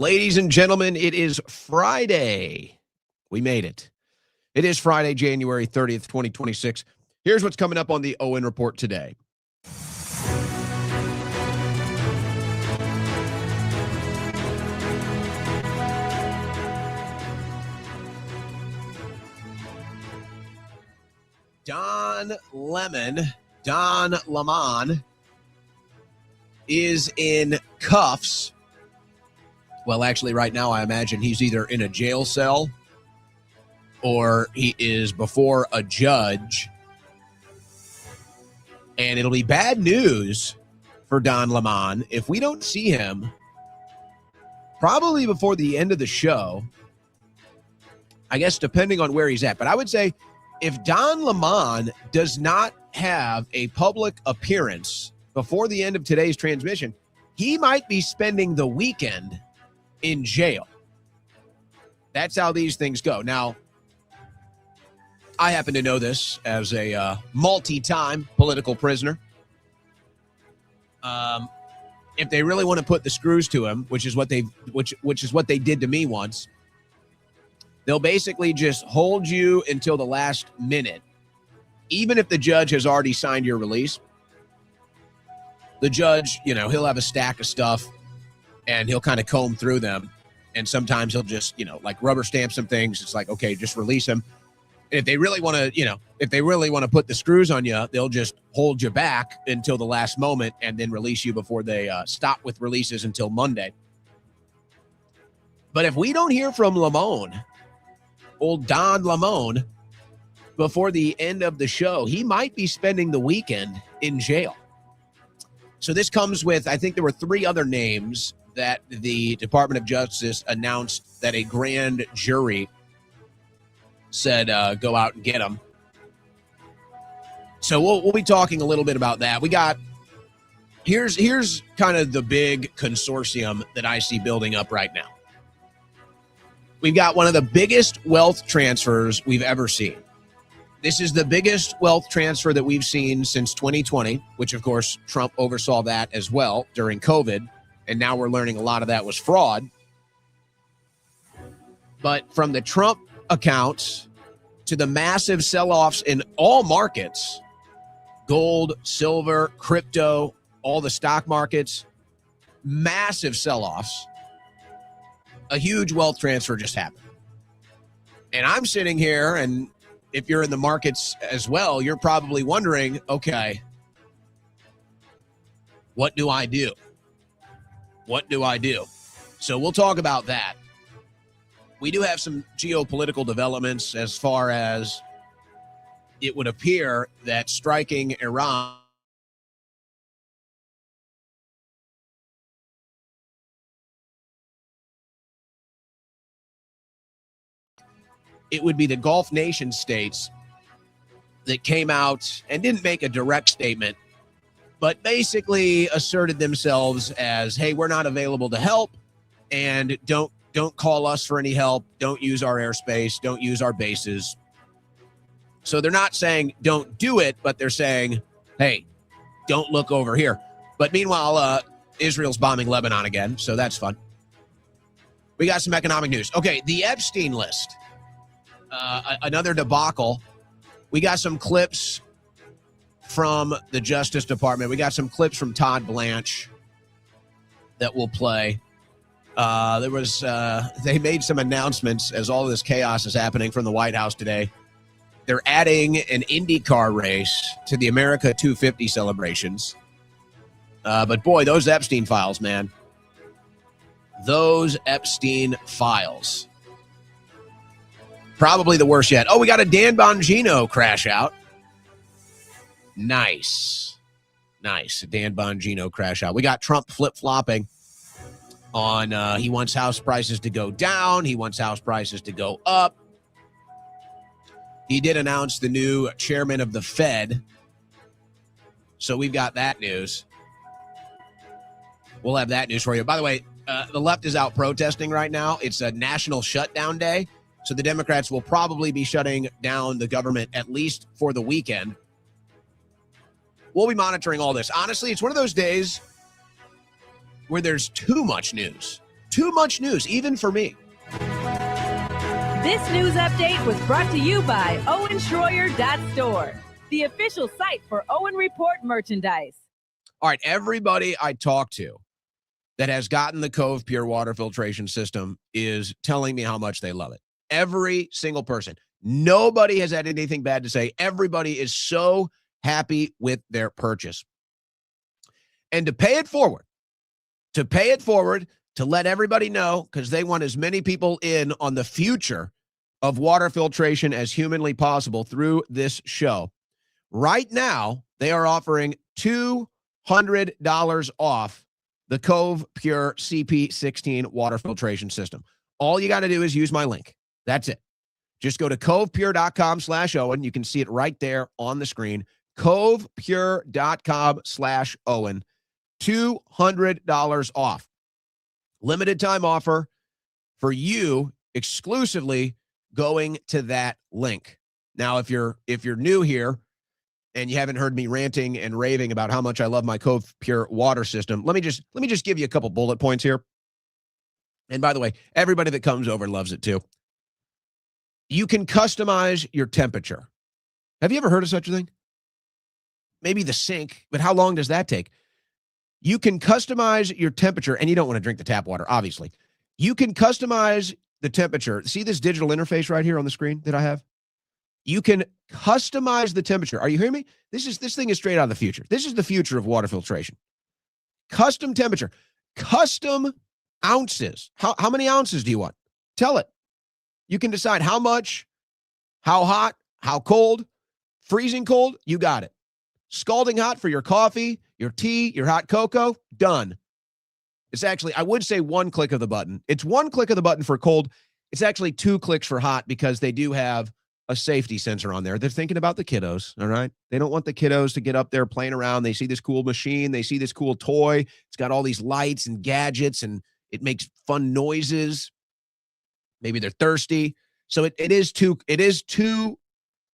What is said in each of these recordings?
Ladies and gentlemen, it is Friday. We made it. It is Friday, January 30th, 2026. Here's what's coming up on the Owen Report today. Don Lemon is in cuffs. Well, actually, right now, I imagine he's either in a jail cell or he is before a judge. And it'll be bad news for Don Lemon if we don't see him probably before the end of the show. I guess depending on where he's at. But I would say if Don Lemon does not have a public appearance before the end of today's transmission, he might be spending the weekend in jail. That's how these things go. Now, I happen to know this as a multi-time political prisoner. If they really want to put the screws to him, which is what they did to me once, they'll basically just hold you until the last minute. Even if the judge has already signed your release, the judge, he'll have a stack of stuff and he'll kind of comb through them. And sometimes he'll just, like rubber stamp some things. It's like, okay, just release him. And if they really want to, put the screws on you, they'll just hold you back until the last moment and then release you before they stop with releases until Monday. But if we don't hear from Lemon, old Don Lemon, before the end of the show, he might be spending the weekend in jail. So this comes with, I think there were 3 other names that the Department of Justice announced that a grand jury said go out and get them. So we'll be talking a little bit about that. Here's kind of the big consortium that I see building up right now. We've got one of the biggest wealth transfers we've ever seen. This is the biggest wealth transfer that we've seen since 2020, which, of course, Trump oversaw that as well during COVID. And now we're learning a lot of that was fraud. But from the Trump accounts to the massive sell-offs in all markets, gold, silver, crypto, all the stock markets, massive sell-offs, a huge wealth transfer just happened. And I'm sitting here, and if you're in the markets as well, you're probably wondering, okay, what do I do? What do I do? So we'll talk about that. We do have some geopolitical developments as far as it would appear that striking Iran it would be the Gulf nation states that came out and didn't make a direct statement, but basically asserted themselves as, hey, we're not available to help, and don't call us for any help. Don't use our airspace. Don't use our bases. So they're not saying don't do it, but they're saying, hey, don't look over here. But meanwhile, Israel's bombing Lebanon again, so that's fun. We got some economic news. Okay, the Epstein list. Another debacle. We got some clips from the Justice Department. We got some clips from Todd Blanche that we'll play. They made some announcements as all this chaos is happening from the White House today. They're adding an IndyCar race to the America 250 celebrations. But boy, those Epstein files, man. Those Epstein files. Probably the worst yet. Oh, we got a Dan Bongino crash out. Nice. Dan Bongino crash out. We got Trump flip-flopping on he wants house prices to go down. He wants house prices to go up. He did announce the new chairman of the Fed. So we've got that news. We'll have that news for you. By the way, the left is out protesting right now. It's a national shutdown day. So the Democrats will probably be shutting down the government at least for the weekend. We'll be monitoring all this. Honestly, it's one of those days where there's too much news. Too much news, even for me. This news update was brought to you by OwenSchroyer.store, the official site for Owen Report merchandise. All right, everybody I talk to that has gotten the CovePure water filtration system is telling me how much they love it. Every single person. Nobody has had anything bad to say. Everybody is so happy with their purchase. And to pay it forward, to let everybody know, because they want as many people in on the future of water filtration as humanly possible through this show. Right now, they are offering $200 off the CovePure CP16 water filtration system. All you got to do is use my link. That's it. Just go to CovePure.com/Owen. You can see it right there on the screen. CovePure.com/Owen. $200 off. Limited time offer for you exclusively going to that link. Now, if you're new here and you haven't heard me ranting and raving about how much I love my CovePure water system, let me just give you a couple bullet points here. And by the way, everybody that comes over loves it too. You can customize your temperature. Have you ever heard of such a thing? Maybe the sink, but how long does that take? You can customize your temperature, and you don't want to drink the tap water, obviously. You can customize the temperature. See this digital interface right here on the screen that I have? You can customize the temperature. Are you hearing me? This thing is straight out of the future. This is the future of water filtration. Custom temperature. Custom ounces. How many ounces do you want? Tell it. You can decide how much, how hot, how cold, freezing cold, you got it. Scalding hot for your coffee, your tea, your hot cocoa, done. It's actually, I would say one click of the button. It's one click of the button for cold. It's actually 2 clicks for hot because they do have a safety sensor on there. They're thinking about the kiddos, all right? They don't want the kiddos to get up there playing around. They see this cool machine. They see this cool toy. It's got all these lights and gadgets, and it makes fun noises. Maybe they're thirsty. So it is two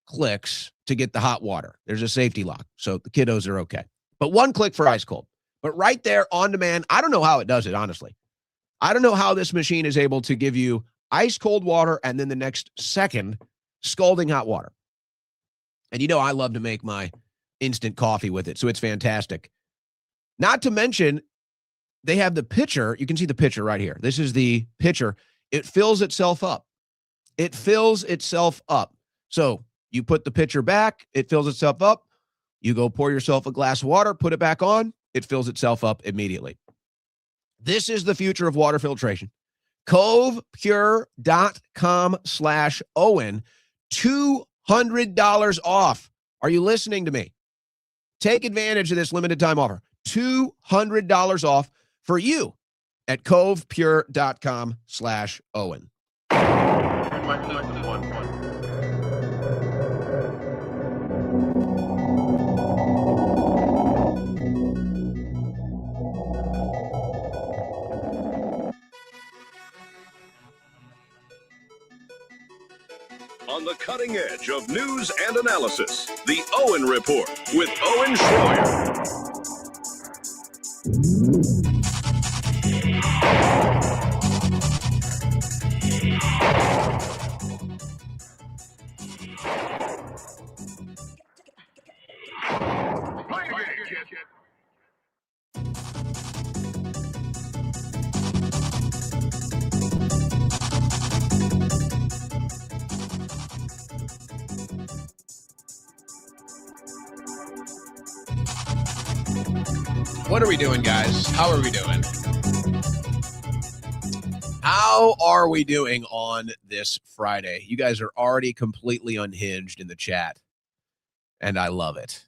clicks to get the hot water. There's a safety lock, so the kiddos are okay. But 1 click for ice cold. But right there on demand, I don't know how it does it, honestly. I don't know how this machine is able to give you ice cold water and then the next second scalding hot water. And you know I love to make my instant coffee with it, so it's fantastic. Not to mention, they have the pitcher. You can see the pitcher right here. This is the pitcher. It fills itself up. It fills itself up. So you put the pitcher back, it fills itself up. You go pour yourself a glass of water, put it back on, it fills itself up immediately. This is the future of water filtration. CovePure.com/Owen. $200 off. Are you listening to me? Take advantage of this limited time offer. $200 off for you at CovePure.com/Owen. On the cutting edge of news and analysis, the Owen Report with Owen Schroyer. What are we doing, guys? How are we doing? How are we doing on this Friday? You guys are already completely unhinged in the chat, and I love it.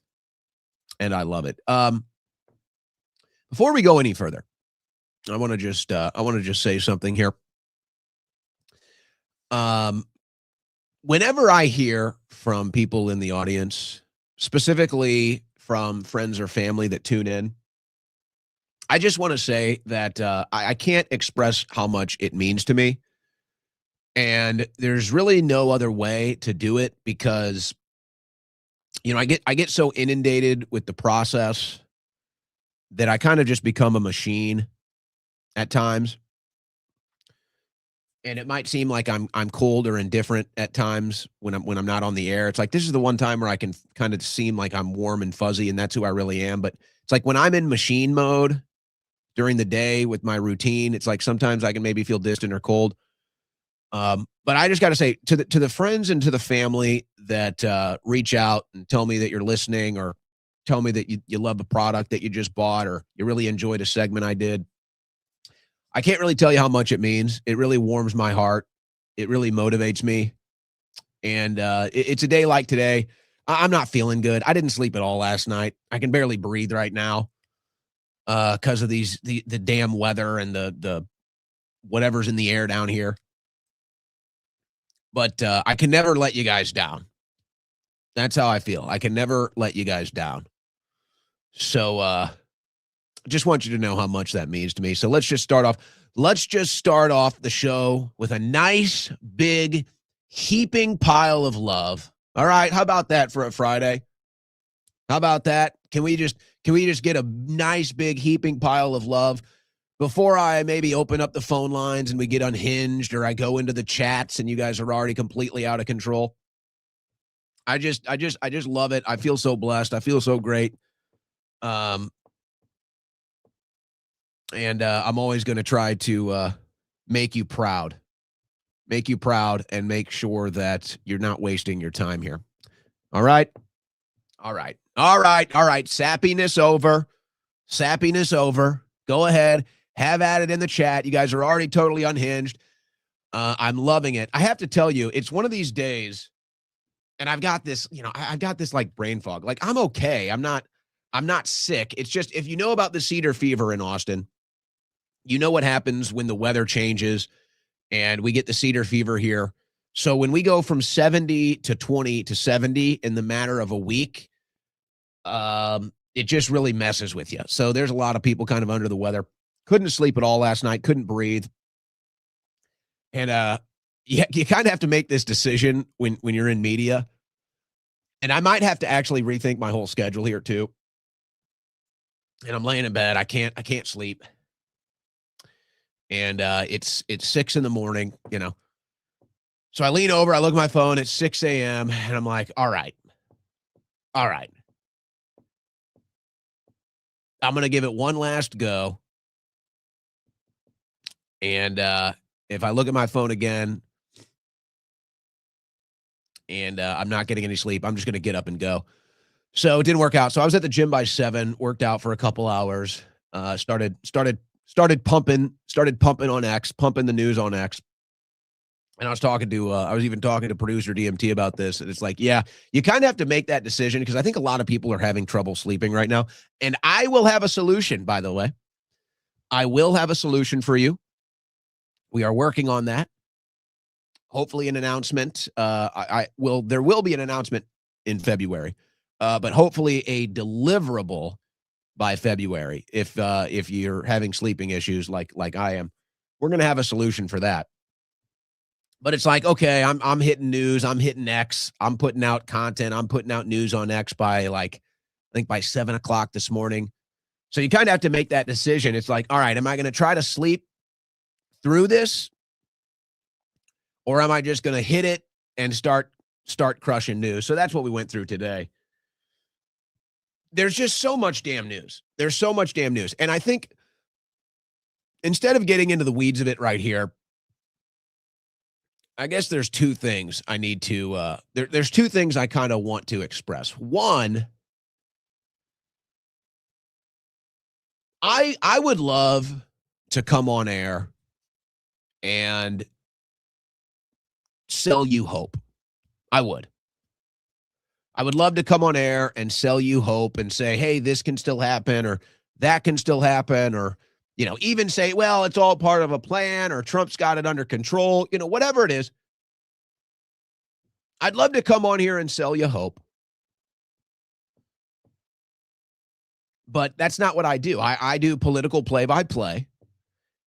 Before we go any further, I want to just say something here. Whenever I hear from people in the audience, specifically from friends or family that tune in, I just want to say that I can't express how much it means to me. And there's really no other way to do it because, you know, I get so inundated with the process that I kind of just become a machine at times. And it might seem like I'm cold or indifferent at times when I'm not on the air. It's like this is the one time where I can kind of seem like I'm warm and fuzzy, and that's who I really am. But it's like when I'm in machine mode during the day with my routine, it's like sometimes I can maybe feel distant or cold. But I just got to say to the friends and to the family that reach out and tell me that you're listening, or tell me that you love a product that you just bought, or you really enjoyed a segment I did. I can't really tell you how much it means. It really warms my heart. It really motivates me. And it's a day like today. I'm not feeling good. I didn't sleep at all last night. I can barely breathe right now because of the damn weather and the whatever's in the air down here. But I can never let you guys down. That's how I feel. I can never let you guys down. So just want you to know how much that means to me. So let's just start off. Let's just start off the show with a nice, big, heaping pile of love. All right. How about that for a Friday? How about that? Can we just get a nice, big, heaping pile of love before I maybe open up the phone lines and we get unhinged, or I go into the chats and you guys are already completely out of control? I just love it. I feel so blessed. I feel so great. And I'm always going to try to make you proud, and make sure that you're not wasting your time here. All right. Sappiness over. Go ahead. Have at it in the chat. You guys are already totally unhinged. I'm loving it. I have to tell you, it's one of these days, and I've got this, I've got this like brain fog. Like I'm okay. I'm not sick. It's just, if you know about the cedar fever in Austin, you know what happens when the weather changes and we get the cedar fever here. So when we go from 70 to 20 to 70 in the matter of a week, it just really messes with you. So there's a lot of people kind of under the weather. Couldn't sleep at all last night. Couldn't breathe. And you kind of have to make this decision when you're in media. And I might have to actually rethink my whole schedule here too. And I'm laying in bed. I can't sleep. And it's 6 a.m, So I lean over, I look at my phone, it's 6 a.m, and I'm like, all right. I'm going to give it one last go. And if I look at my phone again and I'm not getting any sleep, I'm just going to get up and go. So it didn't work out. So I was at the gym by 7, worked out for a couple hours, started pumping on X, pumping the news on X. And I was even talking to producer DMT about this. And it's like, yeah, you kind of have to make that decision, because I think a lot of people are having trouble sleeping right now. And I will have a solution, by the way. I will have a solution for you. We are working on that. Hopefully an announcement. There will be an announcement in February, but hopefully a deliverable by February. If you're having sleeping issues like I am, we're going to have a solution for that. But it's like, okay, I'm hitting news, I'm hitting X, I'm putting out content, I'm putting out news on X by I think by 7 o'clock this morning. So you kind of have to make that decision. It's like, all right, am I going to try to sleep through this, or am I just going to hit it and start crushing news? So that's what we went through today. There's just so much damn news. And I think instead of getting into the weeds of it right here, I guess there's two things I need to, there's two things I kind of want to express. One, I would love to come on air and sell you hope. I would love to come on air and sell you hope and say, hey, this can still happen, or that can still happen, or, even say, well, it's all part of a plan, or Trump's got it under control, whatever it is. I'd love to come on here and sell you hope. But that's not what I do. I do political play-by-play,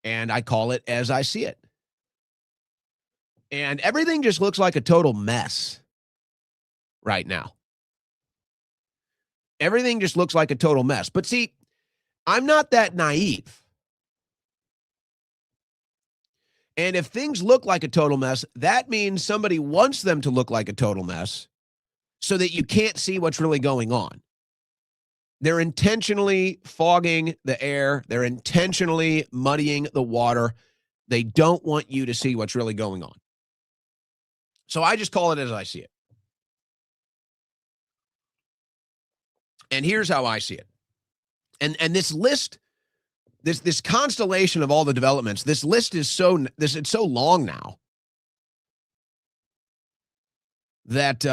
and I call it as I see it. And everything just looks like a total mess right now. Everything just looks like a total mess. But see, I'm not that naive. And if things look like a total mess, that means somebody wants them to look like a total mess so that you can't see what's really going on. They're intentionally fogging the air. They're intentionally muddying the water. They don't want you to see what's really going on. So I just call it as I see it. And here's how I see it. And this list, this constellation of all the developments, this list is it's so long now that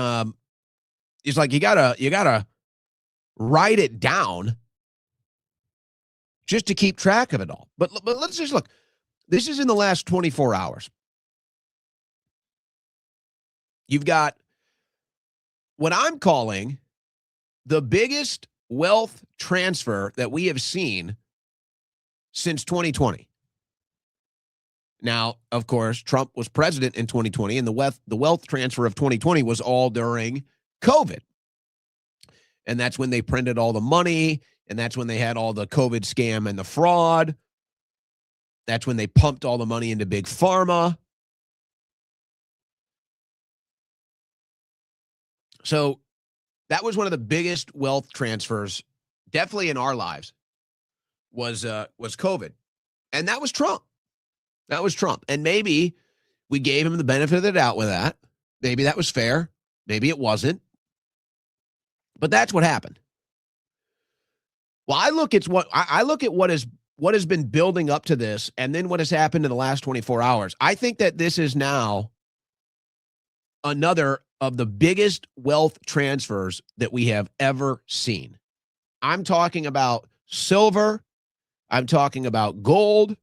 it's like you gotta write it down just to keep track of it all. But let's just look. This is in the last 24 hours. You've got what I'm calling the biggest wealth transfer that we have seen since 2020. Now, of course, Trump was president in 2020, and the wealth transfer of 2020 was all during COVID. And that's when they printed all the money, and that's when they had all the COVID scam and the fraud. That's when they pumped all the money into big pharma. So that was one of the biggest wealth transfers, definitely in our lives, was COVID. And that was Trump. That was Trump. And maybe we gave him the benefit of the doubt with that. Maybe that was fair. Maybe it wasn't. But that's what happened. Well, I look at what has been building up to this, and then what has happened in the last 24 hours. I think that this is now another of the biggest wealth transfers that we have ever seen. I'm talking about silver. I'm talking about gold.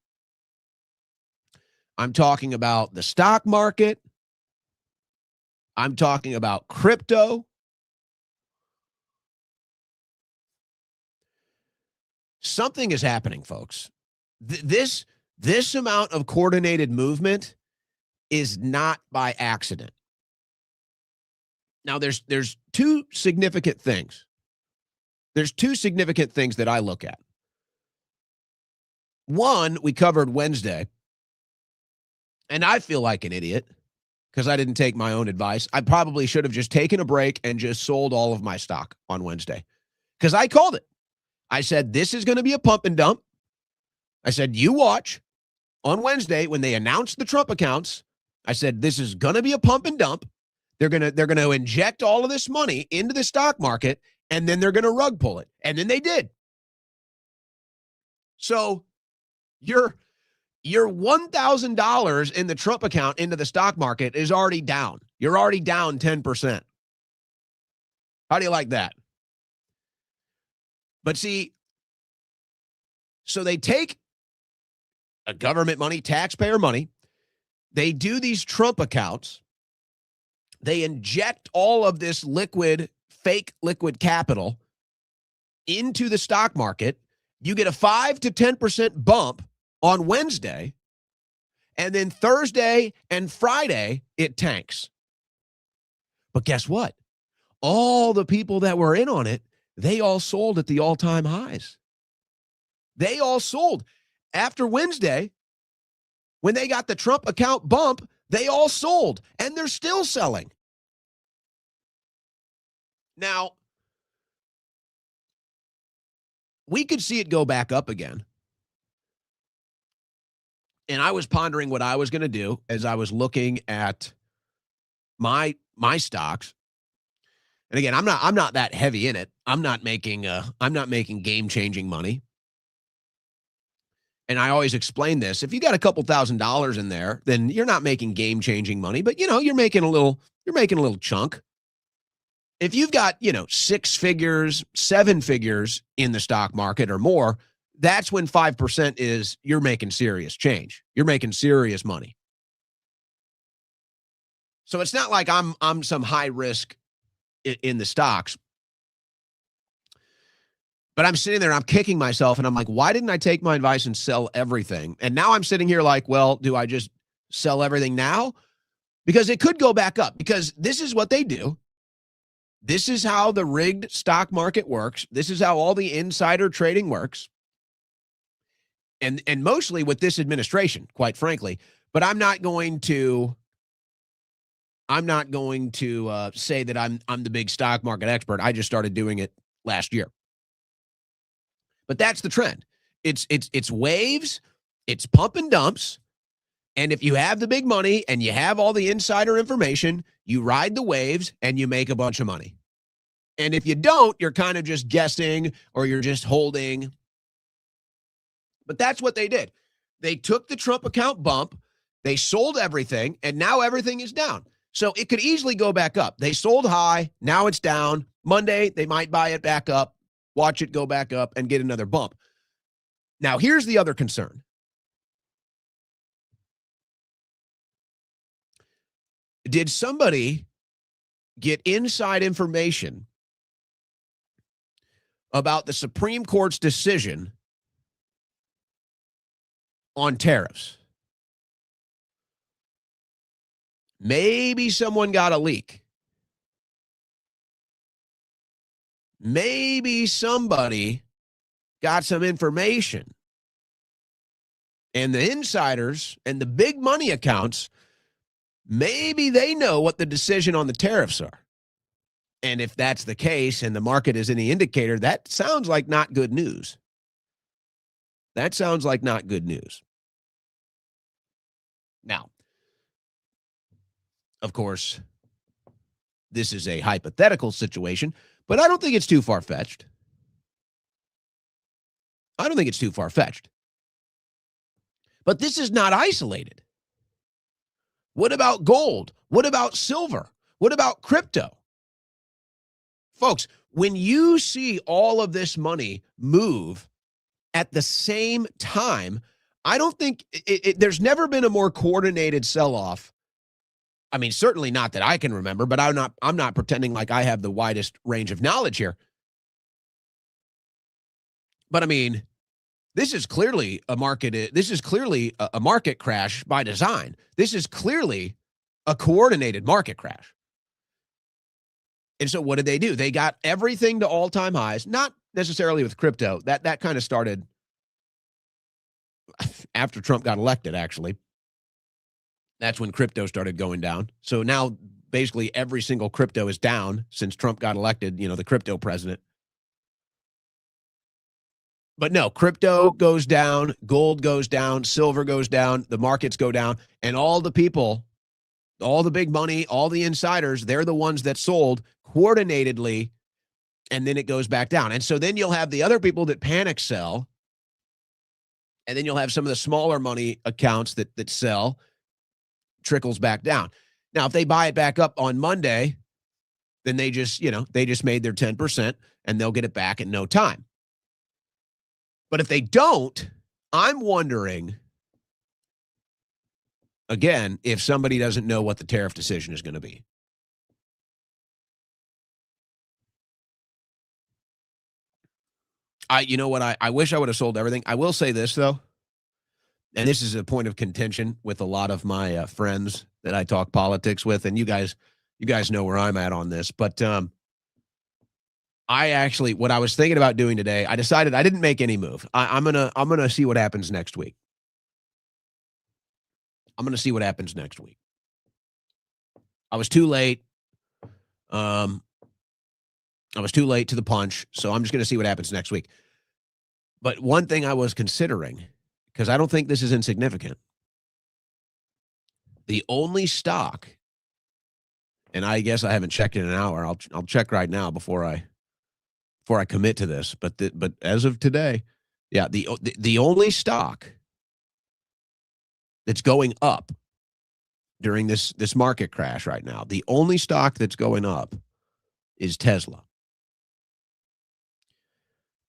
I'm talking about the stock market. I'm talking about crypto. Something is happening, folks. This amount of coordinated movement is not by accident. Now, there's two significant things. There's two significant things that I look at. One, we covered Wednesday, and I feel like an idiot because I didn't take my own advice. I probably should have just taken a break and just sold all of my stock on Wednesday because I called it. I said, this is going to be a pump and dump. I said, you watch on Wednesday when they announced the Trump accounts. I said, this is going to be a pump and dump. They're going to inject all of this money into the stock market, and then they're going to rug pull it. And then they did. So your $1,000 in the Trump account into the stock market is already down. You're already down 10%. How do you like that? But see, so they take a government money, taxpayer money. They do these Trump accounts. They inject all of this fake liquid capital into the stock market. You get a 5 to 10% bump on Wednesday. And then Thursday and Friday, it tanks. But guess what? All the people that were in on it, they all sold at the all-time highs. They all sold. After Wednesday, when they got the Trump account bump, they all sold, and they're still selling. Now, we could see it go back up again. And I was pondering what I was going to do as I was looking at my stocks. And again, I'm not that heavy in it. I'm not making game-changing money. And I always explain this. If you got a couple $1,000s in there, then you're not making game-changing money, but you're making a little chunk. If you've got, 6 figures, 7 figures in the stock market or more, that's when 5% is you're making serious change. You're making serious money. So it's not like I'm some high risk in the stocks. But I'm sitting there, I'm kicking myself, and I'm like, why didn't I take my advice and sell everything? And now I'm sitting here like, well, do I just sell everything now? Because it could go back up, because this is what they do. This is how the rigged stock market works. This is how all the insider trading works. And mostly with this administration, quite frankly. But I'm not going to say that I'm the big stock market expert. I just started doing it last year. But that's the trend. It's waves, it's pump and dumps. And if you have the big money and you have all the insider information, you ride the waves and you make a bunch of money. And if you don't, you're kind of just guessing or you're just holding. But that's what they did. They took the Trump account bump, they sold everything, and now everything is down. So it could easily go back up. They sold high, now it's down. Monday, they might buy it back up, watch it go back up, and get another bump. Now, here's the other concern. Did somebody get inside information about the Supreme Court's decision on tariffs? Maybe someone got a leak. Maybe somebody got some information. And the insiders and the big money accounts, maybe they know what the decision on the tariffs are. And if that's the case and the market is any indicator, that sounds like not good news. That sounds like not good news. Now, of course, this is a hypothetical situation, but I don't think it's too far-fetched. I don't think it's too far-fetched. But this is not isolated. What about gold? What about silver? What about crypto? Folks, when you see all of this money move at the same time, I don't think there's never been a more coordinated sell-off. I mean, certainly not that I can remember, but I'm not pretending like I have the widest range of knowledge here. But I mean, this is clearly a market. This is clearly a market crash by design. This is clearly a coordinated market crash. And so what did they do? They got everything to all-time highs, not necessarily with crypto. That kind of started after Trump got elected, actually. That's when crypto started going down. So now basically every single crypto is down since Trump got elected, the crypto president. But no, crypto goes down, gold goes down, silver goes down, the markets go down, and all the people, all the big money, all the insiders, they're the ones that sold coordinatedly, and then it goes back down. And so then you'll have the other people that panic sell, and then you'll have some of the smaller money accounts that sell, trickles back down. Now, if they buy it back up on Monday, then they just made their 10%, and they'll get it back in no time. But if they don't, I'm wondering, again, if somebody doesn't know what the tariff decision is going to be. You know what? I wish I would have sold everything. I will say this, though, and this is a point of contention with a lot of my friends that I talk politics with, and you guys know where I'm at on this, but what I was thinking about doing today, I decided I didn't make any move. I'm gonna see what happens next week. I'm gonna see what happens next week. I was too late. I was too late to the punch, so I'm just gonna see what happens next week. But one thing I was considering, because I don't think this is insignificant, the only stock, and I guess I haven't checked in an hour. I'll check right now before I commit to this, but as of today, yeah, the only stock that's going up during this market crash right now, the only stock that's going up is Tesla.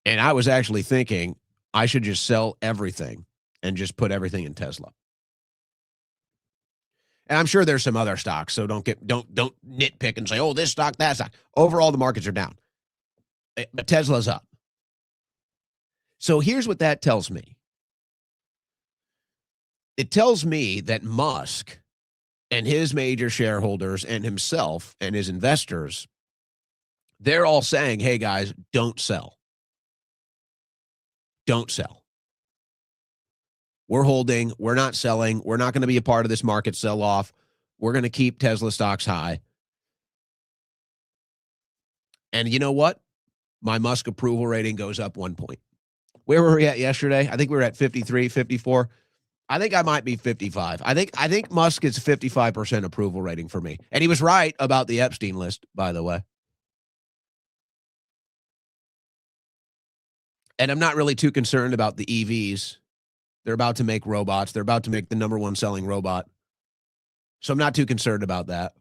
And I was actually thinking I should just sell everything and just put everything in Tesla. And I'm sure there's some other stocks, so don't nitpick and say, oh, this stock, that stock. Overall, the markets are down. But Tesla's up. So here's what that tells me. It tells me that Musk and his major shareholders and himself and his investors, they're all saying, hey, guys, don't sell. Don't sell. We're holding. We're not selling. We're not going to be a part of this market sell-off. We're going to keep Tesla stocks high. And you know what? My Musk approval rating goes up 1 point. Where were we at yesterday? I think we were at 53, 54. I think I might be 55. I think Musk is 55% approval rating for me. And he was right about the Epstein list, by the way. And I'm not really too concerned about the EVs. They're about to make robots. They're about to make the number one selling robot. So I'm not too concerned about that.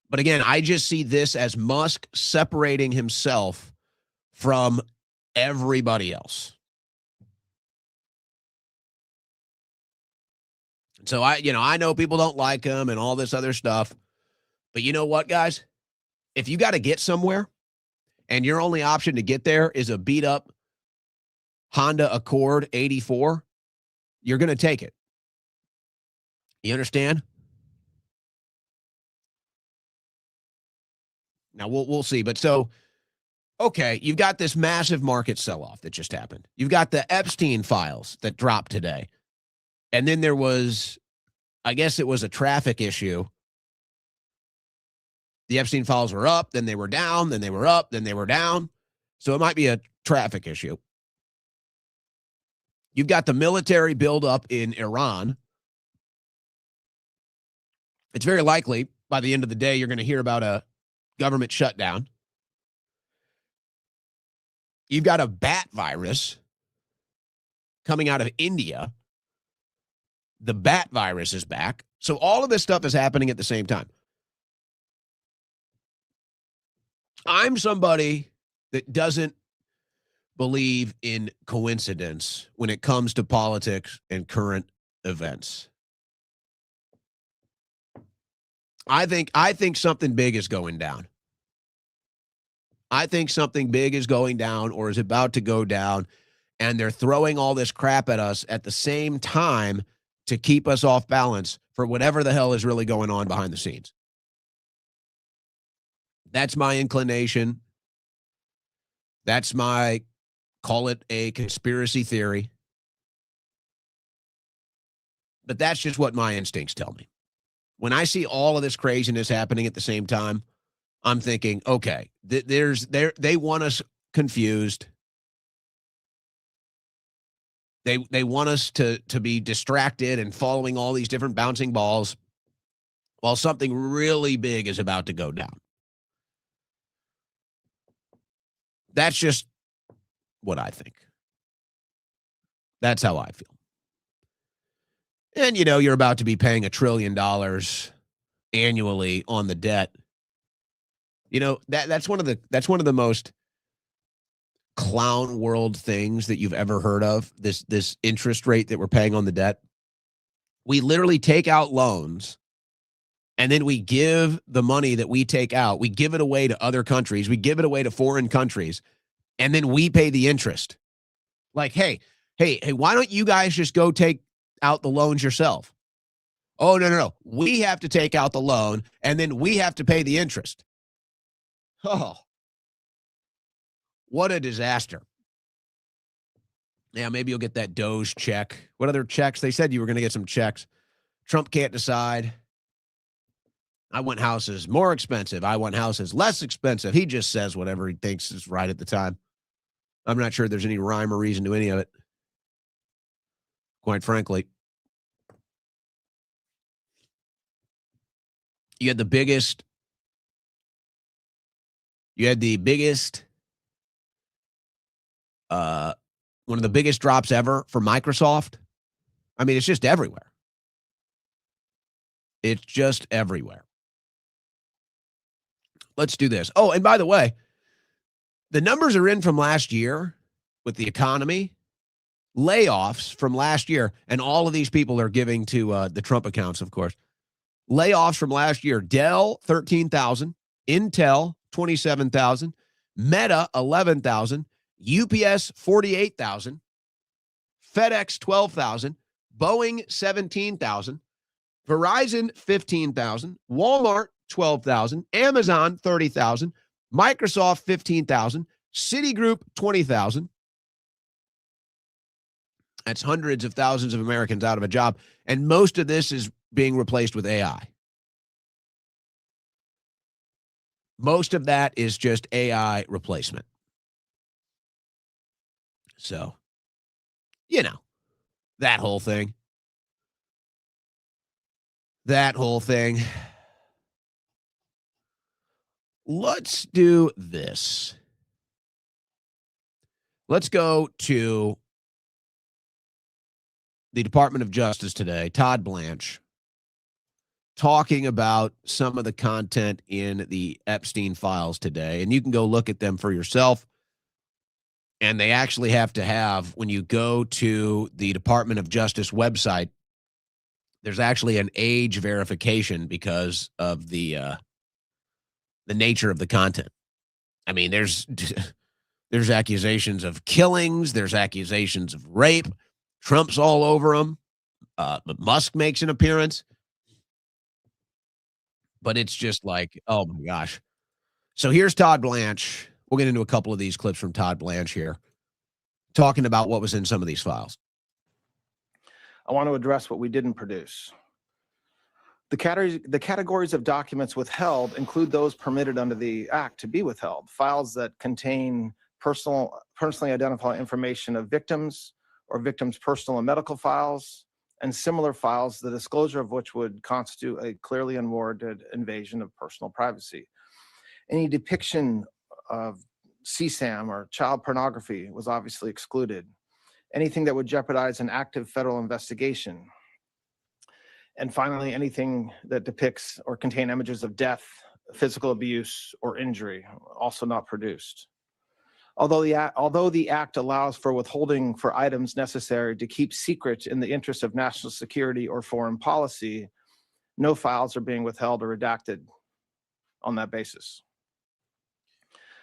But again, I just see this as Musk separating himself from everybody else. So I know people don't like him and all this other stuff. But you know what, guys? If you got to get somewhere and your only option to get there is a beat up Honda Accord 84, you're going to take it. You understand? Now we'll see. But so, okay, you've got this massive market sell-off that just happened. You've got the Epstein files that dropped today. And then there was, I guess it was a traffic issue. The Epstein files were up, then they were down, then they were up, then they were down. So it might be a traffic issue. You've got the military buildup in Iran. It's very likely by the end of the day, you're going to hear about a government shutdown. You've got a bat virus coming out of India. The bat virus is back. So all of this stuff is happening at the same time. I'm somebody that doesn't believe in coincidence when it comes to politics and current events. I think something big is going down. I think something big is going down or is about to go down, and they're throwing all this crap at us at the same time to keep us off balance for whatever the hell is really going on behind the scenes. That's my inclination. That's my, call it a conspiracy theory. But that's just what my instincts tell me. When I see all of this craziness happening at the same time, I'm thinking, okay, they want us confused. They want us to be distracted and following all these different bouncing balls while something really big is about to go down. That's just what I think. That's how I feel. And, you're about to be paying $1 trillion annually on the debt. That's one of the most clown world things that you've ever heard of, this interest rate that we're paying on the debt. We literally take out loans, and then we give the money that we take out, we give it away to other countries, we give it away to foreign countries, and then we pay the interest. Like, hey, why don't you guys just go take out the loans yourself? Oh, no. We have to take out the loan, and then we have to pay the interest. Oh, what a disaster. Yeah, maybe you'll get that Doge check. What other checks? They said you were going to get some checks. Trump can't decide. I want houses more expensive. I want houses less expensive. He just says whatever he thinks is right at the time. I'm not sure there's any rhyme or reason to any of it, quite frankly. You had the biggest one of the biggest drops ever for Microsoft. I mean, it's just everywhere. It's just everywhere. Let's do this. Oh, and by the way, the numbers are in from last year with the economy, layoffs from last year, and all of these people are giving to the Trump accounts, of course. Layoffs from last year: Dell, 13,000, Intel, 27,000, Meta, 11,000, UPS, 48,000, FedEx, 12,000, Boeing, 17,000, Verizon, 15,000, Walmart, 12,000, Amazon, 30,000, Microsoft, 15,000, Citigroup, 20,000. That's hundreds of thousands of Americans out of a job. And most of this is being replaced with AI. Most of that is just AI replacement. So, you know, that whole thing. That whole thing. Let's do this. Let's go to the Department of Justice today, Todd Blanche, talking about some of the content in the Epstein files today. And you can go look at them for yourself. And they actually have to have, when you go to the Department of Justice website, there's actually an age verification because of the nature of the content. I mean, there's accusations of killings. There's accusations of rape. Trump's all over them. Musk makes an appearance. But it's just like, oh, my gosh. So here's Todd Blanche. We'll get into a couple of these clips from Todd Blanche here, talking about what was in some of these files. I want to address what we didn't produce. The categories of documents withheld include those permitted under the Act to be withheld. Files that contain personally identifiable information of victims or victims' personal and medical files, and similar files, the disclosure of which would constitute a clearly unwarranted invasion of personal privacy. Any depiction of CSAM or child pornography was obviously excluded. Anything that would jeopardize an active federal investigation. And finally, anything that depicts or contain images of death, physical abuse, or injury, also not produced. Although the Act allows for withholding for items necessary to keep secret in the interest of national security or foreign policy, no files are being withheld or redacted on that basis.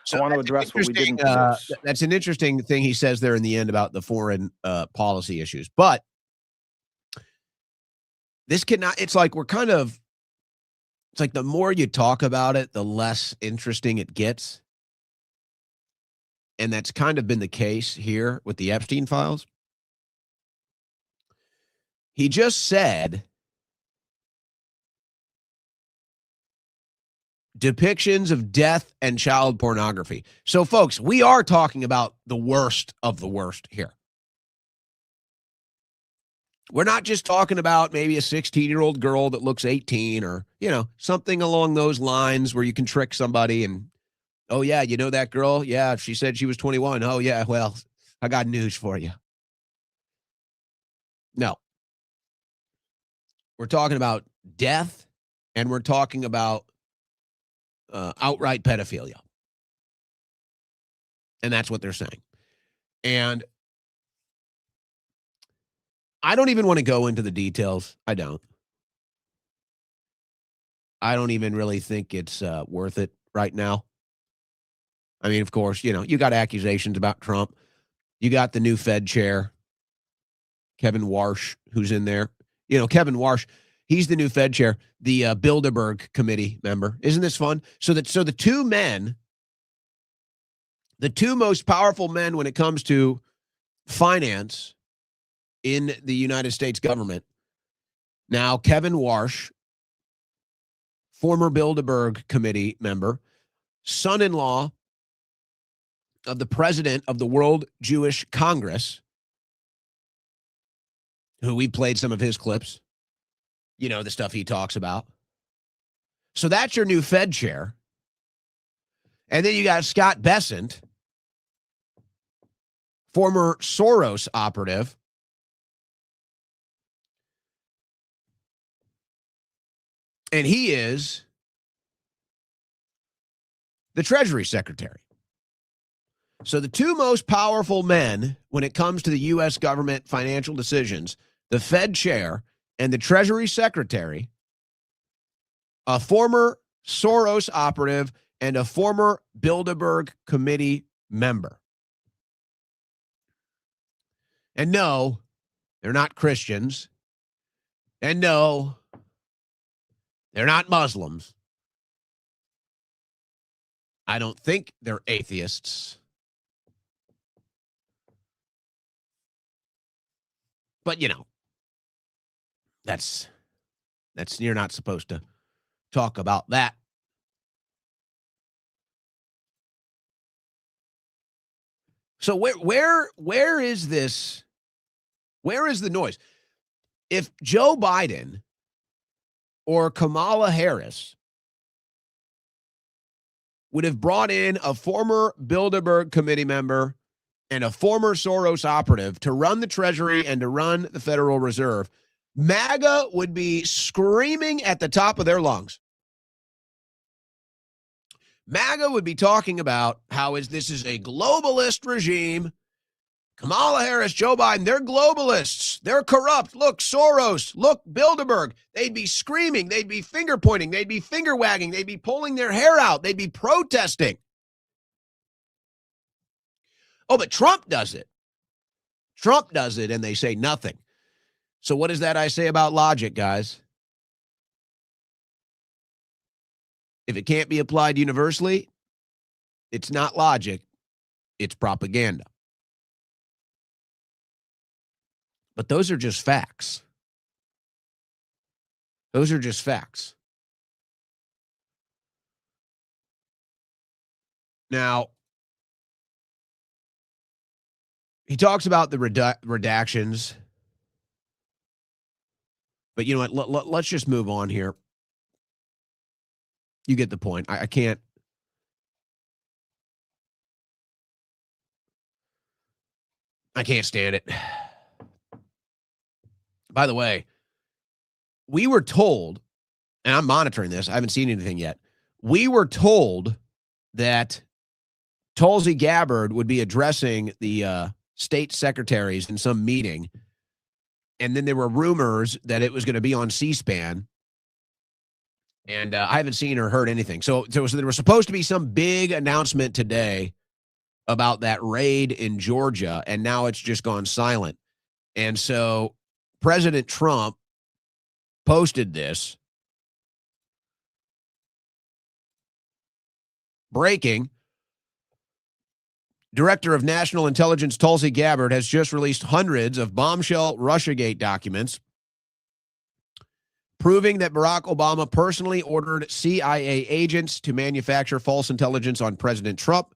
So I want to address what we didn't produce. That's an interesting thing he says there in the end about the foreign policy issues. But this cannot, it's like it's like the more you talk about it, the less interesting it gets. And that's kind of been the case here with the Epstein files. He just said depictions of death and child pornography. So, folks, we are talking about the worst of the worst here. We're not just talking about maybe a 16-year-old girl that looks 18 or, something along those lines where you can trick somebody and, oh, yeah, you know that girl? Yeah, she said she was 21. Oh, yeah, well, I got news for you. No. We're talking about death, and we're talking about outright pedophilia. And that's what they're saying. And I don't even want to go into the details. I don't even really think it's worth it right now. I mean, of course, you got accusations about Trump. You got the new Fed chair, Kevin Warsh, who's in there. Kevin Warsh, he's the new Fed chair, the Bilderberg committee member. Isn't this fun? So the two men, the two most powerful men when it comes to finance in the United States government. Now, Kevin Warsh, former Bilderberg committee member, son-in-law of the president of the World Jewish Congress, who we played some of his clips, the stuff he talks about. So that's your new Fed chair. And then you got Scott Bessent, former Soros operative, and he is the Treasury Secretary. So the two most powerful men when it comes to the U.S. government financial decisions, the Fed chair and the Treasury Secretary, a former Soros operative and a former Bilderberg committee member. And no, they're not Christians. And no, they're not Muslims. I don't think they're atheists. But, that's you're not supposed to talk about that. So where is this? Where is the noise? If Joe Biden or Kamala Harris would have brought in a former Bilderberg committee member and a former Soros operative to run the Treasury and to run the Federal Reserve, MAGA would be screaming at the top of their lungs. MAGA would be talking about how this is a globalist regime. Kamala Harris, Joe Biden, they're globalists. They're corrupt. Look, Soros. Look, Bilderberg. They'd be screaming. They'd be finger pointing. They'd be finger wagging. They'd be pulling their hair out. They'd be protesting. Oh, but Trump does it. Trump does it, and they say nothing. So what is that I say about logic, guys? If it can't be applied universally, it's not logic. It's propaganda. But those are just facts. Those are just facts. Now, he talks about the redactions. But you know what? Let's just move on here. You get the point. I can't. I can't stand it. By the way, we were told, and I'm monitoring this, I haven't seen anything yet. We were told that Tulsi Gabbard would be addressing the state secretaries in some meeting. And then there were rumors that it was going to be on C-SPAN. And I haven't seen or heard anything. So there was supposed to be some big announcement today about that raid in Georgia, and now it's just gone silent. And so President Trump posted this. Breaking. Director of National Intelligence Tulsi Gabbard has just released hundreds of bombshell Russiagate documents proving that Barack Obama personally ordered CIA agents to manufacture false intelligence on President Trump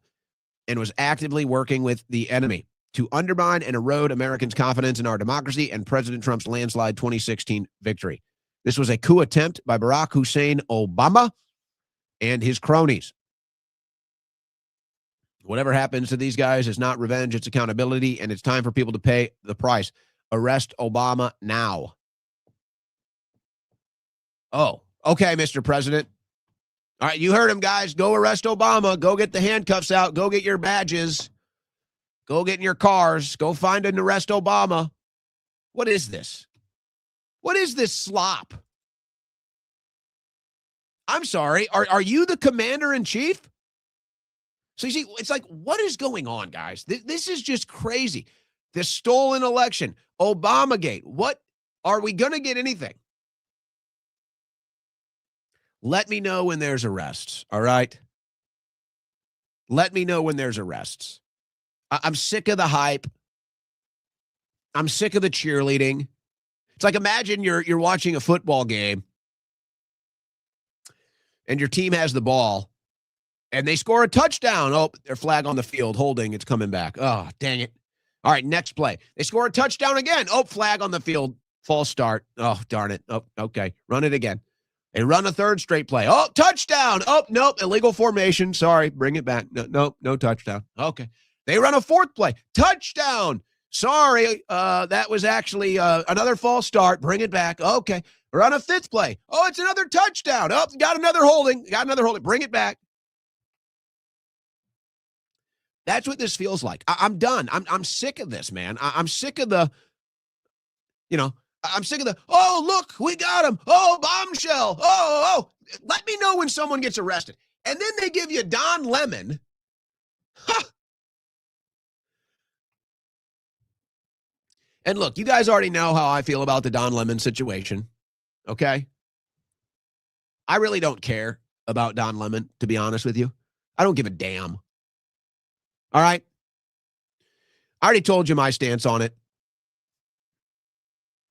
and was actively working with the enemy to undermine and erode Americans' confidence in our democracy and President Trump's landslide 2016 victory. This was a coup attempt by Barack Hussein Obama and his cronies. Whatever happens to these guys is not revenge, it's accountability, and it's time for people to pay the price. Arrest Obama now. Oh, okay, Mr. President. All right, you heard him, guys. Go arrest Obama. Go get the handcuffs out. Go get your badges. Go get in your cars. Go find and arrest Obama. What is this? What is this slop? I'm sorry. Are you the commander-in-chief? So you see, it's like, what is going on, guys? This is just crazy. The stolen election, Obamagate. What? Are we going to get anything? Let me know when there's arrests, all right? Let me know when there's arrests. I'm sick of the hype. I'm sick of the cheerleading. It's like, imagine you're watching a football game and your team has the ball and they score a touchdown. Oh, their flag on the field, holding, it's coming back. Oh, dang it. All right, next play. They score a touchdown again. Oh, flag on the field, false start. Oh, darn it. Oh, okay, run it again. They run a third straight play. Oh, touchdown. Oh, nope, illegal formation. Sorry, bring it back. No touchdown. Okay. They run a fourth play. Touchdown. Sorry, that was actually another false start. Bring it back. Okay. Run a fifth play. Oh, it's another touchdown. Oh, got another holding. Bring it back. That's what this feels like. I'm done. I'm sick of this, man. I'm sick of the, I'm sick of the, oh, look, we got him. Oh, bombshell. Oh. Let me know when someone gets arrested. And then they give you Don Lemon. Huh. And look, you guys already know how I feel about the Don Lemon situation, okay? I really don't care about Don Lemon, to be honest with you. I don't give a damn. All right? I already told you my stance on it.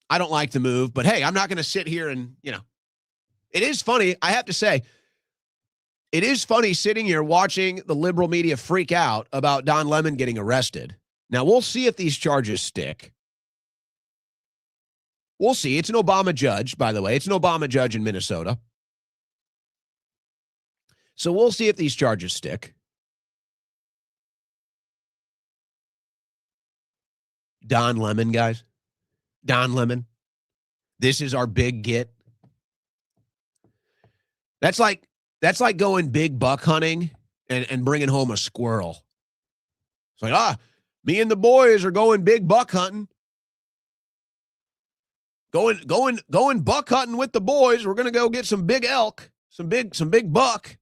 I don't like the move, but hey, I'm not going to sit here and, it is funny. I have to say, it is funny sitting here watching the liberal media freak out about Don Lemon getting arrested. Now, we'll see if these charges stick. We'll see. It's an Obama judge, by the way. It's an Obama judge in Minnesota. So we'll see if these charges stick. Don Lemon, guys. Don Lemon. This is our big get. That's like going big buck hunting and bringing home a squirrel. It's like, me and the boys are going big buck hunting. Going buck hunting with the boys. We're gonna go get some big elk, some big buck,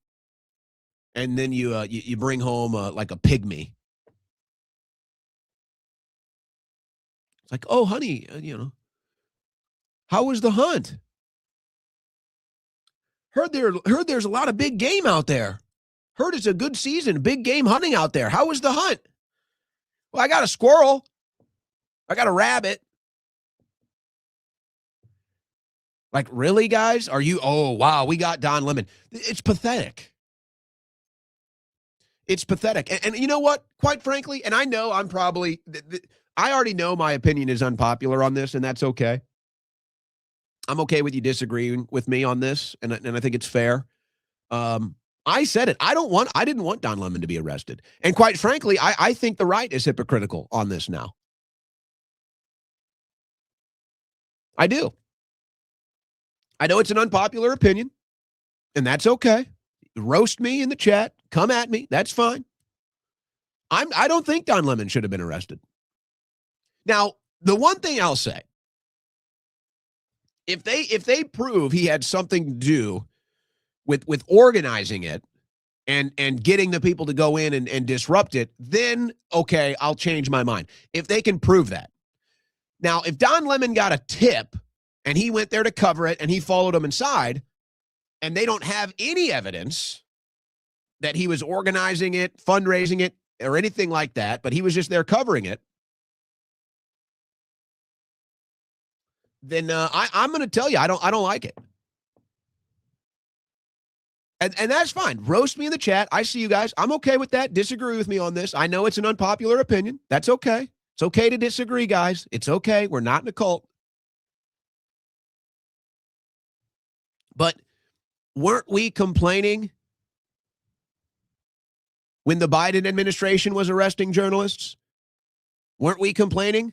and then you bring home like a pygmy. It's like, oh, honey, how was the hunt? Heard there's a lot of big game out there. Heard it's a good season, big game hunting out there. How was the hunt? Well, I got a squirrel. I got a rabbit. Like, really, guys? Are you? Oh, wow, we got Don Lemon. It's pathetic. It's pathetic. And you know what? Quite frankly, and I know I'm probably, I already know my opinion is unpopular on this, and that's okay. I'm okay with you disagreeing with me on this, and I think it's fair. I said it. I didn't want Don Lemon to be arrested. And quite frankly, I think the right is hypocritical on this now. I do. I know it's an unpopular opinion, and that's okay. Roast me in the chat. Come at me. That's fine. I don't think Don Lemon should have been arrested. Now, the one thing I'll say, if they prove he had something to do with organizing it and getting the people to go in and disrupt it, then, okay, I'll change my mind. If they can prove that. Now, if Don Lemon got a tip and he went there to cover it and he followed them inside and they don't have any evidence that he was organizing it, fundraising it, or anything like that, but he was just there covering it, then I'm going to tell you, I don't like it. And that's fine. Roast me in the chat. I see you guys. I'm okay with that. Disagree with me on this. I know it's an unpopular opinion. That's okay. It's okay to disagree, guys. It's okay. We're not in a cult. But weren't we complaining when the Biden administration was arresting journalists? Weren't we complaining?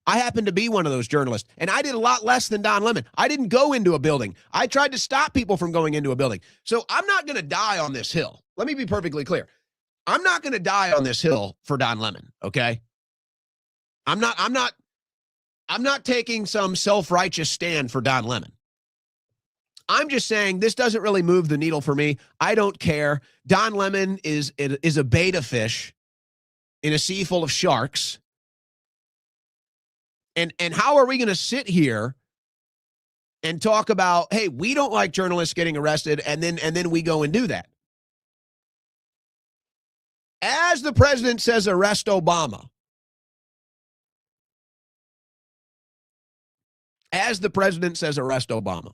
I happened to be one of those journalists, and I did a lot less than Don Lemon. I didn't go into a building. I tried to stop people from going into a building. So I'm not going to die on this hill. Let me be perfectly clear. I'm not going to die on this hill for Don Lemon, okay? I'm not taking some self-righteous stand for Don Lemon. I'm just saying this doesn't really move the needle for me. I don't care. Don Lemon is a beta fish in a sea full of sharks. And how are we going to sit here and talk about, hey, we don't like journalists getting arrested, and then we go and do that? As the president says, arrest Obama. As the president says, arrest Obama.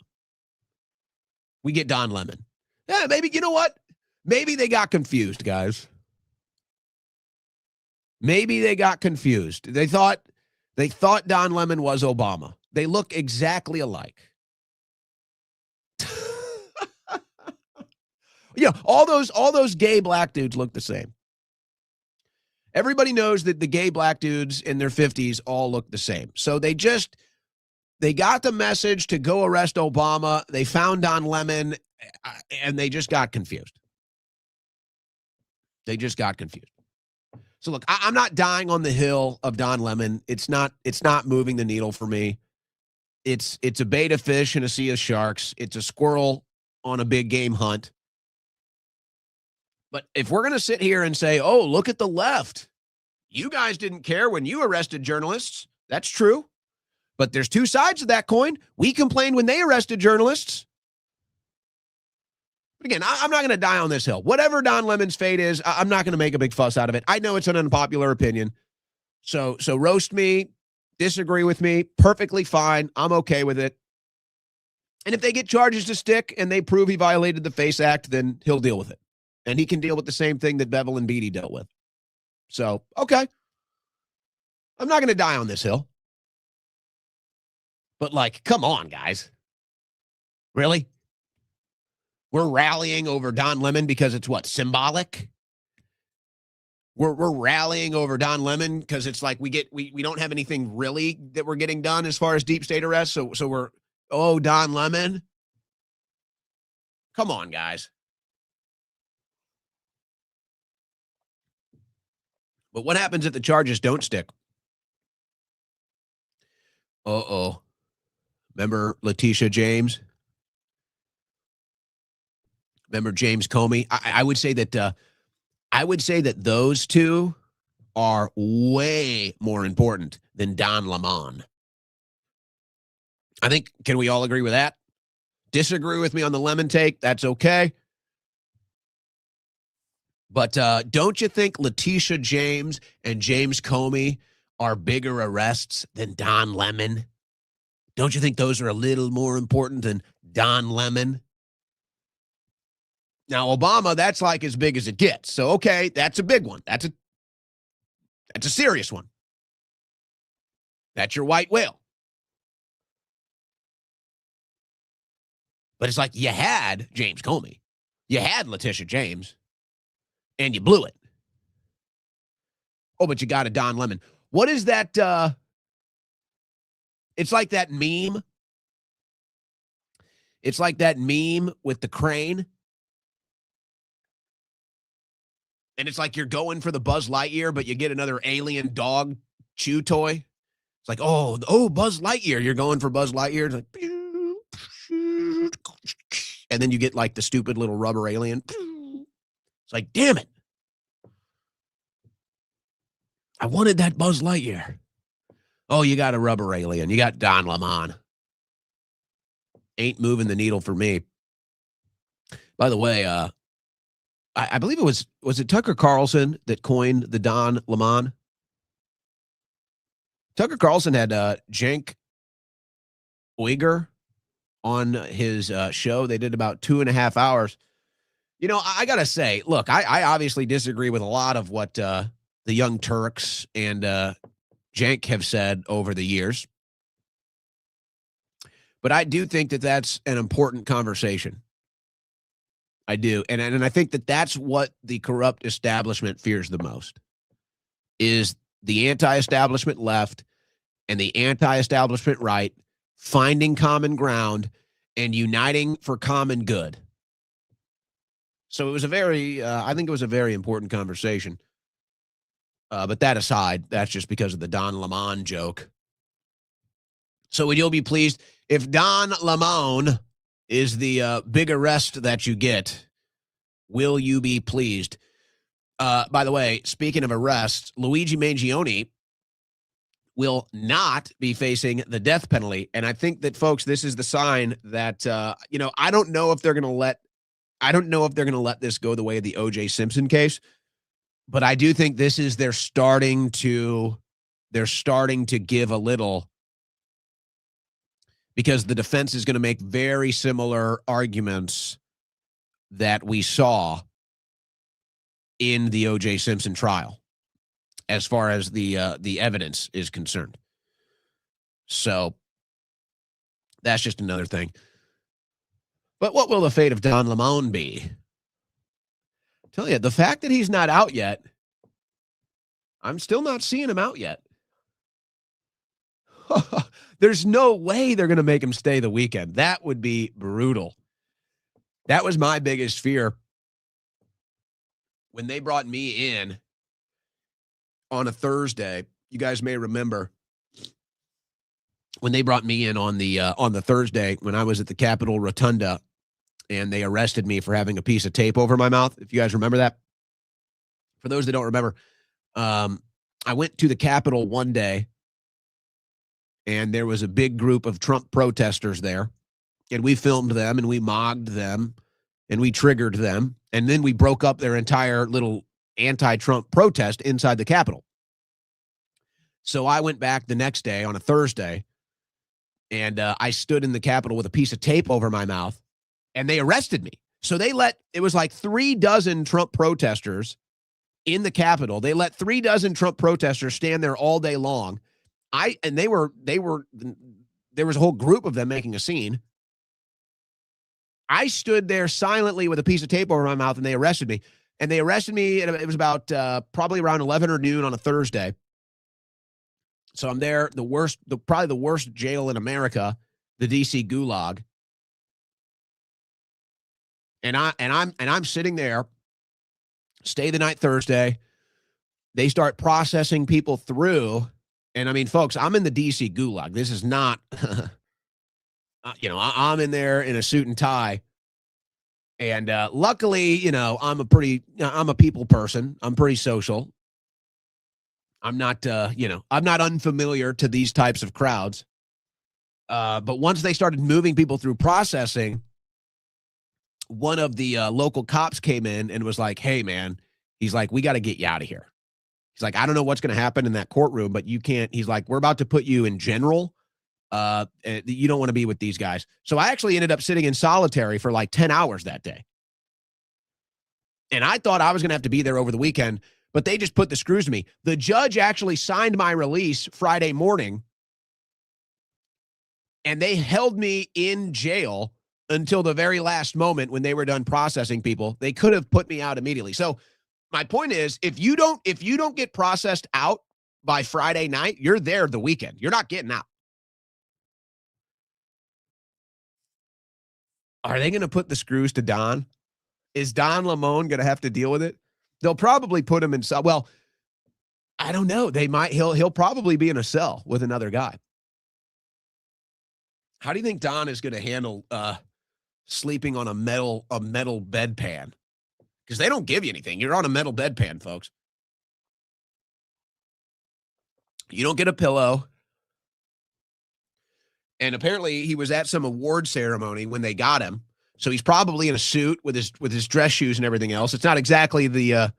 We get Don Lemon. Yeah, maybe, you know what? Maybe they got confused, guys. Maybe they got confused. They thought Don Lemon was Obama. They look exactly alike. All those gay black dudes look the same. Everybody knows that the gay black dudes in their 50s all look the same. So they got the message to go arrest Obama. They found Don Lemon, and they just got confused. They just got confused. So look, I'm not dying on the hill of Don Lemon. It's not moving the needle for me. It's a beta fish in a sea of sharks. It's a squirrel on a big game hunt. But if we're going to sit here and say, oh, look at the left. You guys didn't care when you arrested journalists. That's true. But there's two sides of that coin. We complained when they arrested journalists. But again, I'm not going to die on this hill. Whatever Don Lemon's fate is, I'm not going to make a big fuss out of it. I know it's an unpopular opinion. So roast me, disagree with me, perfectly fine. I'm okay with it. And if they get charges to stick and they prove he violated the FACE Act, then he'll deal with it. And he can deal with the same thing that Bevel and Beatty dealt with. So, okay. I'm not going to die on this hill. But, like, come on, guys. Really? We're rallying over Don Lemon because it's what? Symbolic? We're rallying over Don Lemon because it's like we don't have anything really that we're getting done as far as deep state arrests. So we're, oh, Don Lemon. Come on, guys. But what happens if the charges don't stick? Uh-oh. Remember Letitia James? Remember James Comey? I would say that those two are way more important than Don Lemon. I think, can we all agree with that? Disagree with me on the Lemon take? That's okay. But don't you think Letitia James and James Comey are bigger arrests than Don Lemon? Don't you think those are a little more important than Don Lemon? Now, Obama, that's like as big as it gets. So, okay, that's a big one. That's a serious one. That's your white whale. But it's like you had James Comey. You had Letitia James. And you blew it. Oh, but you got a Don Lemon. What is that? It's like that meme. It's like that meme with the crane. And it's like you're going for the Buzz Lightyear, but you get another alien dog chew toy. It's like, oh, Buzz Lightyear. You're going for Buzz Lightyear. It's like, and then you get like the stupid little rubber alien. It's like, damn it. I wanted that Buzz Lightyear. Oh, you got a rubber alien. You got Don Lemon. Ain't moving the needle for me. By the way, I believe it was it Tucker Carlson that coined the Don Lemon? Tucker Carlson had Cenk Uygur on his show. They did about 2.5 hours. You know, I got to say, look, I obviously disagree with a lot of what the Young Turks and Cenk have said over the years. But I do think that that's an important conversation. I do. And I think that that's what the corrupt establishment fears the most, is the anti-establishment left and the anti-establishment right finding common ground and uniting for common good. So it was I think it was a very important conversation. But that aside, that's just because of the Don Lemon joke. So would you be pleased if Don Lemon is the big arrest that you get? Will you be pleased? By the way, speaking of arrests, Luigi Mangione will not be facing the death penalty. And I think that, folks, this is the sign that, I don't know if they're going to let this go the way of the O.J. Simpson case. But I do think this is they're starting to give a little, because the defense is going to make very similar arguments that we saw in the O.J. Simpson trial as far as the evidence is concerned. So that's just another thing. But what will the fate of Don Lemon be? Tell you, the fact that he's not out yet, I'm still not seeing him out yet. There's no way they're going to make him stay the weekend. That would be brutal. That was my biggest fear when they brought me in on a Thursday. You guys may remember when they brought me in on the Thursday when I was at the Capitol Rotunda. And they arrested me for having a piece of tape over my mouth. If you guys remember that. For those that don't remember, I went to the Capitol one day, and there was a big group of Trump protesters there. And we filmed them, and we mogged them, and we triggered them. And then we broke up their entire little anti-Trump protest inside the Capitol. So I went back the next day on a Thursday, and I stood in the Capitol with a piece of tape over my mouth, and they arrested me. So it was like 36 Trump protesters in the Capitol. They let 36 Trump protesters stand there all day long. There was a whole group of them making a scene. I stood there silently with a piece of tape over my mouth, and they arrested me. And they arrested me, and it was about probably around 11 or noon on a Thursday. So I'm there, probably the worst jail in America, the DC Gulag. And I'm sitting there, stay the night Thursday. They start processing people through. And I mean, folks, I'm in the DC Gulag. This is not, I'm in there in a suit and tie. And luckily, I'm a people person. I'm pretty social. I'm not, I'm not unfamiliar to these types of crowds. But once they started moving people through processing, one of the local cops came in and was like, hey, man, he's like, we got to get you out of here. He's like, I don't know what's going to happen in that courtroom, but you can't. He's like, we're about to put you in general. You don't want to be with these guys. So I actually ended up sitting in solitary for like 10 hours that day. And I thought I was going to have to be there over the weekend, but they just put the screws to me. The judge actually signed my release Friday morning, and they held me in jail until the very last moment when they were done processing people. They could have put me out immediately. So my point is, if you don't get processed out by Friday night, you're there the weekend. You're not getting out. Are they going to put the screws to Don? Is Don Lemon going to have to deal with it? They'll probably put him in cell. Well, I don't know. They might. He'll probably be in a cell with another guy. How do you think Don is going to handle sleeping on a metal bedpan? Because they don't give you anything. You're on a metal bedpan, folks. You don't get a pillow. And apparently he was at some award ceremony when they got him. So he's probably in a suit with his dress shoes and everything else. It's not exactly the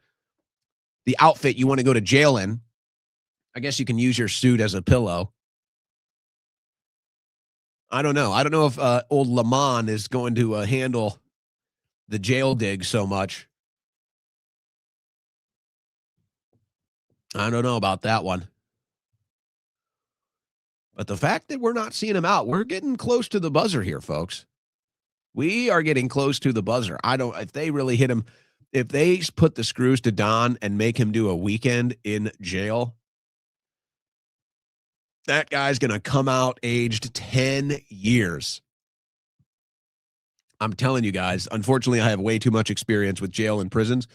outfit you want to go to jail in. I guess you can use your suit as a pillow. I don't know. I don't know if old Lamont is going to handle the jail dig so much. I don't know about that one. But the fact that we're not seeing him out, we're getting close to the buzzer here, folks. We are getting close to the buzzer. If they really hit him, if they put the screws to Don and make him do a weekend in jail, that guy's going to come out aged 10 years. I'm telling you guys, unfortunately, I have way too much experience with jail and prisons.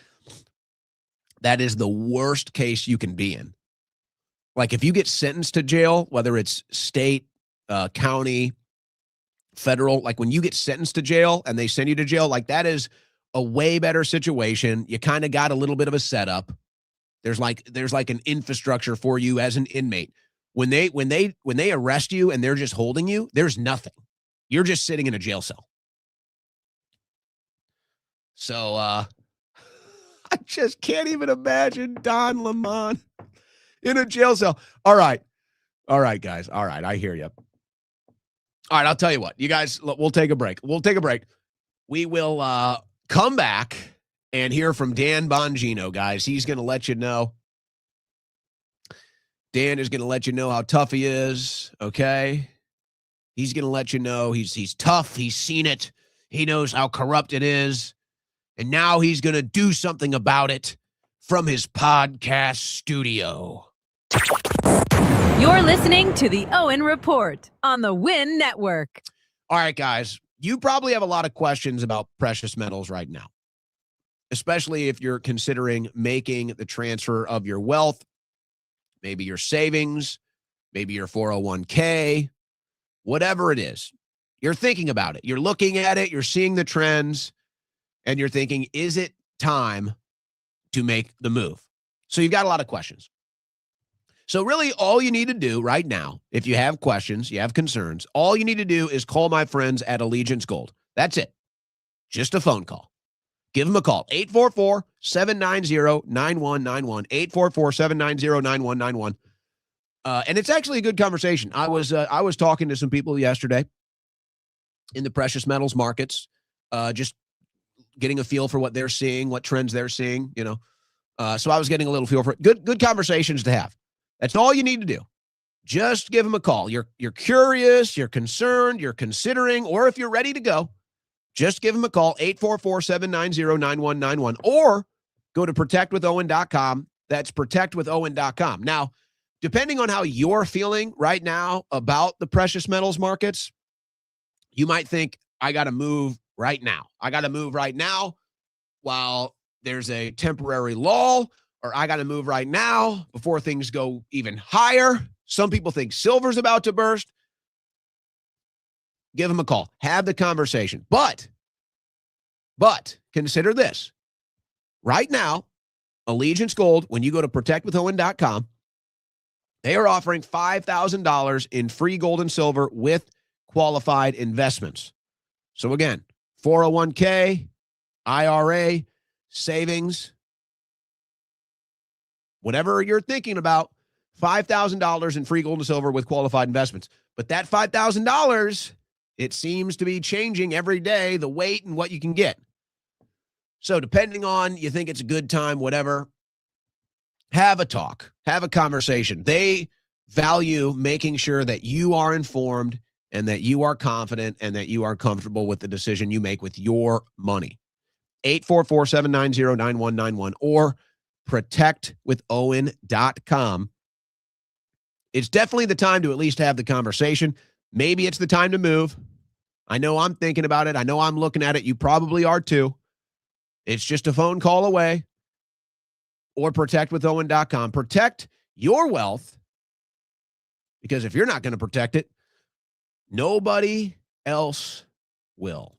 That is the worst case you can be in. Like if you get sentenced to jail, whether it's state, county, federal, like when you get sentenced to jail and they send you to jail, like that is a way better situation. You kind of got a little bit of a setup. There's like an infrastructure for you as an inmate. When they arrest you and they're just holding you, there's nothing. You're just sitting in a jail cell. So I just can't even imagine Don Lemon in a jail cell. All right, guys. All right, I hear you. All right, I'll tell you what. You guys, we'll take a break. We will come back and hear from Dan Bongino, guys. He's going to let you know. Dan is going to let you know how tough he is, okay? He's going to let you know he's tough. He's seen it. He knows how corrupt it is. And now he's going to do something about it from his podcast studio. You're listening to the Owen Report on the Win Network. All right, guys. You probably have a lot of questions about precious metals right now, especially if you're considering making the transfer of your wealth, maybe your savings, maybe your 401k, whatever it is. You're thinking about it. You're looking at it. You're seeing the trends, and you're thinking, is it time to make the move? So you've got a lot of questions. So really all you need to do right now, if you have questions, you have concerns, all you need to do is call my friends at Allegiance Gold. That's it. Just a phone call. Give them a call. 844-790-9191. 844-790-9191. And it's actually a good conversation. I was talking to some people yesterday in the precious metals markets, just getting a feel for what they're seeing, what trends they're seeing, So I was getting a little feel for it. Good conversations to have. That's all you need to do. Just give them a call. You're curious, you're concerned, you're considering, or if you're ready to go, just give them a call, 844-790-9191, or go to protectwithowen.com. That's protectwithowen.com. Now, depending on how you're feeling right now about the precious metals markets, you might think, I got to move right now. I got to move right now while there's a temporary lull, or I got to move right now before things go even higher. Some people think silver's about to burst. Give them a call. Have the conversation. But consider this. Right now, Allegiance Gold, when you go to protectwithowen.com, they are offering $5,000 in free gold and silver with qualified investments. So again, 401k, IRA, savings, whatever you're thinking about, $5,000 in free gold and silver with qualified investments. But that $5,000, it seems to be changing every day, the weight and what you can get. So depending on, you think it's a good time, whatever, have a talk, have a conversation. They value making sure that you are informed and that you are confident and that you are comfortable with the decision you make with your money. 844-790-9191 or protectwithowen.com. It's definitely the time to at least have the conversation. Maybe it's the time to move. I know I'm thinking about it. I know I'm looking at it. You probably are too. It's just a phone call away. Or protectwithowen.com. Protect your wealth, because if you're not going to protect it, nobody else will.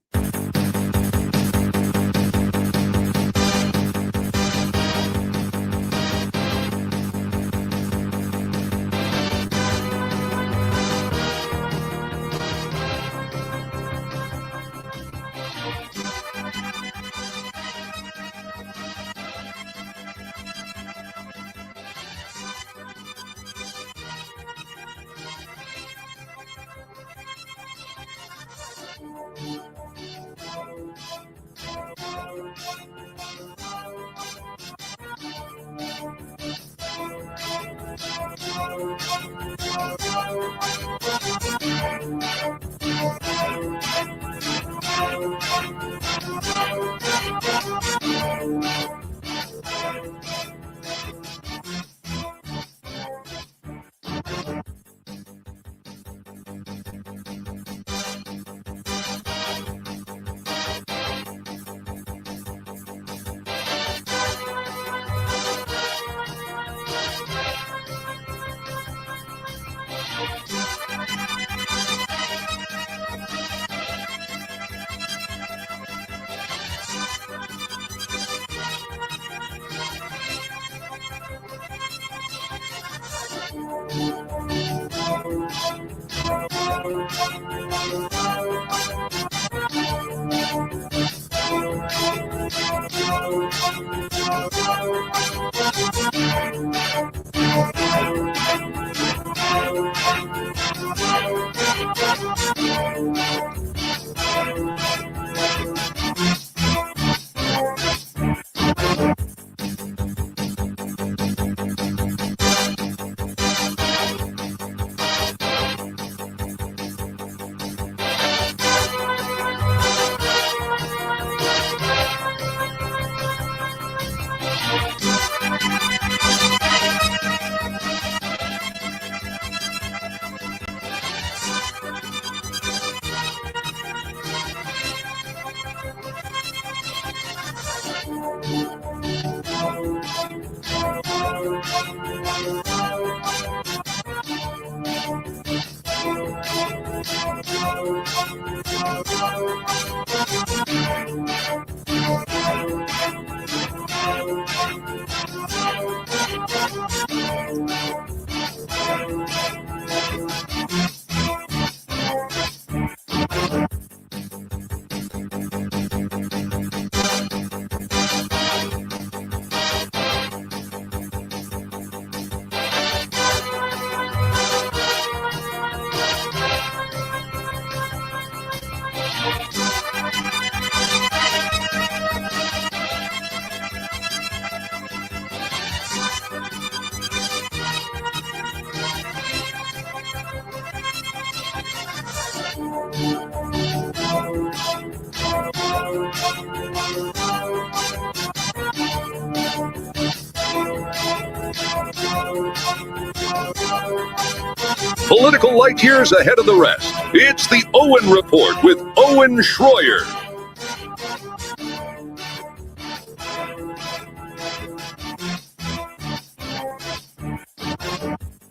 Political light years ahead of the rest. It's the Owen Report with Owen Schroyer.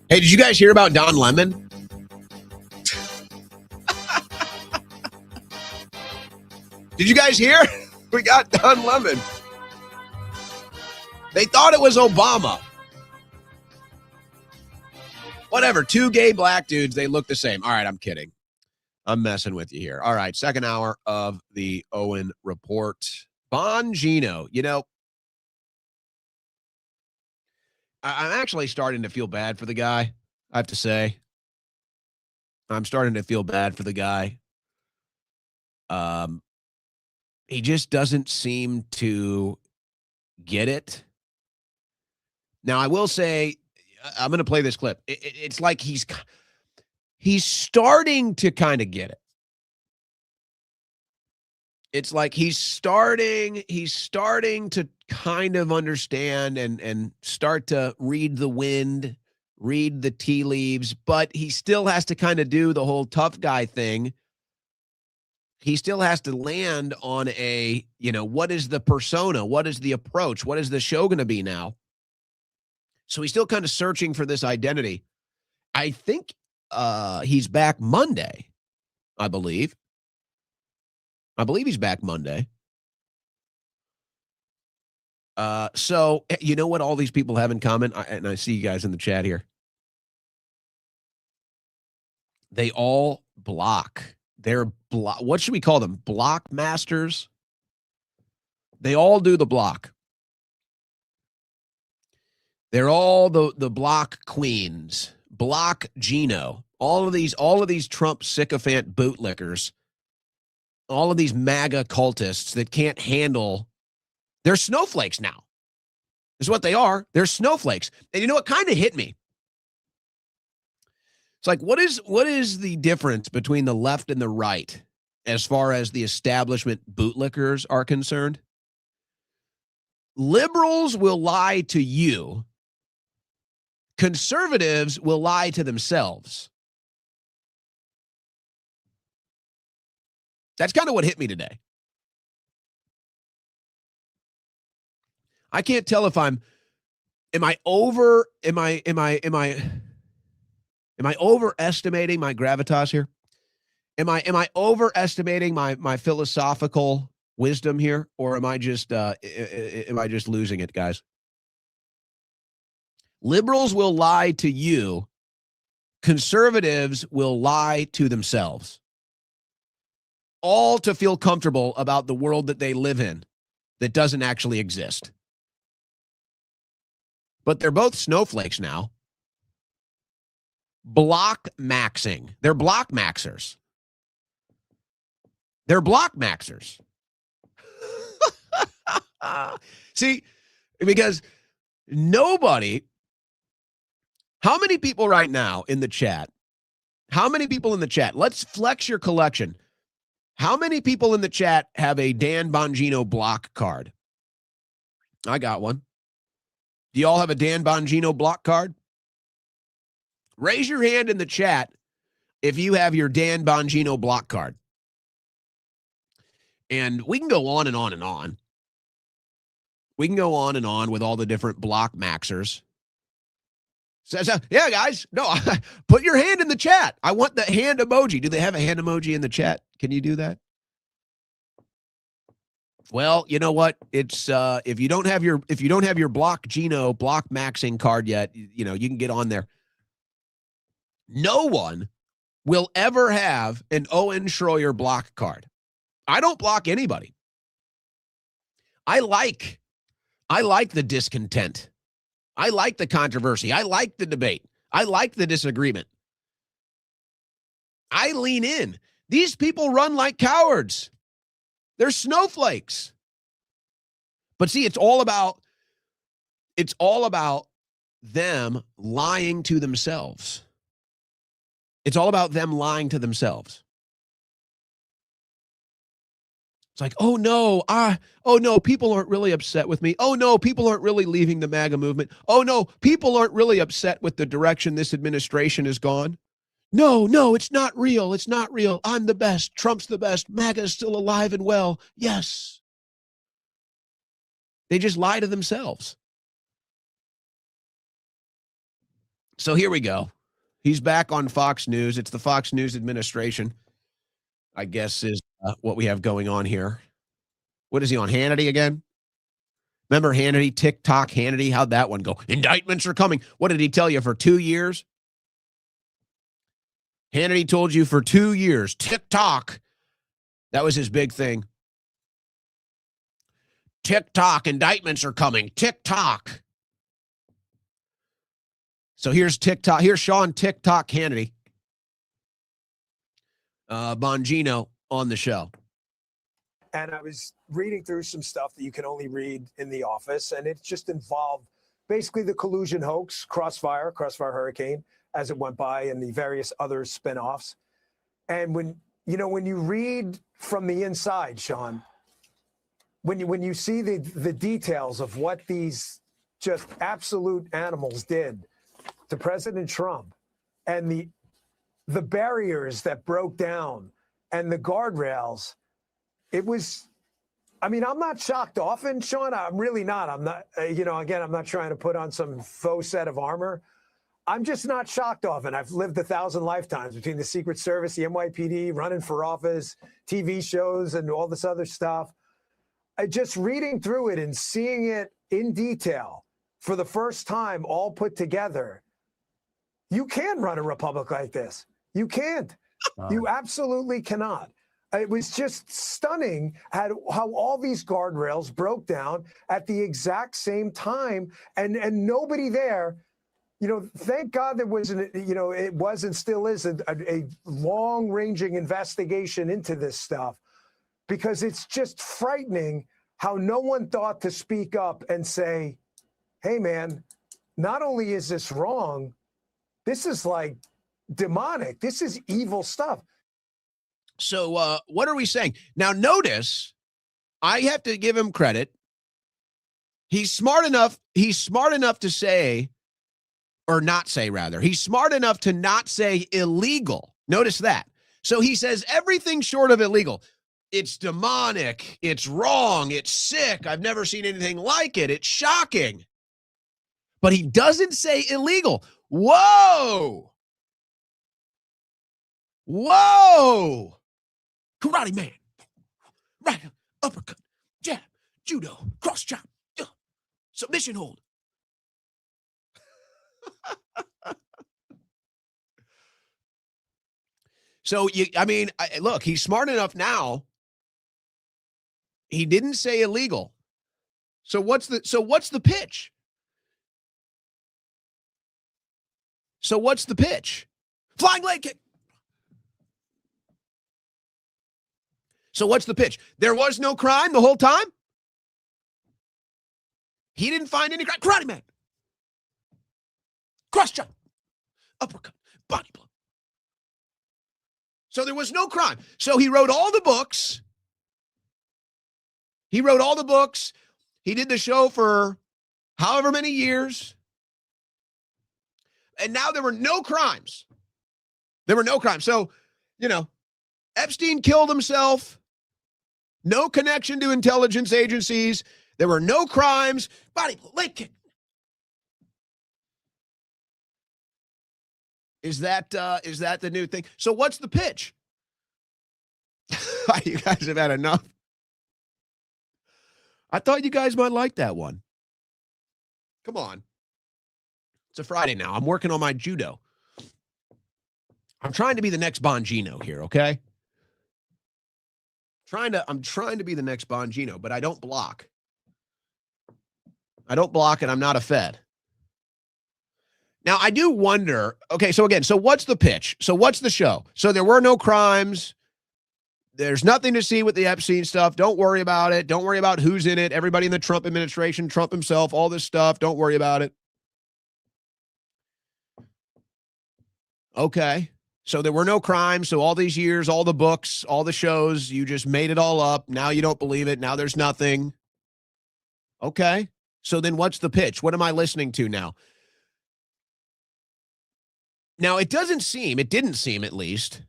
Hey, did you guys hear about Don Lemon? Did you guys hear? We got Don Lemon. They thought it was Obama. Whatever, two gay black dudes, they look the same. All right, I'm kidding. I'm messing with you here. All right, second hour of the Owen Report. Bongino, you know, I'm actually starting to feel bad for the guy, I have to say. I'm starting to feel bad for the guy. He just doesn't seem to get it. Now, I will say, I'm going to play this clip. It's like he's starting to kind of get it. It's like he's starting to kind of understand and start to read the wind, read the tea leaves, but he still has to kind of do the whole tough guy thing. He still has to land on a, you know, what is the persona? What is the approach? What is the show going to be now? So he's still kind of searching for this identity. I think he's back Monday, I believe. I believe he's back Monday. So you know what all these people have in common? And I see you guys in the chat here. They all block. They're what should we call them? Block masters? They all do the block. They're all the block queens, block Gino. All of these Trump sycophant bootlickers, all of these MAGA cultists that can't handle, they're snowflakes now. This is what they are. They're snowflakes. And you know what kind of hit me? It's like, what is the difference between the left and the right as far as the establishment bootlickers are concerned? Liberals will lie to you. Conservatives will lie to themselves. That's kind of what hit me today. I can't tell if am I overestimating my gravitas here? Am I overestimating my philosophical wisdom here, or am I just losing it, guys? Liberals will lie to you. Conservatives will lie to themselves. All to feel comfortable about the world that they live in that doesn't actually exist. But they're both snowflakes now. Block maxing. They're block maxers. They're block maxers. See, because nobody, how many people right now in the chat? How many people in the chat? Let's flex your collection. How many people in the chat have a Dan Bongino block card? I got one. Do you all have a Dan Bongino block card? Raise your hand in the chat if you have your Dan Bongino block card. And we can go on and on and on. We can go on and on with all the different block maxers. So, yeah, guys, no, put your hand in the chat. I want the hand emoji. Do they have a hand emoji in the chat? Can you do that? Well, you know what? It's if you don't have your block Gino block maxing card yet, you know, you can get on there. No one will ever have an Owen Schroyer block card. I don't block anybody. I like the discontent. I like the controversy. I like the debate. I like the disagreement. I lean in. These people run like cowards. They're snowflakes. But see, it's all about them lying to themselves. It's all about them lying to themselves. It's like, oh no, people aren't really upset with me. Oh no, people aren't really leaving the MAGA movement. Oh no, people aren't really upset with the direction this administration has gone. No, it's not real. It's not real. I'm the best. Trump's the best. MAGA's still alive and well. Yes. They just lie to themselves. So here we go. He's back on Fox News. It's the Fox News administration, I guess, is what we have going on here. What is he on, Hannity again? Remember Hannity, TikTok Hannity? How'd that one go? Indictments are coming. What did he tell you, for 2 years? Hannity told you for 2 years, TikTok. That was his big thing. TikTok, indictments are coming. TikTok. So here's TikTok. Here's Sean TikTok Hannity. Bongino on the show. And I was reading through some stuff that you can only read in the office, and it just involved basically the collusion hoax, Crossfire Hurricane, as it went by, and the various other spinoffs. And when you read from the inside, Sean, when you see the details of what these just absolute animals did to President Trump, and the barriers that broke down and the guardrails, it was, I mean, I'm not shocked often, Sean. I'm really not. I'm not, again, I'm not trying to put on some faux set of armor. I'm just not shocked often. I've lived 1,000 lifetimes between the Secret Service, the NYPD, running for office, TV shows, and all this other stuff. Just reading through it and seeing it in detail for the first time, all put together, you can run a republic like this. You can't. You absolutely cannot. It was just stunning how all these guardrails broke down at the exact same time, and nobody there. Thank God there wasn't. It was and still is a long-ranging investigation into this stuff, because it's just frightening how no one thought to speak up and say, "Hey, man, not only is this wrong, this is like demonic. This is evil stuff." So what are we saying? Now, notice, I have to give him credit. He's smart enough to say, or not say, rather. He's smart enough to not say illegal. Notice that. So he says everything short of illegal. It's demonic. It's wrong. It's sick. I've never seen anything like it. It's shocking. But he doesn't say illegal. Whoa. Whoa. Karate man, right, uppercut, jab, judo, cross chop, submission hold. So look, he's smart enough now. He didn't say illegal. So what's the pitch? So what's the pitch? Flying leg kick. So what's the pitch? There was no crime the whole time? He didn't find any crime. Karate man. Cross chop. Uppercut. Body blow. So there was no crime. So he wrote all the books. He did the show for however many years. And now there were no crimes. So, Epstein killed himself. No connection to intelligence agencies. There were no crimes. Body blow, leg kick. Is that the new thing? So what's the pitch? You guys have had enough. I thought you guys might like that one. Come on. It's a Friday now. I'm working on my judo. I'm trying to be the next Bongino here, okay? I'm trying to be the next Bongino, but I don't block. And I'm not a Fed. Now, I do wonder, okay, so what's the pitch? So what's the show? So there were no crimes. There's nothing to see with the Epstein stuff. Don't worry about it. Don't worry about who's in it. Everybody in the Trump administration, Trump himself, all this stuff. Don't worry about it. Okay. So there were no crimes. So all these years, all the books, all the shows, you just made it all up. Now you don't believe it. Now there's nothing. Okay. So then what's the pitch? What am I listening to now? Now, it didn't seem at least,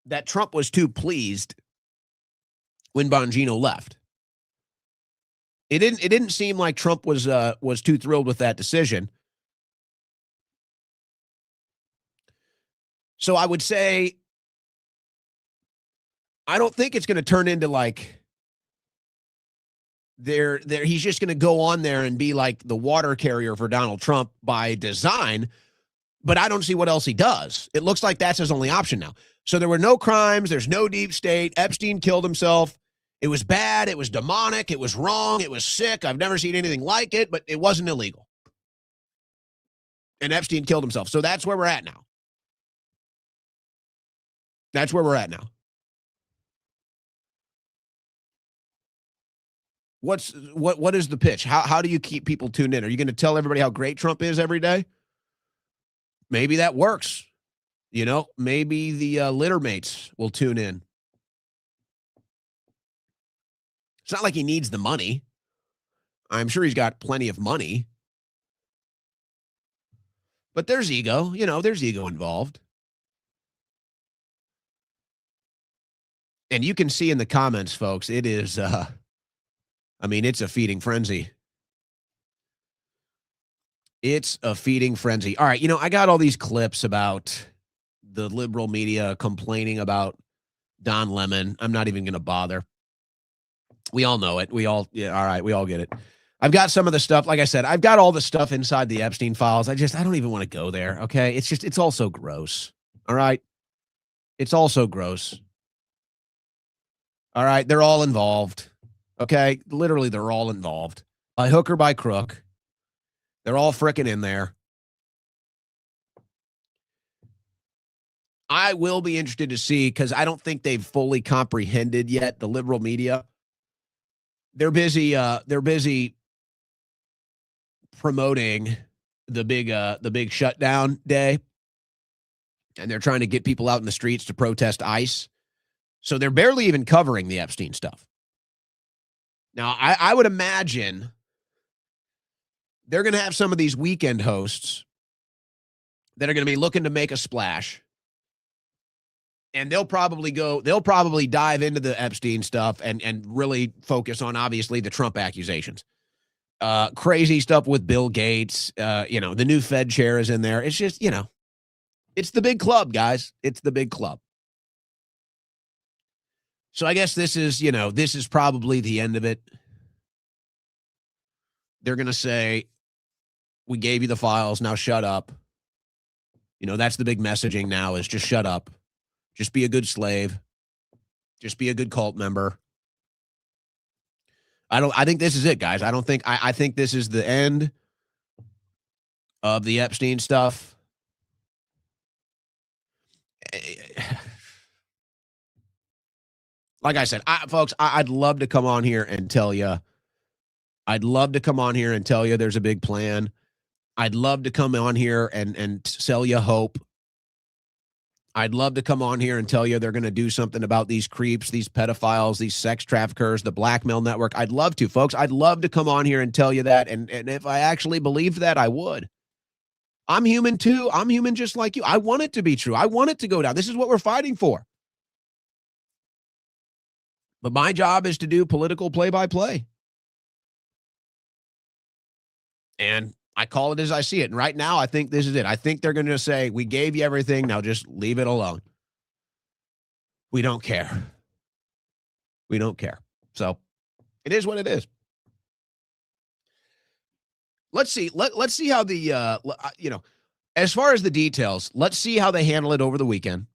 that Trump was too pleased when Bongino left. It didn't seem like Trump was too thrilled with that decision. So I would say, I don't think it's going to turn into like he's just going to go on there and be like the water carrier for Donald Trump by design, but I don't see what else he does. It looks like that's his only option now. So there were no crimes, there's no deep state. Epstein killed himself. It was bad, it was demonic, it was wrong, it was sick. I've never seen anything like it, but it wasn't illegal. And Epstein killed himself. So that's where we're at now. That's where we're at now. What is the pitch? How do you keep people tuned in? Are you going to tell everybody how great Trump is every day? Maybe that works. You know, maybe the litter mates will tune in. It's not like he needs the money. I'm sure he's got plenty of money. But there's ego. You know, there's ego involved. And you can see in the comments, folks, it is, it's a feeding frenzy. It's a feeding frenzy. All right, I got all these clips about the liberal media complaining about Don Lemon. I'm not even going to bother. We all know it. All right, we all get it. I've got some of the stuff, like I said, I've got all the stuff inside the Epstein files. I don't even want to go there, okay? It's all so gross, all right? It's all so gross. All right, they're all involved, okay? Literally, they're all involved. By hook or by crook. They're all frickin' in there. I will be interested to see, because I don't think they've fully comprehended yet, the liberal media. They're busy promoting the big shutdown day, and they're trying to get people out in the streets to protest ICE. So they're barely even covering the Epstein stuff. Now, I would imagine they're going to have some of these weekend hosts that are going to be looking to make a splash. And they'll probably dive into the Epstein stuff and really focus on, obviously, the Trump accusations. Crazy stuff with Bill Gates. The new Fed chair is in there. It's just, it's the big club, guys. It's the big club. So I guess this is probably the end of it. They're going to say, we gave you the files, now shut up. That's the big messaging now, is just shut up. Just be a good slave. Just be a good cult member. I think this is it, guys. I think this is the end of the Epstein stuff. Like I said, folks, I'd love to come on here and tell you. There's a big plan. I'd love to come on here and sell you hope. I'd love to come on here and tell you they're going to do something about these creeps, these pedophiles, these sex traffickers, the blackmail network. I'd love to, folks. I'd love to come on here and tell you that. And if I actually believed that, I would. I'm human too. I'm human just like you. I want it to be true. I want it to go down. This is what we're fighting for. But my job is to do political play-by-play. And I call it as I see it. And right now, I think this is it. I think they're going to say, we gave you everything. Now just leave it alone. We don't care. We don't care. So it is what it is. Let's see. Let's see how the, as far as the details, let's see how they handle it over the weekend.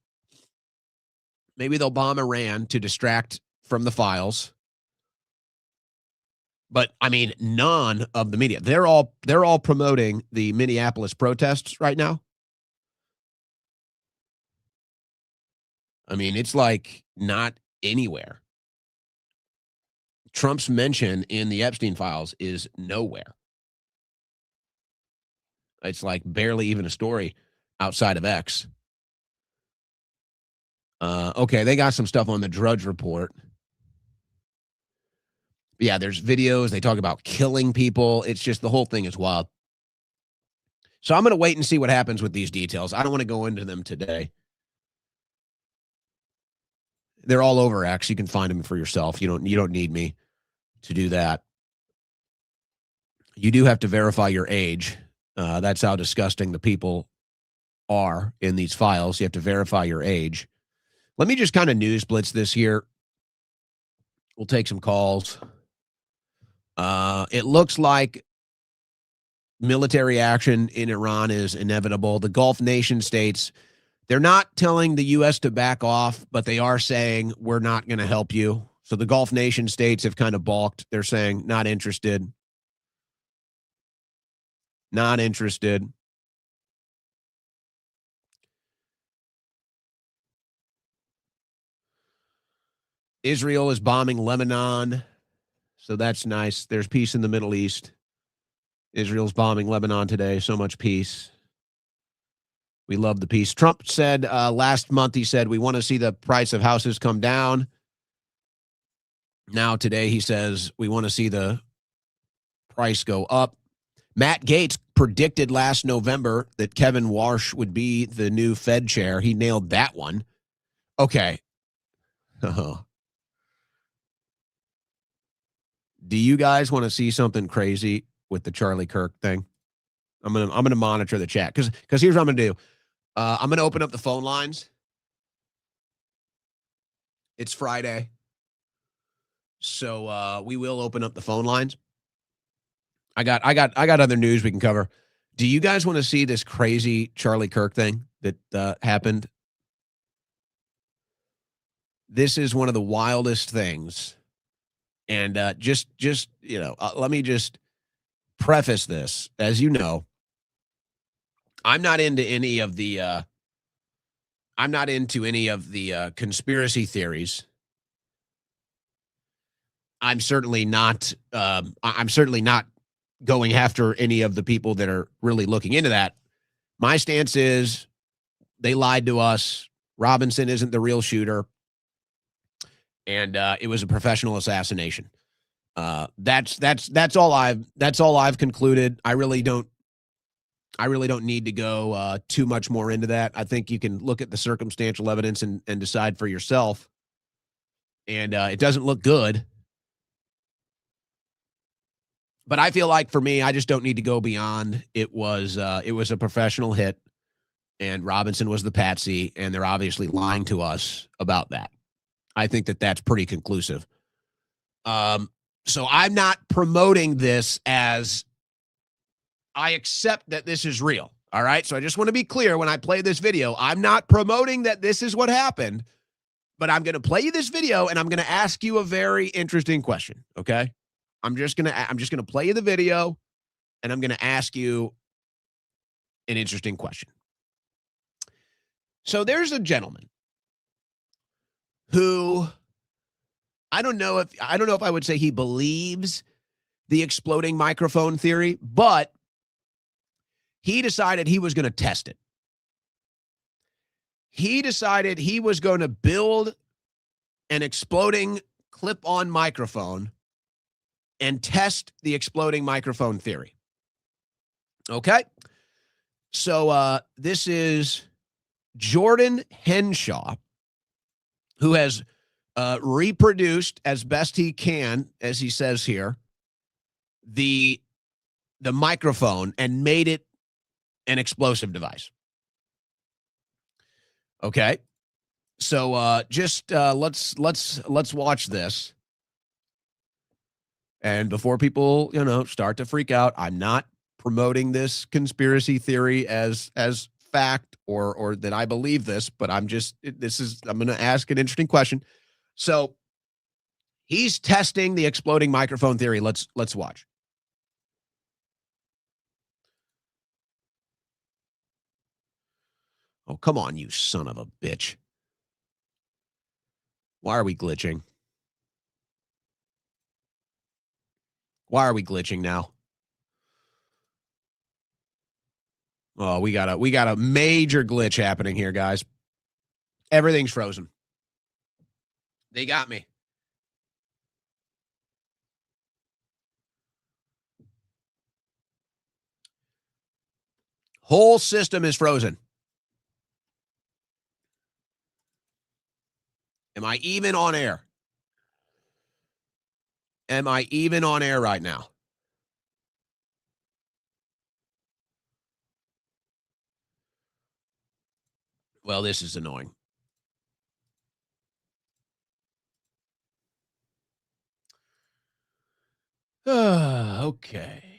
Maybe they'll bomb Iran to distract from the files. But none of the media, they're all promoting the Minneapolis protests right now. It's like not anywhere. Trump's mention in the Epstein files is nowhere. It's like barely even a story outside of X. Okay, they got some stuff on the Drudge Report. Yeah, there's videos. They talk about killing people. It's just the whole thing is wild. So I'm going to wait and see what happens with these details. I don't want to go into them today. They're all over X. You can find them for yourself. You don't need me to do that. You do have to verify your age. That's how disgusting the people are in these files. You have to verify your age. Let me just kind of news blitz this here. We'll take some calls. It looks like military action in Iran is inevitable. The Gulf nation states, they're not telling the U.S. to back off, but they are saying, we're not going to help you. So the Gulf nation states have kind of balked. They're saying, not interested. Not interested. Israel is bombing Lebanon. So that's nice. There's peace in the Middle East. Israel's bombing Lebanon today. So much peace. We love the peace. Trump said last month, he said, we want to see the price of houses come down. Now today he says, we want to see the price go up. Matt Gaetz predicted last November that Kevin Warsh would be the new Fed chair. He nailed that one. Okay. Do you guys want to see something crazy with the Charlie Kirk thing? I'm gonna monitor the chat because here's what I'm gonna do. I'm gonna open up the phone lines. It's Friday, so we will open up the phone lines. I got other news we can cover. Do you guys want to see this crazy Charlie Kirk thing that happened? This is one of the wildest things. And just let me just preface this. As you know, I'm not into any of the conspiracy theories. I'm certainly not going after any of the people that are really looking into that. My stance is they lied to us. Robinson isn't the real shooter. And it was a professional assassination. That's all I've concluded. I really don't need to go too much more into that. I think you can look at the circumstantial evidence and decide for yourself. And it doesn't look good. But I feel like for me, I just don't need to go beyond. It was a professional hit, and Robinson was the patsy, and they're obviously lying to us about that. I think that that's pretty conclusive. So I'm not promoting this as I accept that this is real. All right. So I just want to be clear when I play this video, I'm not promoting that this is what happened, but I'm going to play you this video and I'm going to ask you a very interesting question. Okay. I'm just going to play you the video and I'm going to ask you an interesting question. So there's a gentleman who I don't know if I would say he believes the exploding microphone theory, but he decided he was going to test it. He decided he was going to build an exploding clip-on microphone and test the exploding microphone theory. Okay? So this is Jordan Henshaw, who has reproduced as best he can, as he says here, the microphone and made it an explosive device. Okay, so just let's watch this. And before people start to freak out, I'm not promoting this conspiracy theory as fact or that I believe this, but I'm going to ask an interesting question. So he's testing the exploding microphone theory. Let's watch. Oh, come on, you son of a bitch. Why are we glitching? Why are we glitching now? Oh, we got a major glitch happening here, guys. Everything's frozen. They got me. Whole system is frozen. Am I even on air? Am I even on air right now? Well, this is annoying. Okay.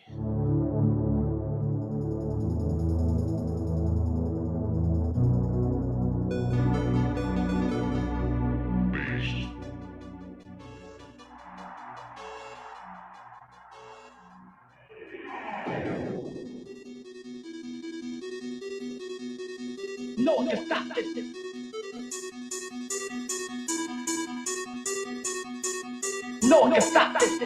No, you stop this. No, you stop this.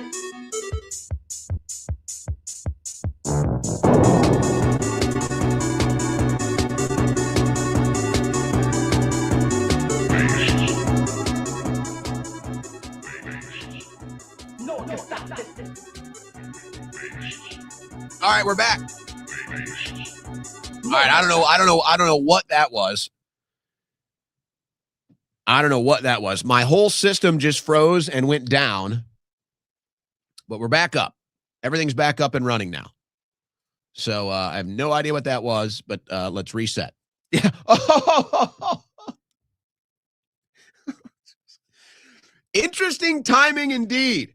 No, you stop this. All right, we're back. All right, I don't know what that was. I don't know what that was. My whole system just froze and went down, but we're back up. Everything's back up and running now. So I have no idea what that was, but let's reset. Yeah. Interesting timing indeed.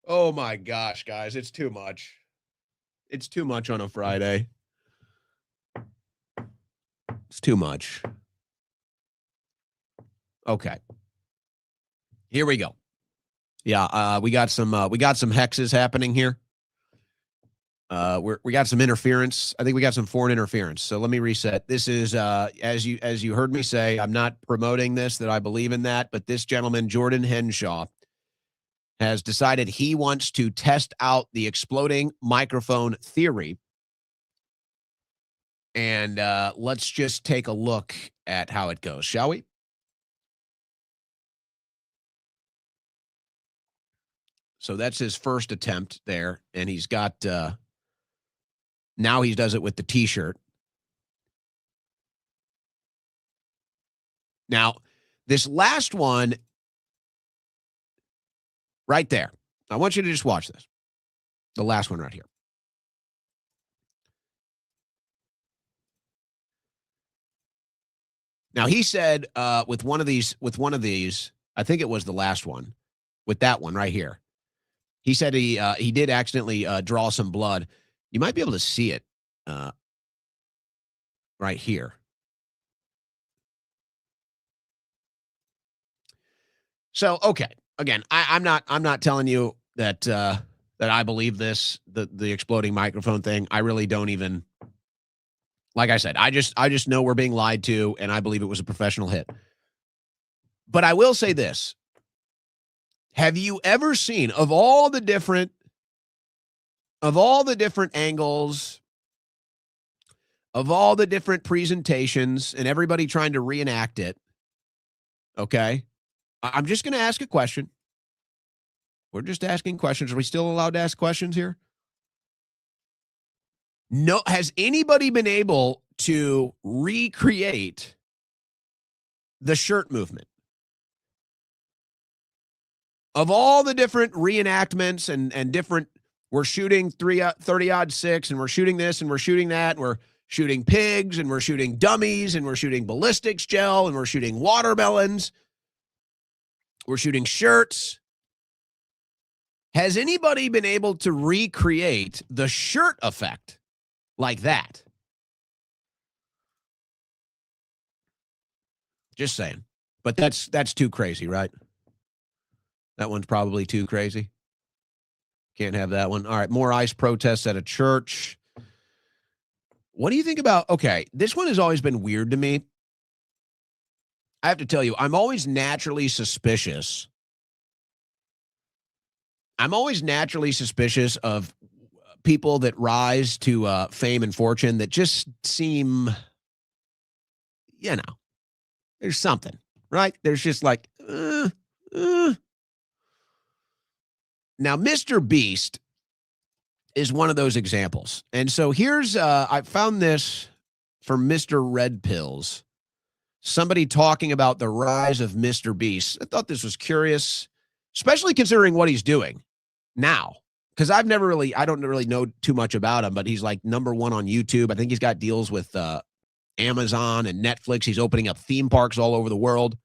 Oh my gosh, guys, it's too much. It's too much on a Friday. It's too much. Okay. Here we go. Yeah, we got some hexes happening here. We got some interference. I think we got some foreign interference. So let me reset. This is as you heard me say, I'm not promoting this, that I believe in that, but this gentleman, Jordan Henshaw, has decided he wants to test out the exploding microphone theory. And let's just take a look at how it goes, shall we? So that's his first attempt there. And he's got, now he does it with the T-shirt. Now, this last one right there, I want you to just watch this. The last one right here. Now, he said with one of these, I think it was the last one, with that one right here. He said he did accidentally draw some blood. You might be able to see it right here. So, okay. Again, I'm not telling you that that I believe this, the exploding microphone thing. I really don't even, like I said, I just know we're being lied to, and I believe it was a professional hit. But I will say this. Have you ever seen, of all the different angles, of all the different presentations, and everybody trying to reenact it, okay? I'm just going to ask a question. We're just asking questions. Are we still allowed to ask questions here? No. Has anybody been able to recreate the shirt movement? Of all the different reenactments and different, we're shooting 30-06, and we're shooting this, and we're shooting that, and we're shooting pigs, and we're shooting dummies, and we're shooting ballistics gel, and we're shooting watermelons, we're shooting shirts. Has anybody been able to recreate the shirt effect like that? Just saying. But that's too crazy, right? That one's probably too crazy. Can't have that one. All right, more ICE protests at a church. What do you think about, okay, this one has always been weird to me. I have to tell you, I'm always naturally suspicious. Of people that rise to fame and fortune that just seem, there's something, right? There's just like, Now, Mr. Beast is one of those examples. And so here's, I found this from Mr. Red Pills. Somebody talking about the rise of Mr. Beast. I thought this was curious, especially considering what he's doing now. Because I don't really know too much about him, but he's like #1 on YouTube. I think he's got deals with Amazon and Netflix. He's opening up theme parks all over the world.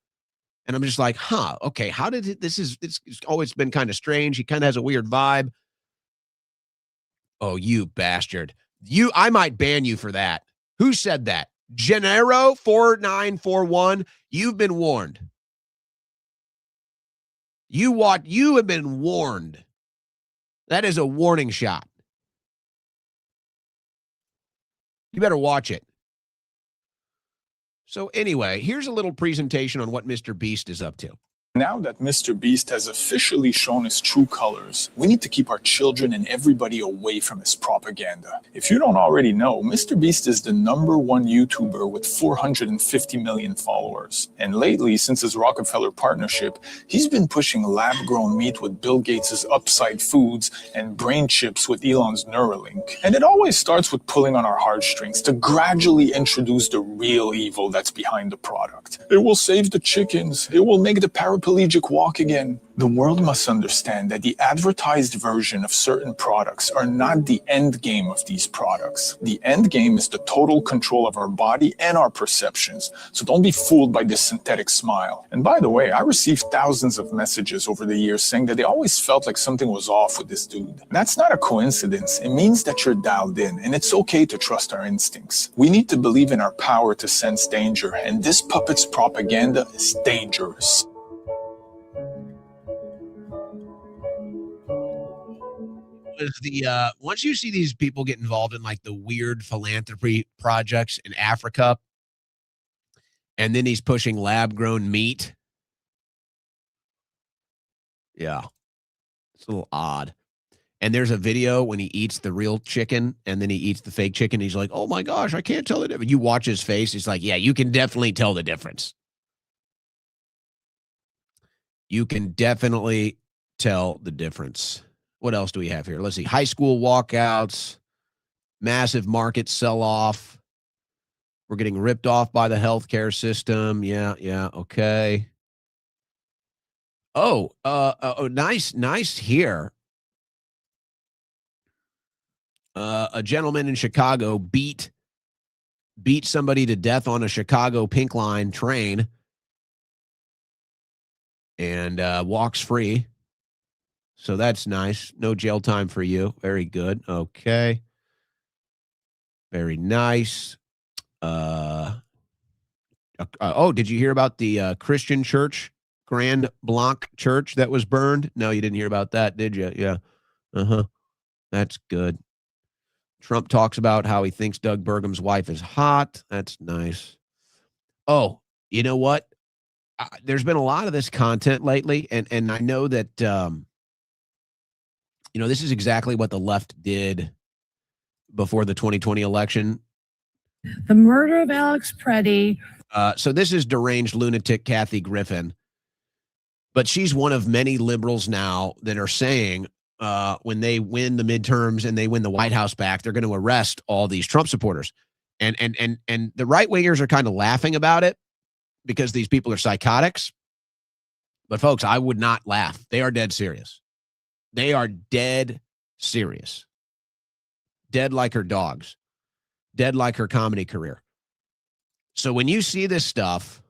And I'm just like, okay, how did it's always been kind of strange. He kind of has a weird vibe. Oh, you bastard. I might ban you for that. Who said that? Gennaro 4941, you've been warned. You have been warned. That is a warning shot. You better watch it. So anyway, here's a little presentation on what Mr. Beast is up to. Now that Mr. Beast has officially shown his true colors, we need to keep our children and everybody away from his propaganda. If you don't already know, Mr. Beast is the #1 YouTuber with 450 million followers. And lately, since his Rockefeller partnership, he's been pushing lab-grown meat with Bill Gates' Upside Foods and brain chips with Elon's Neuralink. And it always starts with pulling on our heartstrings to gradually introduce the real evil that's behind the product. It will save the chickens. It will make the paraplegic walk again. The world must understand that the advertised version of certain products are not the end game of these products. The end game is the total control of our body and our perceptions. So don't be fooled by this synthetic smile. And by the way, I received thousands of messages over the years saying that they always felt like something was off with this dude. That's not a coincidence. It means that you're dialed in, and it's okay to trust our instincts. We need to believe in our power to sense danger, and this puppet's propaganda is dangerous. Was once you see these people get involved in like the weird philanthropy projects in Africa, and then he's pushing lab-grown meat. Yeah, it's a little odd. And there's a video when he eats the real chicken and then he eats the fake chicken. He's like, oh my gosh, I can't tell the difference. You watch his face. He's like, yeah, you can definitely tell the difference. You can definitely tell the difference. What else do we have here? Let's see. High school walkouts, massive market sell-off. We're getting ripped off by the healthcare system. Yeah, okay. Oh, nice here. A gentleman in Chicago beat somebody to death on a Chicago Pink Line train and walks free. So that's nice. No jail time for you. Very good. Okay. Very nice. Oh, did you hear about the Christian church, Grand Blanc Church that was burned? No, you didn't hear about that, did you? Yeah. That's good. Trump talks about how he thinks Doug Burgum's wife is hot. That's nice. Oh, you know what? There's been a lot of this content lately, and I know that this is exactly what the left did before the 2020 election. The murder of Alex Preddy. So this is deranged lunatic Kathy Griffin. But she's one of many liberals now that are saying when they win the midterms and they win the White House back, they're going to arrest all these Trump supporters. And the right-wingers are kind of laughing about it because these people are psychotics. But folks, I would not laugh. They are dead serious. They are dead serious. Dead like her dogs. Dead like her comedy career. So when you see this stuff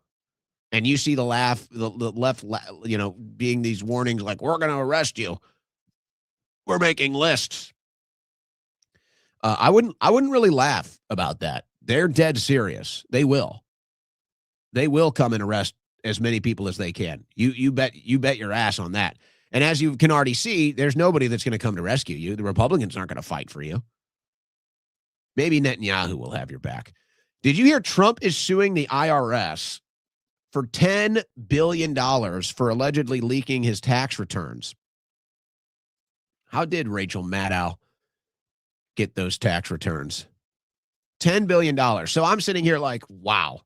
and you see the left, being these warnings like, we're going to arrest you. We're making lists. I wouldn't really laugh about that. They're dead serious. They will. They will come and arrest as many people as they can. You bet your ass on that. And as you can already see, there's nobody that's going to come to rescue you. The Republicans aren't going to fight for you. Maybe Netanyahu will have your back. Did you hear Trump is suing the IRS for $10 billion for allegedly leaking his tax returns? How did Rachel Maddow get those tax returns? $10 billion. So I'm sitting here like, wow.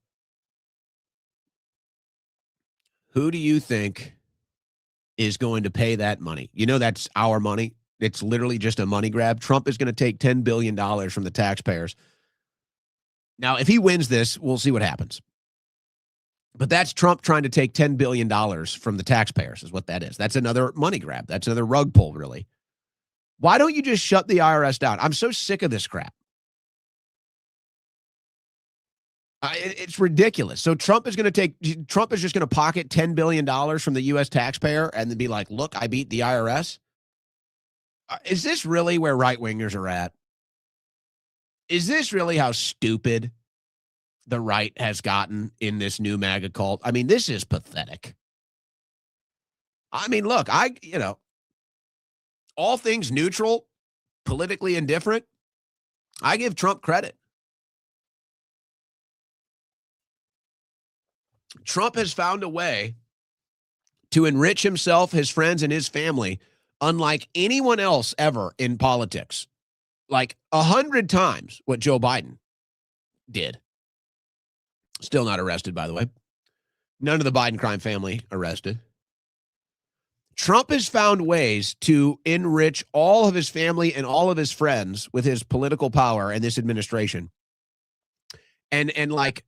Who do you think is going to pay that money? You know, that's our money. It's literally just a money grab. Trump is going to take $10 billion from the taxpayers. Now, if he wins this, we'll see what happens. But that's Trump trying to take $10 billion from the taxpayers is what that is. That's another money grab. That's another rug pull, really. Why don't you just shut the IRS down? I'm so sick of this crap. It's ridiculous. So Trump is just going to pocket $10 billion from the U.S. taxpayer and then be like, look, I beat the IRS. Is this really where right-wingers are at? Is this really how stupid the right has gotten in this new MAGA cult? I mean, this is pathetic. I mean, look, all things neutral, politically indifferent, I give Trump credit. Trump has found a way to enrich himself, his friends, and his family unlike anyone else ever in politics. Like 100 times what Joe Biden did. Still not arrested, by the way. None of the Biden crime family arrested. Trump has found ways to enrich all of his family and all of his friends with his political power and this administration. And like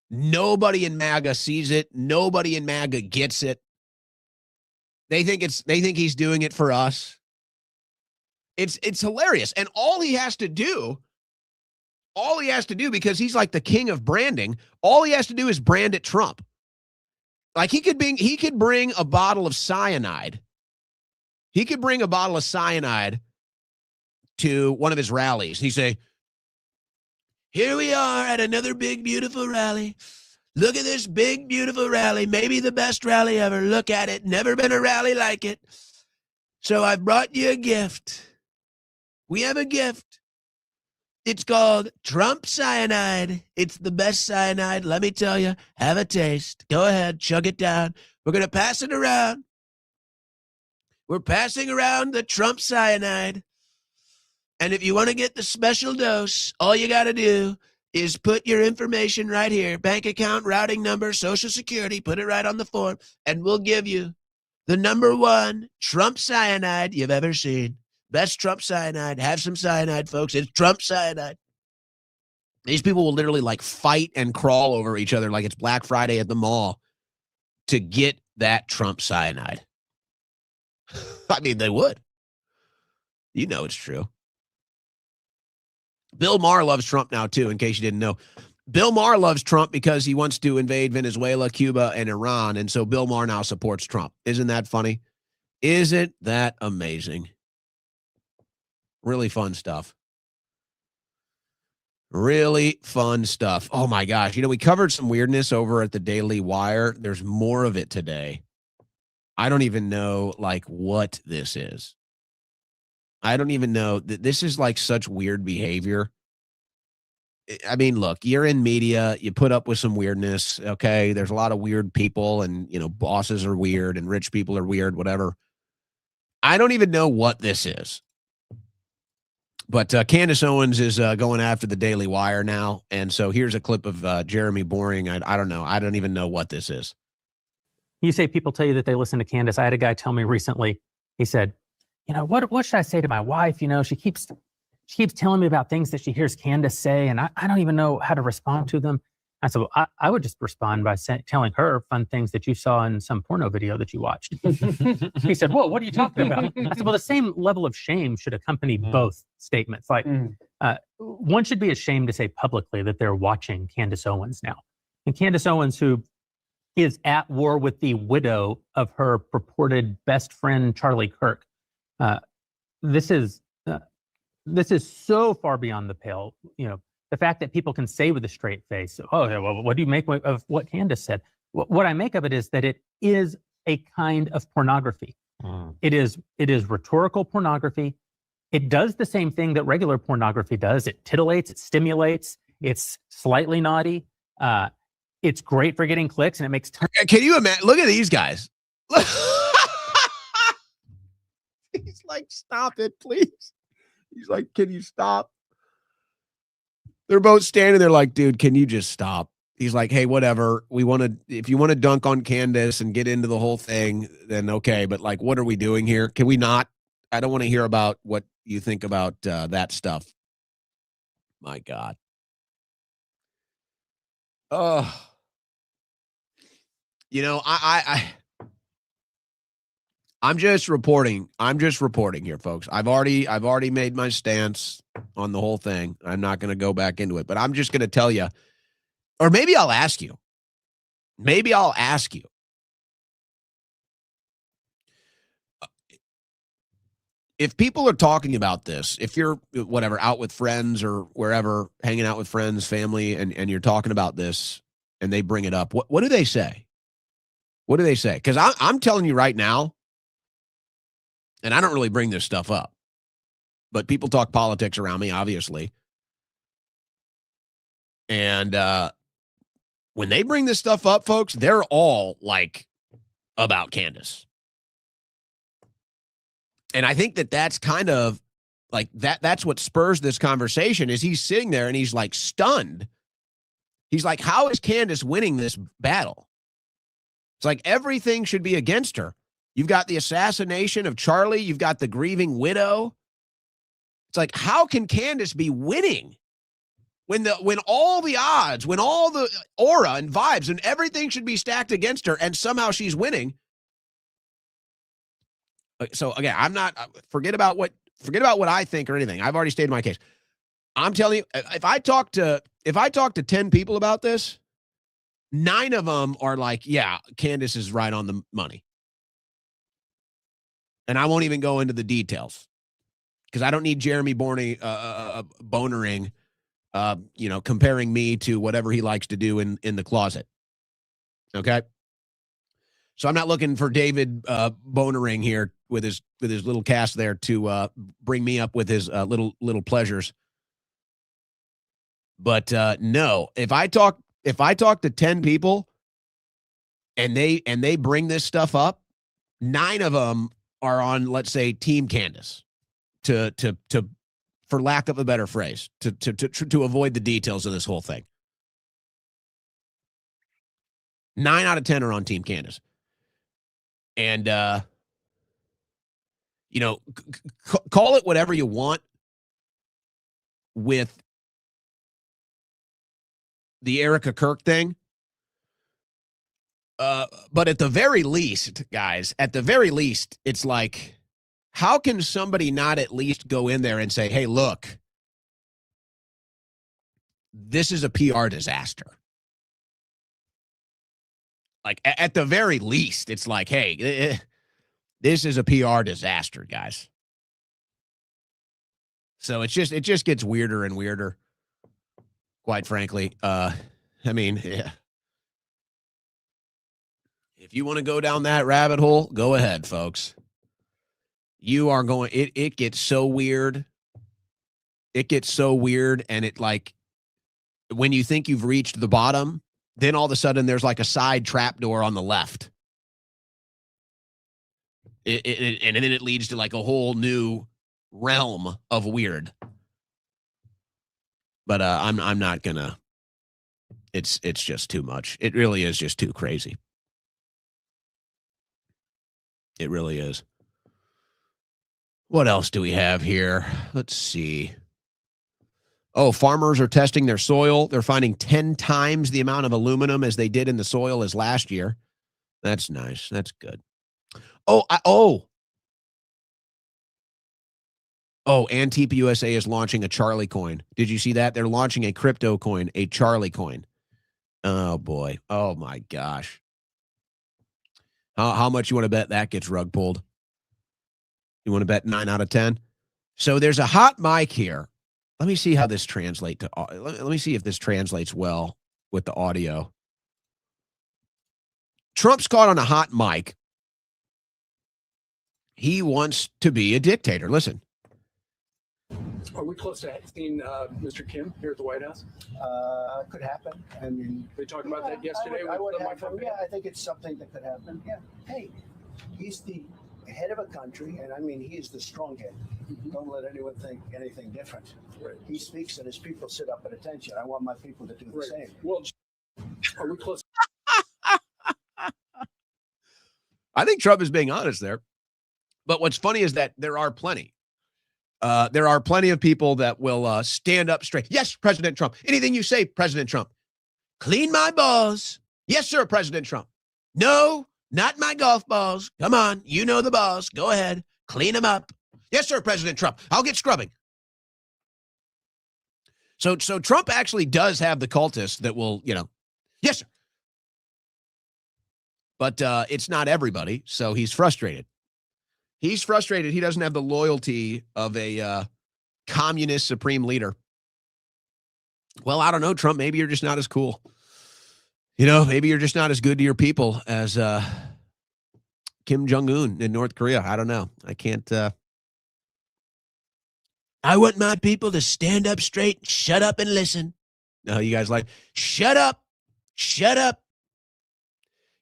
nobody in MAGA sees it. Nobody in MAGA gets it. They think he's doing it for us. It's hilarious. And all he has to do, because he's like the king of branding, all he has to do is brand it Trump. Like he could bring a bottle of cyanide. He could bring a bottle of cyanide to one of his rallies. He'd say, here we are at another big, beautiful rally. Look at this big, beautiful rally. Maybe the best rally ever. Look at it. Never been a rally like it. So I brought you a gift. We have a gift. It's called Trump Cyanide. It's the best cyanide. Let me tell you, have a taste. Go ahead, chug it down. We're going to pass it around. We're passing around the Trump Cyanide. And if you want to get the special dose, all you got to do is put your information right here, bank account, routing number, Social Security, put it right on the form, and we'll give you the #1 Trump Cyanide you've ever seen. Best Trump Cyanide. Have some cyanide, folks. It's Trump Cyanide. These people will literally like fight and crawl over each other like it's Black Friday at the mall to get that Trump Cyanide. I mean, they would. You know it's true. Bill Maher loves Trump now, too, in case you didn't know. Bill Maher loves Trump because he wants to invade Venezuela, Cuba, and Iran, and so Bill Maher now supports Trump. Isn't that funny? Isn't that amazing? Really fun stuff. Really fun stuff. Oh, my gosh. We covered some weirdness over at the Daily Wire. There's more of it today. I don't even know, like, what this is. I don't even know. This is like such weird behavior. I mean, look, you're in media. You put up with some weirdness, okay? There's a lot of weird people, and, bosses are weird, and rich people are weird, whatever. I don't even know what this is. But Candace Owens is going after the Daily Wire now, and so here's a clip of Jeremy Boring. I don't know. I don't even know what this is. You say people tell you that they listen to Candace. I had a guy tell me recently, he said, what should I say to my wife? She keeps telling me about things that she hears Candace say, and I don't even know how to respond to them. I said, well, I would just respond by telling her fun things that you saw in some porno video that you watched. He said, well, what are you talking about? I said, well, the same level of shame should accompany both statements. Like, one should be ashamed to say publicly that they're watching Candace Owens now. And Candace Owens, who is at war with the widow of her purported best friend, Charlie Kirk. This is so far beyond the pale. The fact that people can say with a straight face, "Oh, well, what do you make of what Candace said?" What I make of it is that it is a kind of pornography. It is rhetorical pornography. It does the same thing that regular pornography does. It titillates, it stimulates, it's slightly naughty. It's great for getting clicks, and it makes. Can you imagine? Look at these guys. He's like, stop it, please. He's like, can you stop? They're both standing there like, dude, can you just stop? He's like, hey, whatever. If you want to dunk on Candace and get into the whole thing, then okay. But like, what are we doing here? Can we not? I don't want to hear about what you think about that stuff. My God. Oh, you know, I'm just reporting. I'm just reporting here, folks. I've already made my stance on the whole thing. I'm not going to go back into it, but I'm just going to tell you, or maybe I'll ask you. Maybe I'll ask you. If people are talking about this, if you're whatever out with friends or wherever, hanging out with friends, family, and you're talking about this, and they bring it up, what do they say? What do they say? Because I'm telling you right now, and I don't really bring this stuff up, but people talk politics around me, obviously. And when they bring this stuff up, folks, they're all like about Candace. And I think that's kind of like that's what spurs this conversation is he's sitting there and he's like stunned. He's like, how is Candace winning this battle? It's like everything should be against her. You've got the assassination of Charlie. You've got the grieving widow. It's like, how can Candace be winning when all the odds, when all the aura and vibes and everything should be stacked against her, and somehow she's winning? So again, I'm not forget about what I think or anything. I've already stated my case. I'm telling you, if I talk to 10 people about this, 9 of them are like, yeah, Candace is right on the money. And I won't even go into the details because I don't need Jeremy bonering, comparing me to whatever he likes to do in the closet. Okay. So I'm not looking for David bonering here with his little cast there to bring me up with his little pleasures. But no, if I talk to 10 people and they bring this stuff up, 9 of them are on, let's say, Team Candace, to for lack of a better phrase, to avoid the details of this whole thing. 9 out of 10 are on Team Candace. And, call it whatever you want with the Erica Kirk thing. But at the very least, guys, it's like, how can somebody not at least go in there and say, hey, look, this is a PR disaster? Like, at the very least, it's like, hey, this is a PR disaster, guys. So it just gets weirder and weirder, quite frankly. I mean, yeah. If you want to go down that rabbit hole, go ahead, folks. You are going, it gets so weird. It gets so weird. And it, like, when you think you've reached the bottom, then all of a sudden there's like a side trap door on the left. And then it leads to like a whole new realm of weird. But I'm not gonna. It's just too much. It really is just too crazy. It really is. What else do we have here? Let's see. Oh, farmers are testing their soil. They're finding 10 times the amount of aluminum as they did in the soil as last year. That's nice. That's good. Oh, Antifa USA is launching a Charlie coin. Did you see that? They're launching a crypto coin, a Charlie coin. Oh, boy. Oh, my gosh. How much you want to bet that gets rug pulled? You want to bet 9 out of 10? So there's a hot mic here. Let me see how this translates to. Let me see if this translates well with the audio. Trump's caught on a hot mic. He wants to be a dictator. Listen. Are we close to seeing Mr. Kim here at the White House? Could happen. I mean, they talked about that yesterday. I think it's something that could happen. Yeah. Hey, he's the head of a country, and I mean, he is the strong head. Don't let anyone think anything different. Right. He speaks, and his people sit up at attention. I want my people to do the same. Well, are we close? I think Trump is being honest there. But what's funny is that there are plenty. There are plenty of people that will stand up straight. Yes, President Trump. Anything you say, President Trump. Clean my balls. Yes, sir, President Trump. No, not my golf balls. Come on, you know the balls. Go ahead. Clean them up. Yes, sir, President Trump. I'll get scrubbing. So Trump actually does have the cultists that will, yes, sir. But it's not everybody, so he's frustrated. He's frustrated. He doesn't have the loyalty of a communist supreme leader. Well, I don't know, Trump. Maybe you're just not as cool. Maybe you're just not as good to your people as Kim Jong-un in North Korea. I don't know. I can't. I want my people to stand up straight, shut up and listen. No, you guys shut up, shut up.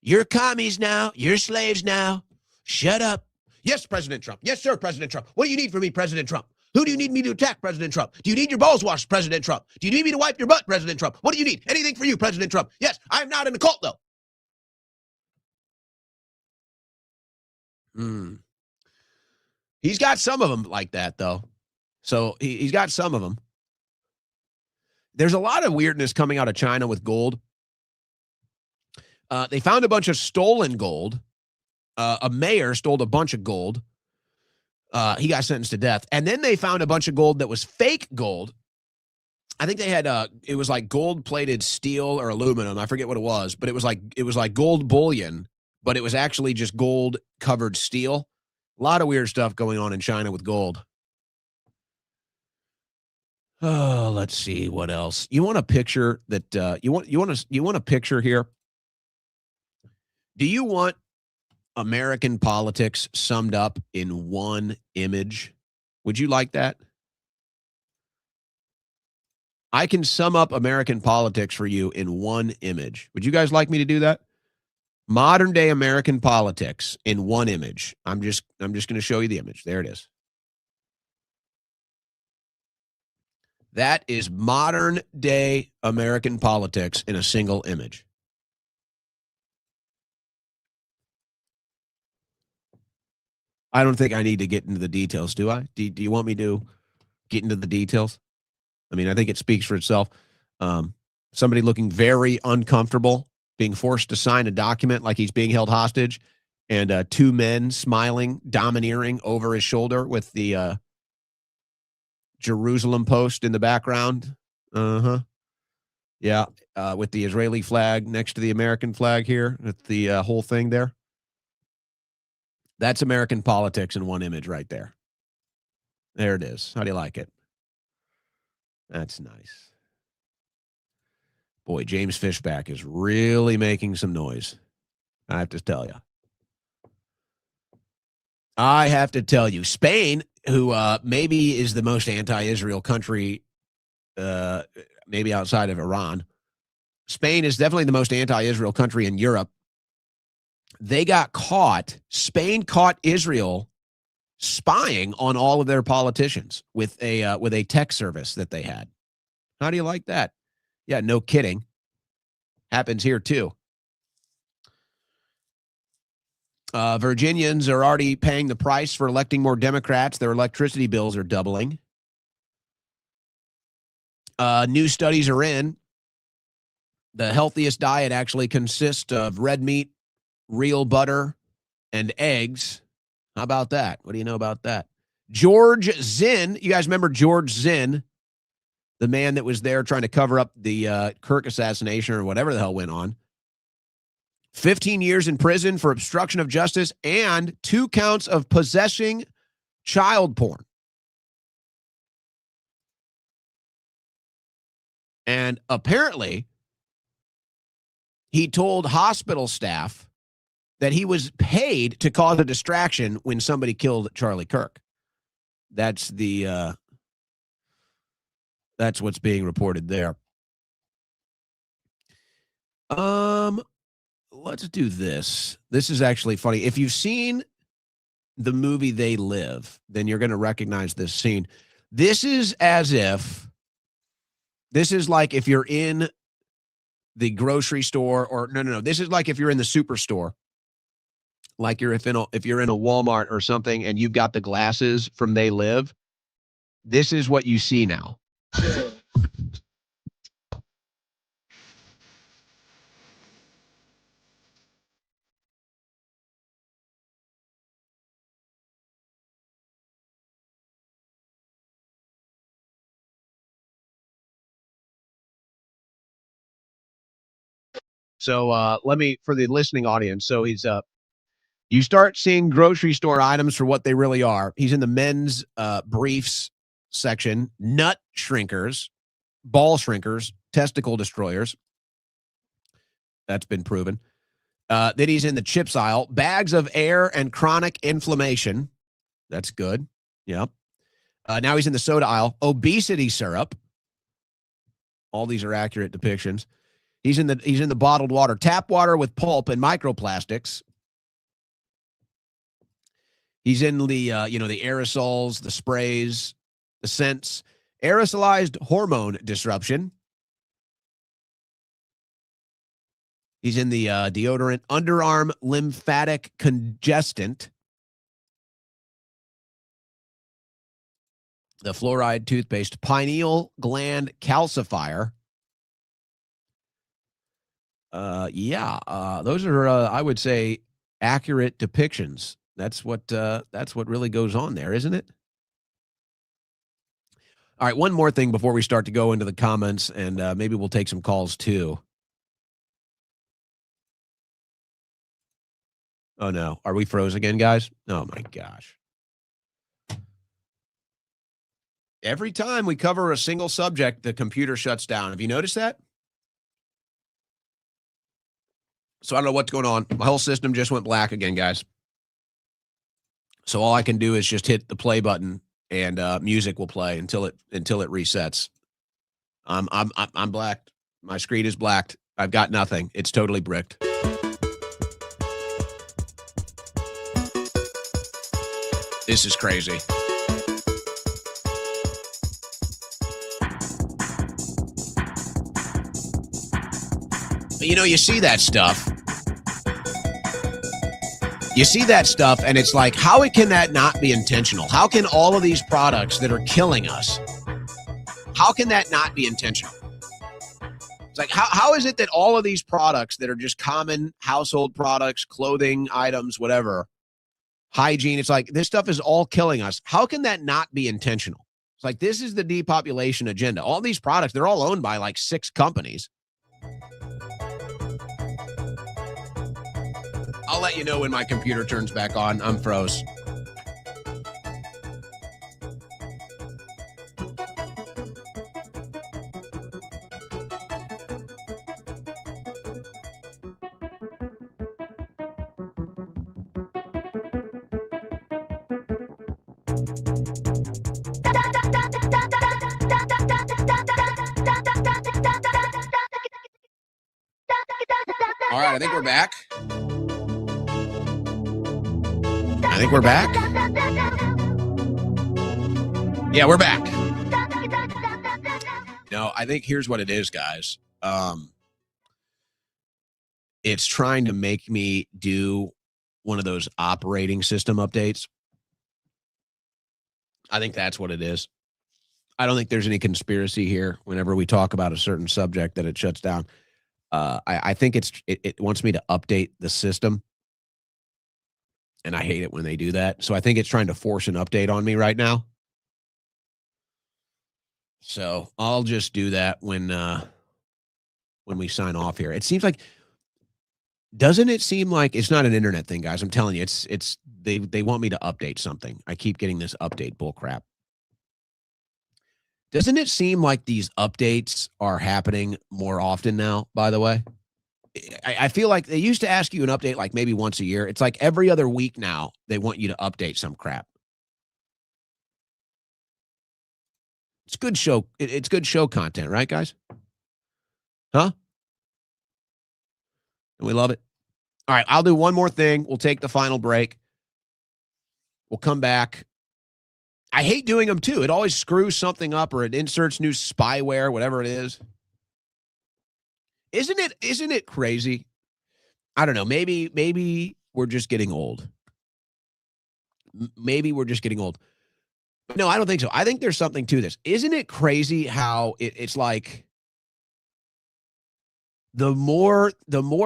You're commies now. You're slaves now. Shut up. Yes, President Trump. Yes, sir, President Trump. What do you need from me, President Trump? Who do you need me to attack, President Trump? Do you need your balls washed, President Trump? Do you need me to wipe your butt, President Trump? What do you need? Anything for you, President Trump? Yes, I'm not in the cult, though. He's got some of them like that, though. So he's got some of them. There's a lot of weirdness coming out of China with gold. They found a bunch of stolen gold. A mayor stole a bunch of gold. He got sentenced to death. And then they found a bunch of gold that was fake gold. I think they had it was like gold-plated steel or aluminum. I forget what it was, but it was like gold bullion, but it was actually just gold-covered steel. A lot of weird stuff going on in China with gold. Oh, let's see what else. You want a picture that you want a picture here? Do you want American politics summed up in one image? Would you like that? I can sum up American politics for you in one image. Would you guys like me to do that? Modern day American politics in one image. I'm just going to show you the image. There it is. That is modern day American politics in a single image. I don't think I need to get into the details, do I? Do you want me to get into the details? I mean, I think it speaks for itself. Somebody looking very uncomfortable, being forced to sign a document like he's being held hostage, and two men smiling, domineering over his shoulder with the Jerusalem Post in the background. Yeah, with the Israeli flag next to the American flag here, with the whole thing there. That's American politics in one image right there. There it is. How do you like it? That's nice. Boy, James Fishback is really making some noise. I have to tell you. I have to tell you. Spain, who maybe is the most anti-Israel country, maybe outside of Iran. Spain is definitely the most anti-Israel country in Europe. They got caught. Spain caught Israel spying on all of their politicians with a tech service that they had. How do you like that? Yeah, no kidding. Happens here too. Virginians are already paying the price for electing more Democrats. Their electricity bills are doubling. New studies are in. The healthiest diet actually consists of red meat, real butter, and eggs. How about that? What do you know about that? George Zinn. You guys remember George Zinn, the man that was there trying to cover up the Kirk assassination or whatever the hell went on. 15 years in prison for obstruction of justice and 2 counts of possessing child porn. And apparently, he told hospital staff that he was paid to cause a distraction when somebody killed Charlie Kirk. That's what's being reported there. Let's do this. This is actually funny. If you've seen the movie They Live, then you're going to recognize this scene. This is like if you're in the grocery store, or no. This is like if you're in the superstore like if you're in a Walmart or something and you've got the glasses from They Live, this is what you see now. So for the listening audience, so you start seeing grocery store items for what they really are. He's in the men's briefs section, nut shrinkers, ball shrinkers, testicle destroyers. That's been proven. Then he's in the chips aisle, bags of air and chronic inflammation. That's good. Yep. Now he's in the soda aisle, obesity syrup. All these are accurate depictions. He's in the bottled water, tap water with pulp and microplastics. He's in the the aerosols, the sprays, the scents, aerosolized hormone disruption. He's in the deodorant, underarm lymphatic congestant, the fluoride toothpaste, pineal gland calcifier. Those are I would say accurate depictions. That's what really goes on there, isn't it? All right, one more thing before we start to go into the comments, and maybe we'll take some calls too. Oh no, are we froze again, guys? Oh my gosh. Every time we cover a single subject, the computer shuts down. Have you noticed that? So I don't know what's going on. My whole system just went black again, guys. So all I can do is just hit the play button and music will play until it resets. I'm blacked. My screen is blacked. I've got nothing. It's totally bricked. This is crazy. You see that stuff. You see that stuff, and it's like, how can that not be intentional? How can all of these products that are killing us, how can that not be intentional? It's like, how is it that all of these products that are just common household products, clothing items, whatever, hygiene, it's like, this stuff is all killing us. How can that not be intentional? It's like, this is the depopulation agenda. All these products, they're all owned by like 6 companies. I'll let you know when my computer turns back on. I'm froze. All right, I think we're back. I think we're back. Yeah, we're back. No, I think here's what it is, guys. It's trying to make me do one of those operating system updates. I think that's what it is. I don't think there's any conspiracy here whenever we talk about a certain subject that it shuts down. I think it wants me to update the system. And I hate it when they do that. So I think it's trying to force an update on me right now. So I'll just do that when we sign off here. It seems like, doesn't it seem like it's not an internet thing, guys? I'm telling you, they want me to update something. I keep getting this update bullcrap. Doesn't it seem like these updates are happening more often now, by the way? I feel like they used to ask you an update like maybe once a year. It's like every other week now they want you to update some crap. It's good show. It's good show content, right, guys? Huh? And we love it. All right, I'll do one more thing. We'll take the final break. We'll come back. I hate doing them too. It always screws something up or it inserts new spyware, whatever it is. Isn't it crazy? I don't know. Maybe we're just getting old. Maybe we're just getting old. No, I don't think so. I think there's something to this. Isn't it crazy how it's like the more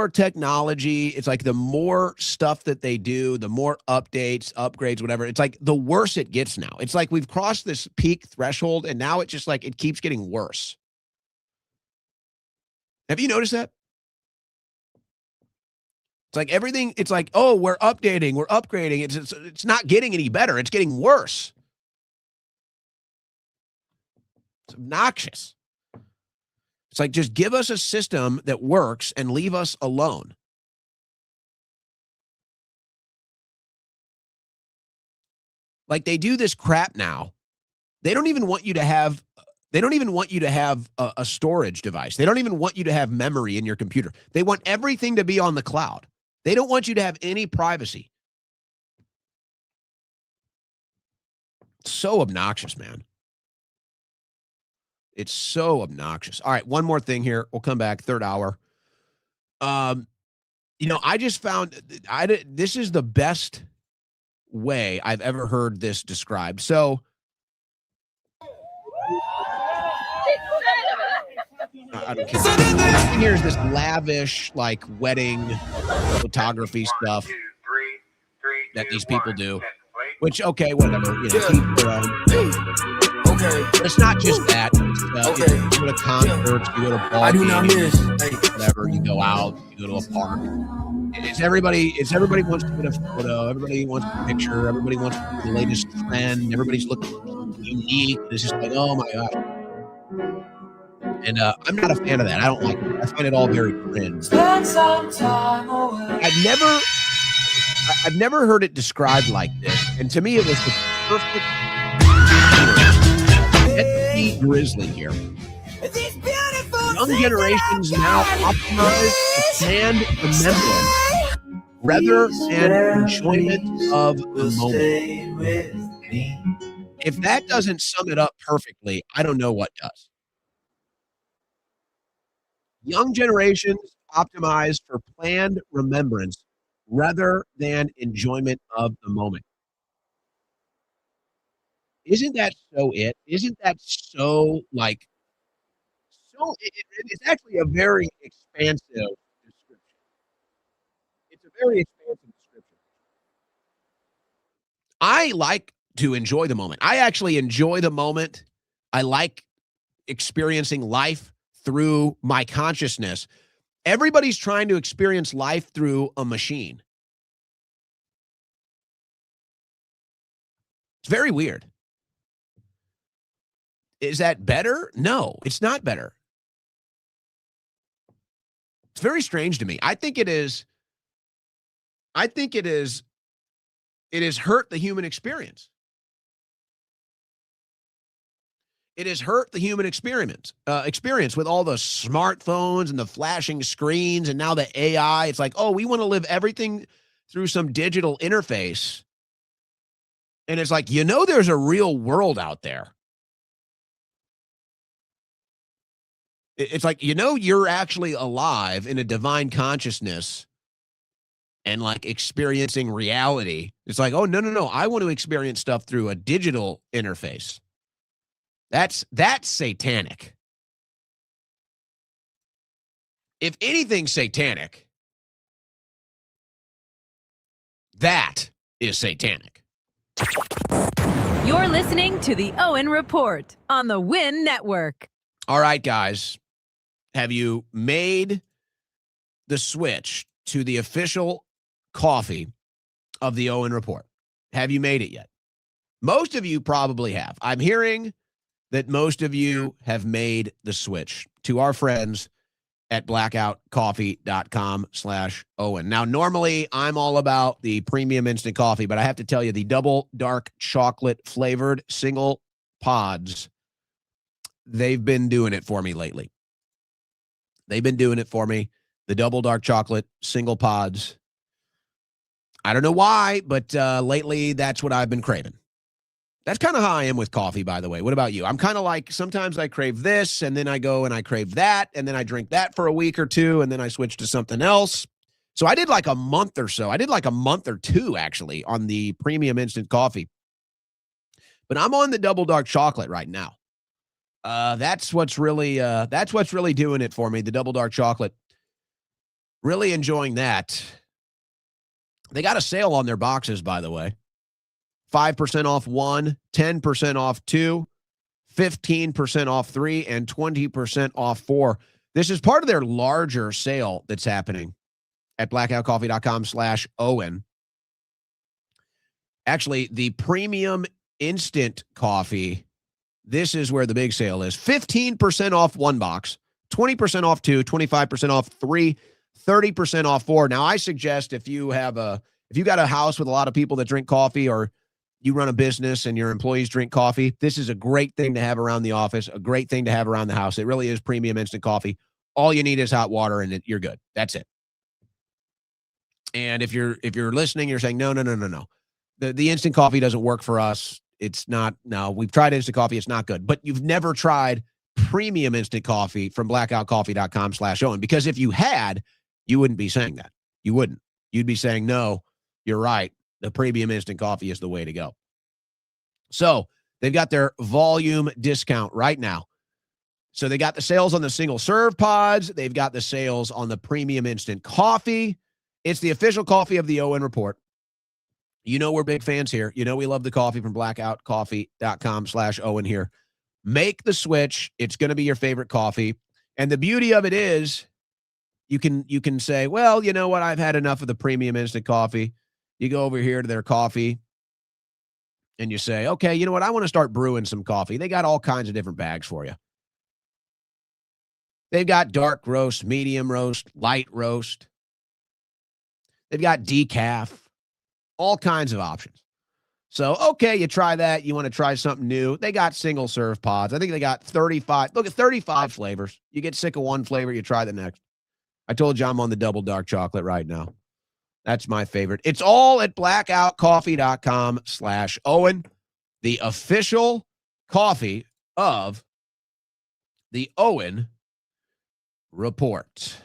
technology, it's like the more stuff that they do, the more updates, upgrades, whatever. It's like the worse it gets now. It's like we've crossed this peak threshold and now it's just like it keeps getting worse. Have you noticed that? It's like everything, it's like, oh, we're updating, we're upgrading. It's not getting any better. It's getting worse. It's obnoxious. It's like, just give us a system that works and leave us alone. Like they do this crap now. They don't even want you to have a storage device. They don't even want you to have memory in your computer. They want everything to be on the cloud. They don't want you to have any privacy. It's so obnoxious, man. It's so obnoxious. All right, one more thing here. We'll come back, third hour. I just found this is the best way I've ever heard this described. So I don't care. Here's this lavish, like, wedding photography stuff that these people do. Which, okay, whatever. You know, keep their own. Okay. But it's not just that. It's, you go to concerts, you go to ball games, whatever. You go out, you go to a park. It's everybody wants to get a photo. Everybody wants a picture. Everybody wants to be the latest trend. Everybody's looking unique. It's just like, oh my God. And I'm not a fan of that. I don't like it. I find it all very cringe. I've never heard it described like this. And to me, it was the perfect grizzly here. Young generations now optimize the planned remembrance rather than enjoyment of the moment. If that doesn't sum it up perfectly, I don't know what does. Young generations optimize for planned remembrance rather than enjoyment of the moment. Isn't that so it? Isn't that so, like, so it's actually a very expansive description. It's a very expansive description. I like to enjoy the moment. I actually enjoy the moment. I like experiencing life through my consciousness. Everybody's trying to experience life through a machine. It's very weird. Is that better? No, it's not better. It's very strange to me. I think it is hurt the human experience. It has hurt the human experience with all the smartphones and the flashing screens and now the AI. It's like, oh, we want to live everything through some digital interface. And it's like, there's a real world out there. It's like, you're actually alive in a divine consciousness and like experiencing reality. It's like, oh, no. I want to experience stuff through a digital interface. That's satanic. If anything's satanic, that is satanic. You're listening to the Owen Report on the Win Network. All right, guys. Have you made the switch to the official coffee of the Owen Report? Have you made it yet? Most of you probably have. I'm hearing that most of you have made the switch to our friends at blackoutcoffee.com/Owen. Now, normally I'm all about the premium instant coffee, but I have to tell you, the double dark chocolate flavored single pods, they've been doing it for me lately. They've been doing it for me. The double dark chocolate single pods. I don't know why, but lately that's what I've been craving. That's kind of how I am with coffee, by the way. What about you? I'm kind of like, sometimes I crave this, and then I go and I crave that, and then I drink that for a week or two, and then I switch to something else. So I did like a month or so. I did like a month or two, actually, on the premium instant coffee. But I'm on the double dark chocolate right now. That's what's really doing it for me, the double dark chocolate. Really enjoying that. They got a sale on their boxes, by the way. 5% off 1, 10% off 2, 15% off 3, and 20% off 4. This is part of their larger sale that's happening at blackoutcoffee.com/Owen. Actually, the premium instant coffee, this is where the big sale is. 15% off 1 box, 20% off 2, 25% off 3, 30% off 4. Now, I suggest if you got a house with a lot of people that drink coffee, or you run a business and your employees drink coffee, this is a great thing to have around the office, a great thing to have around the house. It really is premium instant coffee. All you need is hot water and you're good. That's it. And if you're listening, you're saying, no. The instant coffee doesn't work for us. It's not. No, we've tried instant coffee. It's not good. But you've never tried premium instant coffee from blackoutcoffee.com/Owen. Because if you had, you wouldn't be saying that. You wouldn't. You'd be saying, no, you're right. The premium instant coffee is the way to go. So they've got their volume discount right now. So they got the sales on the single serve pods. They've got the sales on the premium instant coffee. It's the official coffee of the Owen Report. You know we're big fans here. You know we love the coffee from blackoutcoffee.com/Owen here. Make the switch. It's going to be your favorite coffee. And the beauty of it is you can say, well, you know what? I've had enough of the premium instant coffee. You go over here to their coffee and you say, okay, you know what? I want to start brewing some coffee. They got all kinds of different bags for you. They've got dark roast, medium roast, light roast. They've got decaf, all kinds of options. So, okay, you try that. You want to try something new. They got single serve pods. I think they got 35. Look at 35 flavors. You get sick of one flavor, you try the next. I told you I'm on the double dark chocolate right now. That's my favorite. It's all at blackoutcoffee.com/Owen, the official coffee of the Owen Report.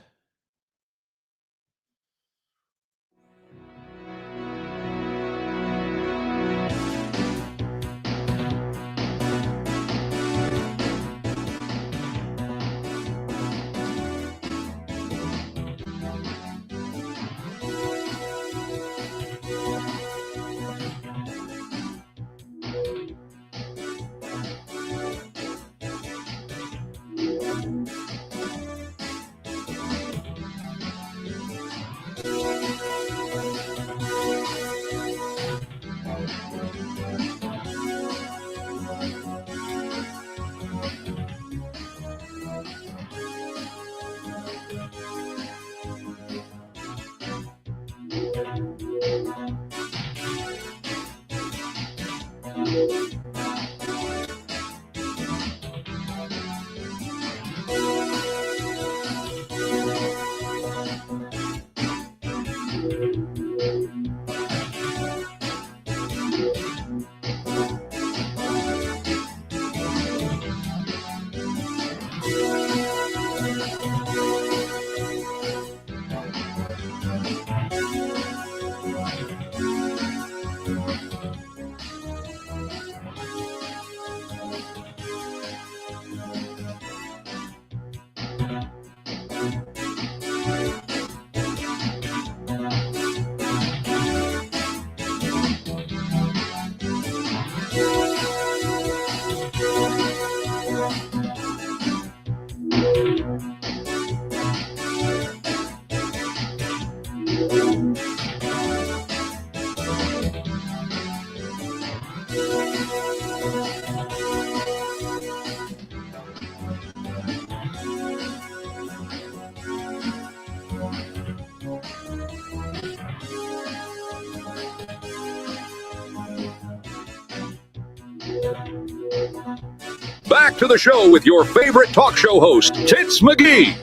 Back to the show with your favorite talk show host, Tits McGee.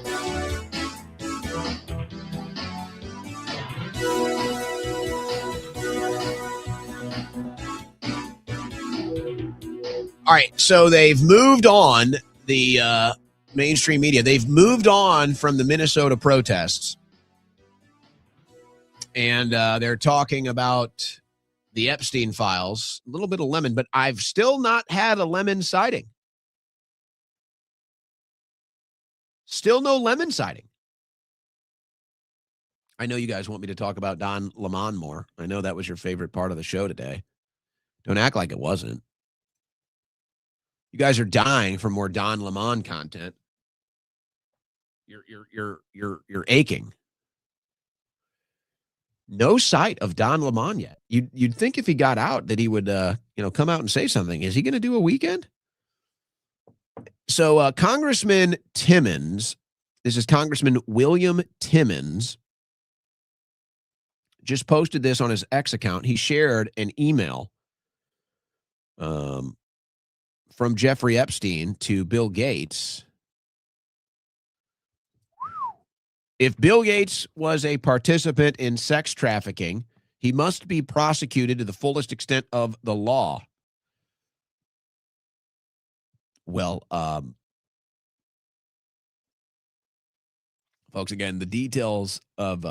All right, so they've moved on, the mainstream media. They've moved on from the Minnesota protests. And they're talking about the Epstein files, a little bit of lemon, but I've still not had a lemon sighting. Still no lemon sighting. I know you guys want me to talk about Don Lemon more. I know that was your favorite part of the show today. Don't act like it wasn't. You guys are dying for more Don Lemon content. You're aching. No sight of Don Lemon yet. You'd think if he got out that he would come out and say something. Is he going to do a weekend? So Congressman Timmons, this is Congressman William Timmons, just posted this on his X account. He shared an email from Jeffrey Epstein to Bill Gates. If Bill Gates was a participant in sex trafficking, he must be prosecuted to the fullest extent of the law. Well, folks, again, the details of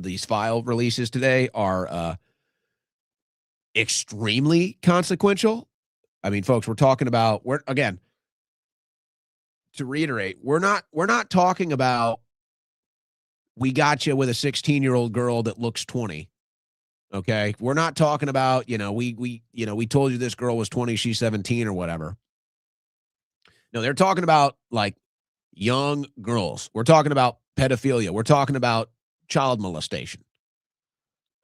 these file releases today are extremely consequential. I mean, folks, we're talking about to reiterate, we're not talking about we got you with a 16-year-old girl that looks 20. Okay, we're not talking about we told you this girl was 20, she's 17 or whatever. No, they're talking about like young girls. We're talking about pedophilia. We're talking about child molestation.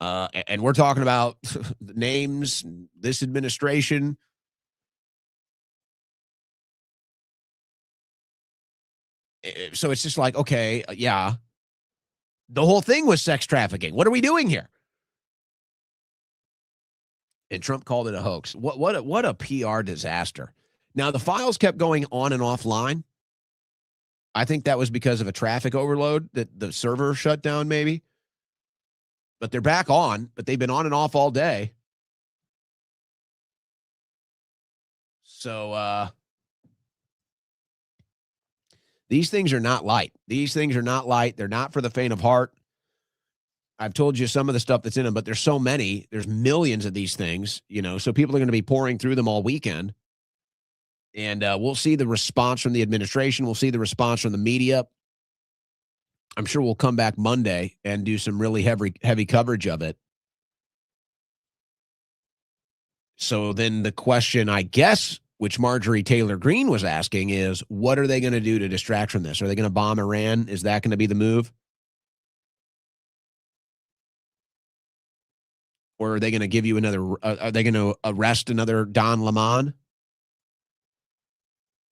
And we're talking about names, this administration. So it's just like, okay, yeah. The whole thing was sex trafficking. What are we doing here? And Trump called it a hoax. What a PR disaster. Now, the files kept going on and offline. I think that was because of a traffic overload that the server shut down, maybe. But they're back on, but they've been on and off all day. So these things are not light. These things are not light. They're not for the faint of heart. I've told you some of the stuff that's in them, but there's so many. There's millions of these things, so people are going to be pouring through them all weekend. And we'll see the response from the administration. We'll see the response from the media. I'm sure we'll come back Monday and do some really heavy coverage of it. So then the question, I guess, which Marjorie Taylor Greene was asking is, what are they going to do to distract from this? Are they going to bomb Iran? Is that going to be the move? Or are they going to give you are they going to arrest another Don Lemon?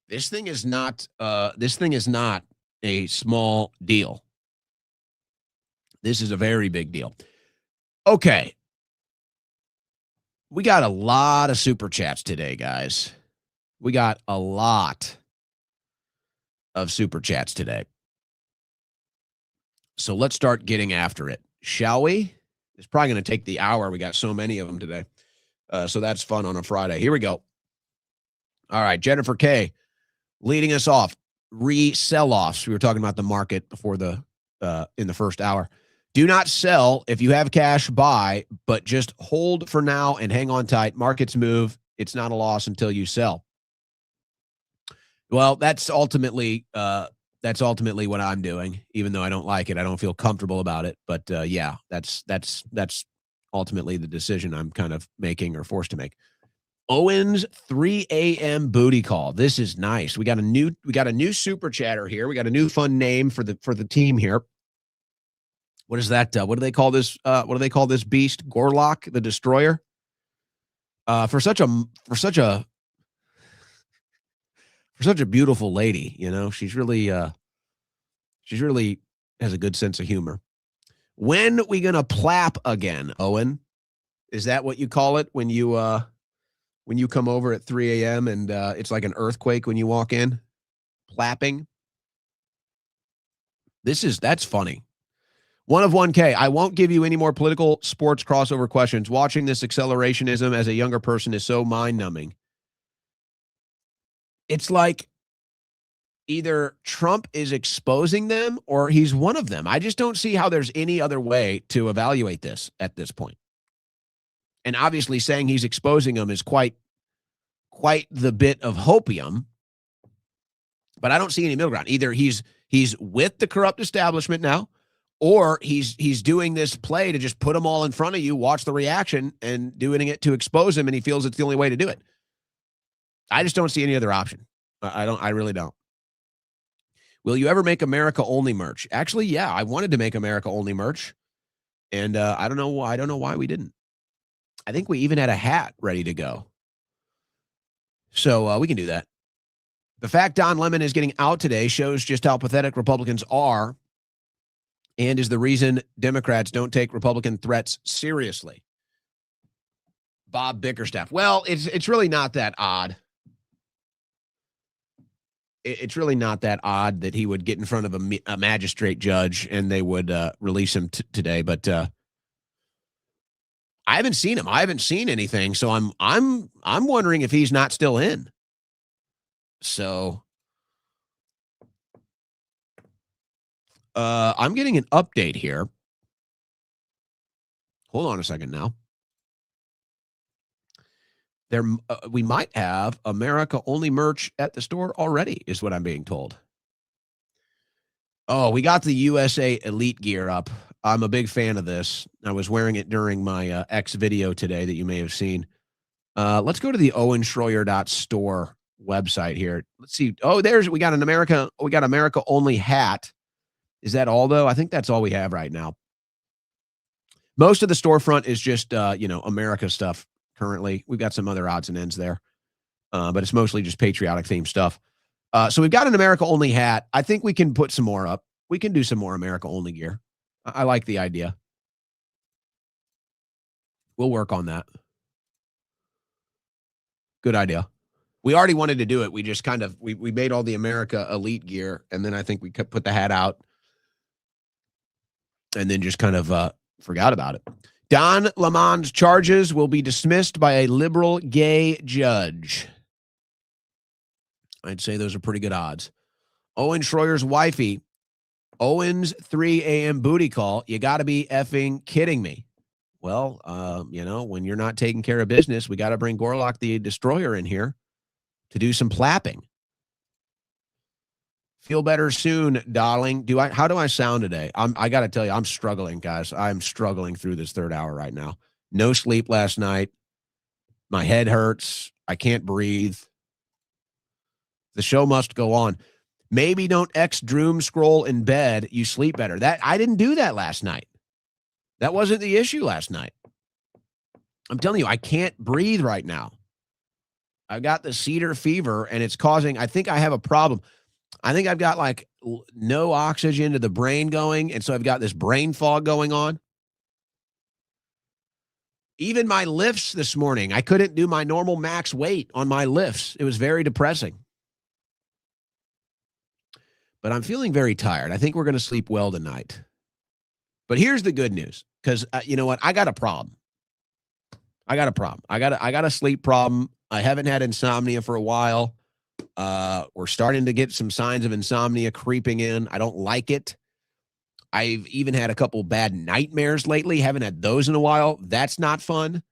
This thing is not a small deal. This is a very big deal. Okay. We got a lot of super chats today, guys. We got a lot of super chats today. So let's start getting after it, shall we? It's probably going to take the hour. We got so many of them today. So that's fun on a Friday. Here we go. All right, Jennifer K. leading us off. Selloffs. We were talking about the market before in the first hour. Do not sell. If you have cash, buy, but just hold for now and hang on tight. Markets move. It's not a loss until you sell. Well, that's ultimately what I'm doing, even though I don't like it. I don't feel comfortable about it. But yeah, that's ultimately the decision I'm kind of making or forced to make. Owen's 3 a.m. booty call. This is nice. We got a new super chatter here. We got a new fun name for the team here. What is that? What do they call this? What do they call this beast? Gorlock, the Destroyer. For such a beautiful lady, she's really has a good sense of humor. When we gonna plap again, Owen? Is that what you call it when you come over at 3 a.m. and it's like an earthquake when you walk in? Plapping. That's funny. 1 of 1K. I won't give you any more political sports crossover questions. Watching this accelerationism as a younger person is so mind-numbing. It's like, either Trump is exposing them or he's one of them. I just don't see how there's any other way to evaluate this at this point. And obviously saying he's exposing them is quite the bit of hopium. But I don't see any middle ground. Either he's with the corrupt establishment now, or he's doing this play to just put them all in front of you, watch the reaction, and doing it to expose him, and he feels it's the only way to do it. I just don't see any other option. I really don't. Will you ever make America only merch? Actually, yeah, I wanted to make America only merch, and I don't know why we didn't. I think we even had a hat ready to go, so we can do that. The fact Don Lemon is getting out today shows just how pathetic Republicans are, and is the reason Democrats don't take Republican threats seriously. Bob Bickerstaff. Well, it's really not that odd. It's really not that odd that he would get in front of a magistrate judge and they would release him today. But I haven't seen him. I haven't seen anything, so I'm wondering if he's not still in. So I'm getting an update here. Hold on a second now. We might have America only merch at the store already, is what I'm being told. Oh, we got the USA Elite gear up. I'm a big fan of this. I was wearing it during my X video today that you may have seen. Let's go to the owenschroyer.store website here. Let's see. Oh, we got an America only hat. Is that all though? I think that's all we have right now. Most of the storefront is just America stuff currently. We've got some other odds and ends there. But it's mostly just patriotic themed stuff. So we've got an America only hat. I think we can put some more up. We can do some more America only gear. I like the idea. We'll work on that. Good idea. We already wanted to do it. We just kind of, we made all the America Elite gear, and then I think we could put the hat out and then just kind of forgot about it. Don Lemon's charges will be dismissed by a liberal gay judge. I'd say those are pretty good odds. Owen Schroyer's wifey. Owen's 3 a.m. booty call. You got to be effing kidding me. Well, when you're not taking care of business, we got to bring Gorlock the Destroyer in here to do some plapping. Feel better soon, darling. How do I sound today? I got to tell you, I'm struggling, guys. I'm struggling through this third hour right now. No sleep last night. My head hurts. I can't breathe. The show must go on. Maybe don't doom scroll in bed. You sleep better. I didn't do that last night. That wasn't the issue last night. I'm telling you, I can't breathe right now. I've got the cedar fever, and it's causing, I think I have a problem. I think I've got like no oxygen to the brain going, and so I've got this brain fog going on. Even my lifts this morning, I couldn't do my normal max weight on my lifts. It was very depressing. But I'm feeling very tired. I think we're going to sleep well tonight. But here's the good news, because you know what? I got a problem. I got a sleep problem. I haven't had insomnia for a while. We're starting to get some signs of insomnia creeping in. I don't like it. I've even had a couple bad nightmares lately. Haven't had those in a while. That's not fun.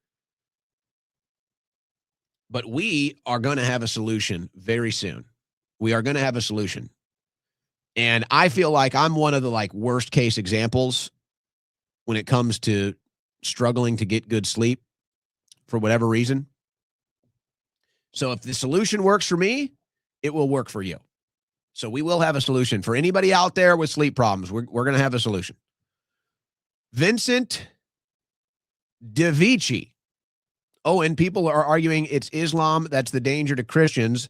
But we are going to have a solution very soon. We are going to have a solution. And I feel like I'm one of the worst case examples when it comes to struggling to get good sleep for whatever reason. So if the solution works for me, it will work for you. So we will have a solution for anybody out there with sleep problems. We're going to have a solution. Vincent DeVici. Oh, and people are arguing it's Islam that's the danger to Christians.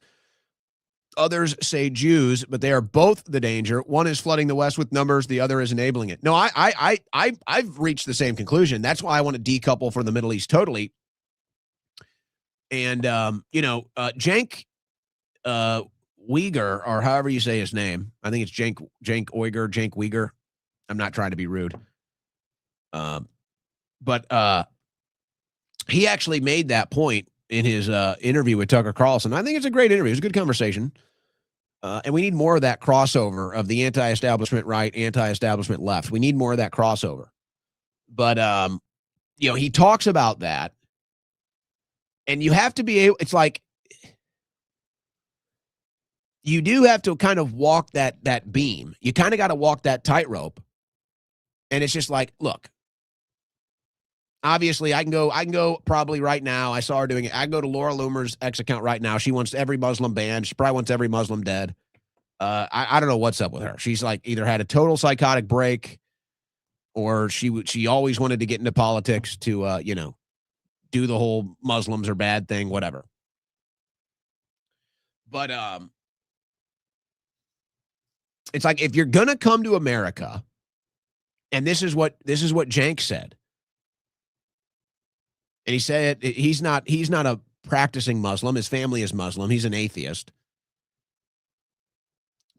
Others say Jews, but they are both the danger. One is flooding the West with numbers. The other is enabling it. No, I've reached the same conclusion. That's why I want to decouple from the Middle East totally. And, Cenk Uygur, or however you say his name. I think it's Cenk Uygur. I'm not trying to be rude. But he actually made that point in his interview with Tucker Carlson. I think it's a great interview. It was a good conversation. And we need more of that crossover of the anti-establishment right, anti-establishment left. We need more of that crossover. But, he talks about that. And you have to be able, it's like, you do have to kind of walk that beam. You kind of got to walk that tightrope. And it's just like, look, obviously I can go probably right now. I saw her doing it. I can go to Laura Loomer's X account right now. She wants every Muslim banned. She probably wants every Muslim dead. I don't know what's up with her. She's like either had a total psychotic break or she always wanted to get into politics to, do the whole Muslims are bad thing, whatever. But it's like, if you're going to come to America, and this is what Jank said. And he said he's not a practicing Muslim. His family is Muslim. He's an atheist.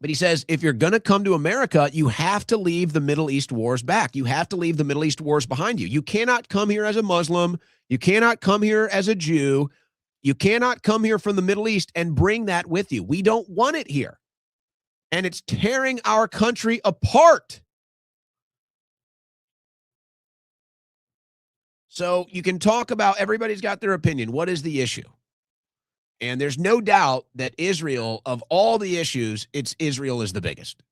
But he says, if you're going to come to America, you have to leave the Middle East wars back. You have to leave the Middle East wars behind you. You cannot come here as a Muslim. You cannot come here as a Jew. You cannot come here from the Middle East and bring that with you. We don't want it here. And it's tearing our country apart. So you can talk about, everybody's got their opinion. What is the issue? And there's no doubt that Israel, of all the issues, Israel is the biggest.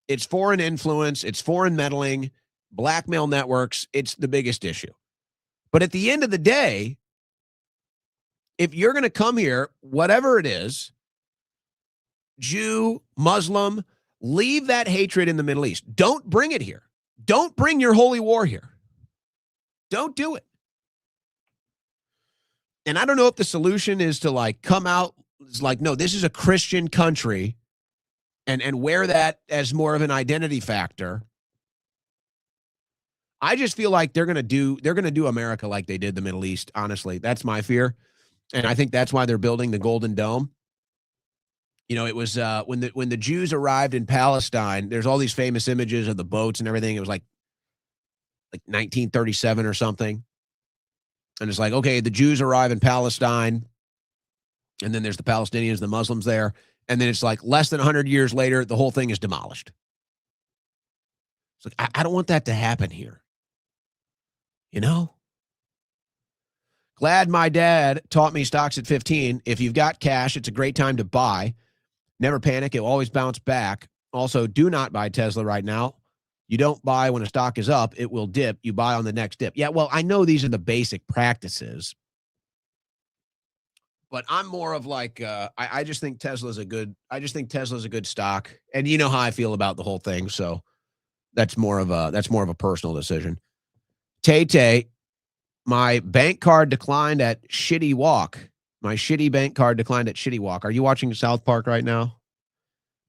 It's foreign influence. It's foreign meddling, blackmail networks. It's the biggest issue. But at the end of the day, if you're going to come here, whatever it is, Jew, Muslim, leave that hatred in the Middle East. Don't bring it here. Don't bring your holy war here. Don't do it. And I don't know if the solution is to come out, it's like, no, this is a Christian country and wear that as more of an identity factor. I just feel like they're going to do America like they did the Middle East. Honestly, that's my fear. And I think that's why they're building the Golden Dome. It was when the Jews arrived in Palestine, there's all these famous images of the boats and everything. It was like 1937 or something. And it's like, okay, the Jews arrive in Palestine, and then there's the Palestinians, the Muslims there. And then it's like less than 100 years later, the whole thing is demolished. It's like, I don't want that to happen here. Glad my dad taught me stocks at 15. If you've got cash, it's a great time to buy. Never panic. It will always bounce back. Also, do not buy Tesla right now. You don't buy when a stock is up. It will dip. You buy on the next dip. Yeah, well, I know these are the basic practices. But I'm more of like, I just think Tesla's a good stock. And you know how I feel about the whole thing. So that's more of a personal decision. Tay, my bank card declined at Shitty Walk. My shitty bank card declined at Shitty Walk. Are you watching South Park right now?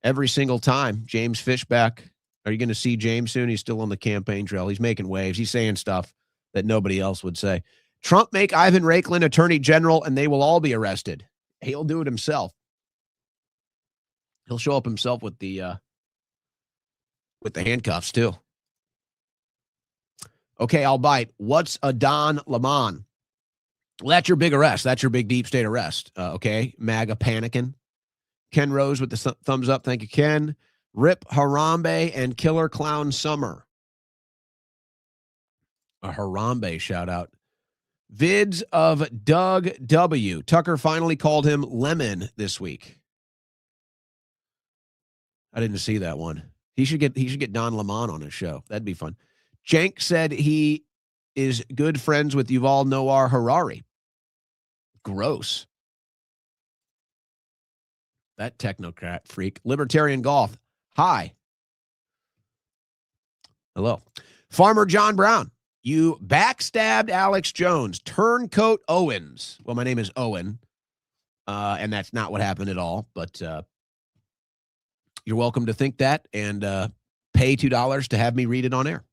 Every single time. James Fishback. Are you going to see James soon? He's still on the campaign trail. He's making waves. He's saying stuff that nobody else would say. Trump make Ivan Raiklin attorney general, and they will all be arrested. He'll do it himself. He'll show up himself with the handcuffs too. Okay, I'll bite. What's a Don Lemon? Well, that's your big arrest. That's your big deep state arrest. Okay, MAGA panicking. Ken Rose with the thumbs up. Thank you, Ken. Rip Harambe and Killer Clown Summer. A Harambe shout out. Vids of Doug W. Tucker finally called him Lemon this week. I didn't see that one. He should get Don Lemon on his show. That'd be fun. Jank said he is good friends with Yuval Noah Harari. Gross. That technocrat freak. Libertarian Golf. Hi. Hello. Farmer John Brown. You backstabbed Alex Jones. Turncoat Owens. Well, my name is Owen. And that's not what happened at all. But you're welcome to think that and pay $2 to have me read it on air.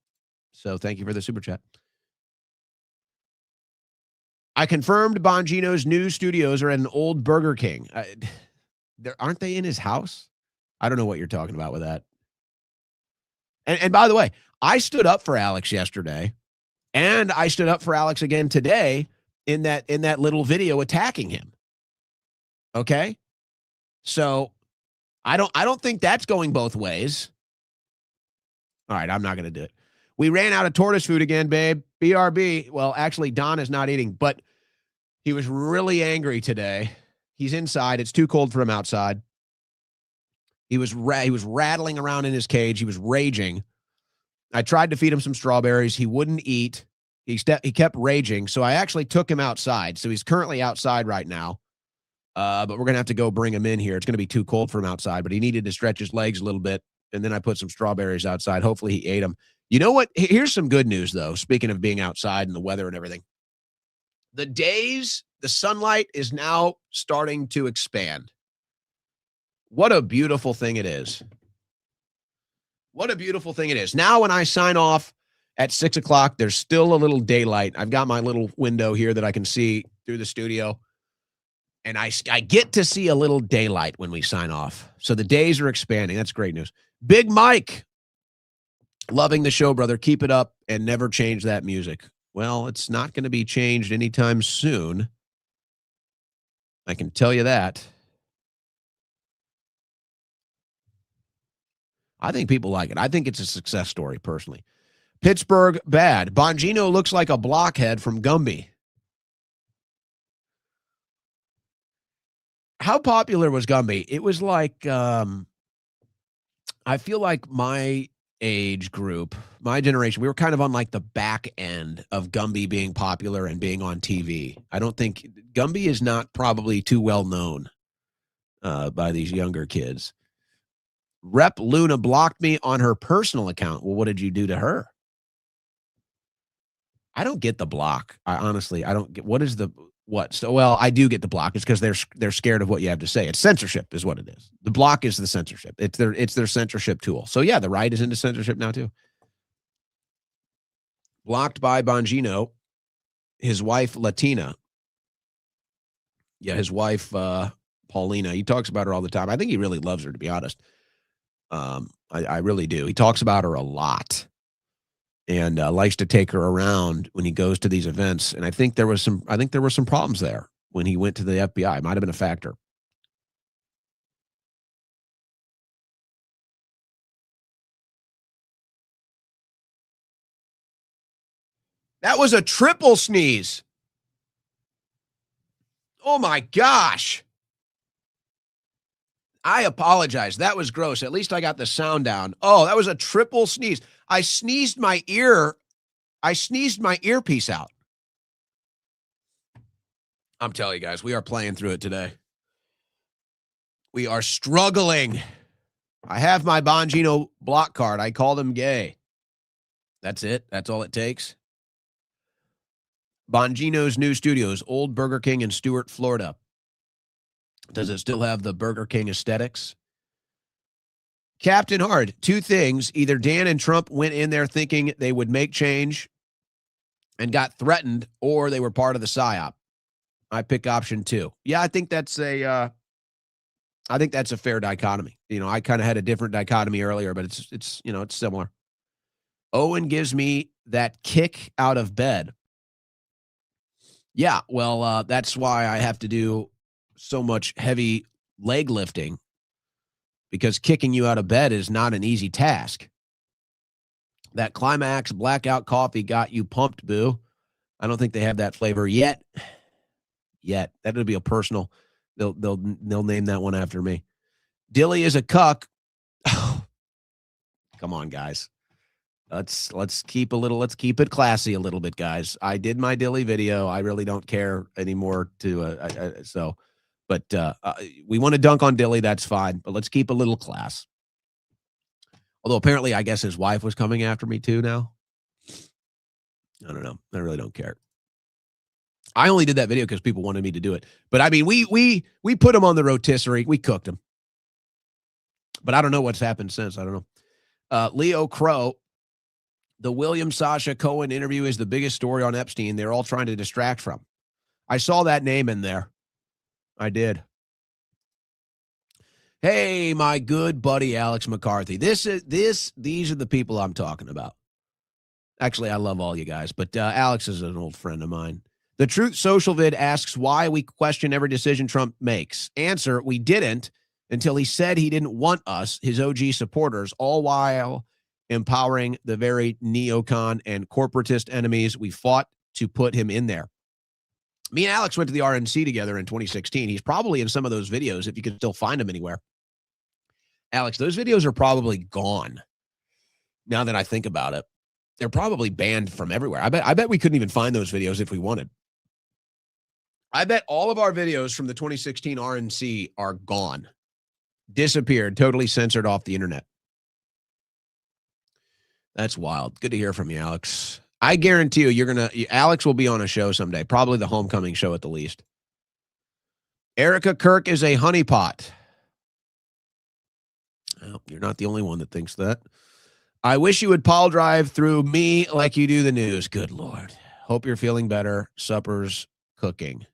So thank you for the super chat. I confirmed Bongino's new studios are at an old Burger King. Aren't they in his house? I don't know what you're talking about with that. And by the way, I stood up for Alex yesterday, and I stood up for Alex again today in that little video attacking him. Okay? So I don't think that's going both ways. All right, I'm not going to do it. We ran out of tortoise food again, babe. BRB. Well, actually, Don is not eating, but he was really angry today. He's inside. It's too cold for him outside. He was rattling around in his cage. He was raging. I tried to feed him some strawberries. He wouldn't eat. He kept raging. So I actually took him outside. So he's currently outside right now. But we're going to have to go bring him in here. It's going to be too cold for him outside, but he needed to stretch his legs a little bit. And then I put some strawberries outside. Hopefully he ate them. You know what? Here's some good news, though. Speaking of being outside and the weather and everything. The sunlight is now starting to expand. What a beautiful thing it is. What a beautiful thing it is. Now when I sign off at 6 o'clock, there's still a little daylight. I've got my little window here that I can see through the studio. And I get to see a little daylight when we sign off. So the days are expanding. That's great news. Big Mike, loving the show, brother. Keep it up and never change that music. Well, it's not going to be changed anytime soon. I can tell you that. I think people like it. I think it's a success story, personally. Pittsburgh, bad. Bongino looks like a blockhead from Gumby. How popular was Gumby? It was like, I feel like my age group, my generation, we were kind of on like the back end of Gumby being popular and being on TV. I don't think Gumby is not probably too well known by these younger kids. Rep Luna blocked me on her personal account. Well, what did you do to her? I don't get the block. I don't get, what is the, what? So, well, I do get the block. It's because they're scared of what you have to say. It's censorship is what it is. The block is the censorship. It's their censorship tool. So yeah, the right is into censorship now too. Blocked by Bongino, his wife Latina. Yeah, his wife Paulina. He talks about her all the time. I think he really loves her, to be honest. I really do. He talks about her a lot. And likes to take her around when he goes to these events. And I think there were some problems there when he went to the FBI. Might have been a factor. That was a triple sneeze. Oh my gosh. I apologize. That was gross. At least I got the sound down. Oh, that was a triple sneeze. I sneezed my earpiece out. I'm telling you guys, we are playing through it today. We are struggling. I have my Bongino block card. I call them gay. That's it. That's all it takes. Bongino's new studios, Old Burger King in Stuart, Florida. Does it still have the Burger King aesthetics? Captain Hard, two things. Either Dan and Trump went in there thinking they would make change and got threatened, or they were part of the PSYOP. I pick option 2. Yeah, I think that's a fair dichotomy. You know, I kind of had a different dichotomy earlier, but it's similar. Owen gives me that kick out of bed. Yeah, well, that's why I have to do so much heavy leg lifting, because kicking you out of bed is not an easy task. That Climax Blackout Coffee got you pumped, boo. I don't think they have that flavor yet. That would be a personal. They'll name that one after me. Dilly is a cuck. Come on, guys. Let's keep it classy a little bit, guys. I did my Dilly video. I really don't care anymore but we want to dunk on Dilly. That's fine, but let's keep a little class. Although apparently, I guess his wife was coming after me too now. I don't know. I really don't care. I only did that video because people wanted me to do it. But I mean, we put him on the rotisserie. We cooked him. But I don't know what's happened since. I don't know. Leo Crow, the William Sasha Cohen interview is the biggest story on Epstein. They're all trying to distract from. I saw that name in there. I did. Hey, my good buddy Alex McCarthy. These are the people I'm talking about. Actually, I love all you guys, but Alex is an old friend of mine. The Truth Social Vid asks why we question every decision Trump makes. Answer, we didn't. until he said he didn't want us, his OG supporters, all while empowering the very neocon and corporatist enemies we fought to put him in there. Me and Alex went to the RNC together in 2016. He's probably in some of those videos if you can still find him anywhere. Alex, those videos are probably gone now that I think about it. They're probably banned from everywhere. I bet we couldn't even find those videos if we wanted. I bet all of our videos from the 2016 RNC are gone, disappeared, totally censored off the internet. That's wild. Good to hear from you, Alex. I guarantee you, Alex will be on a show someday, probably the homecoming show at the least. Erica Kirk is a honeypot. Well, you're not the only one that thinks that. I wish you would pile drive through me like you do the news. Good Lord. Hope you're feeling better. Supper's cooking.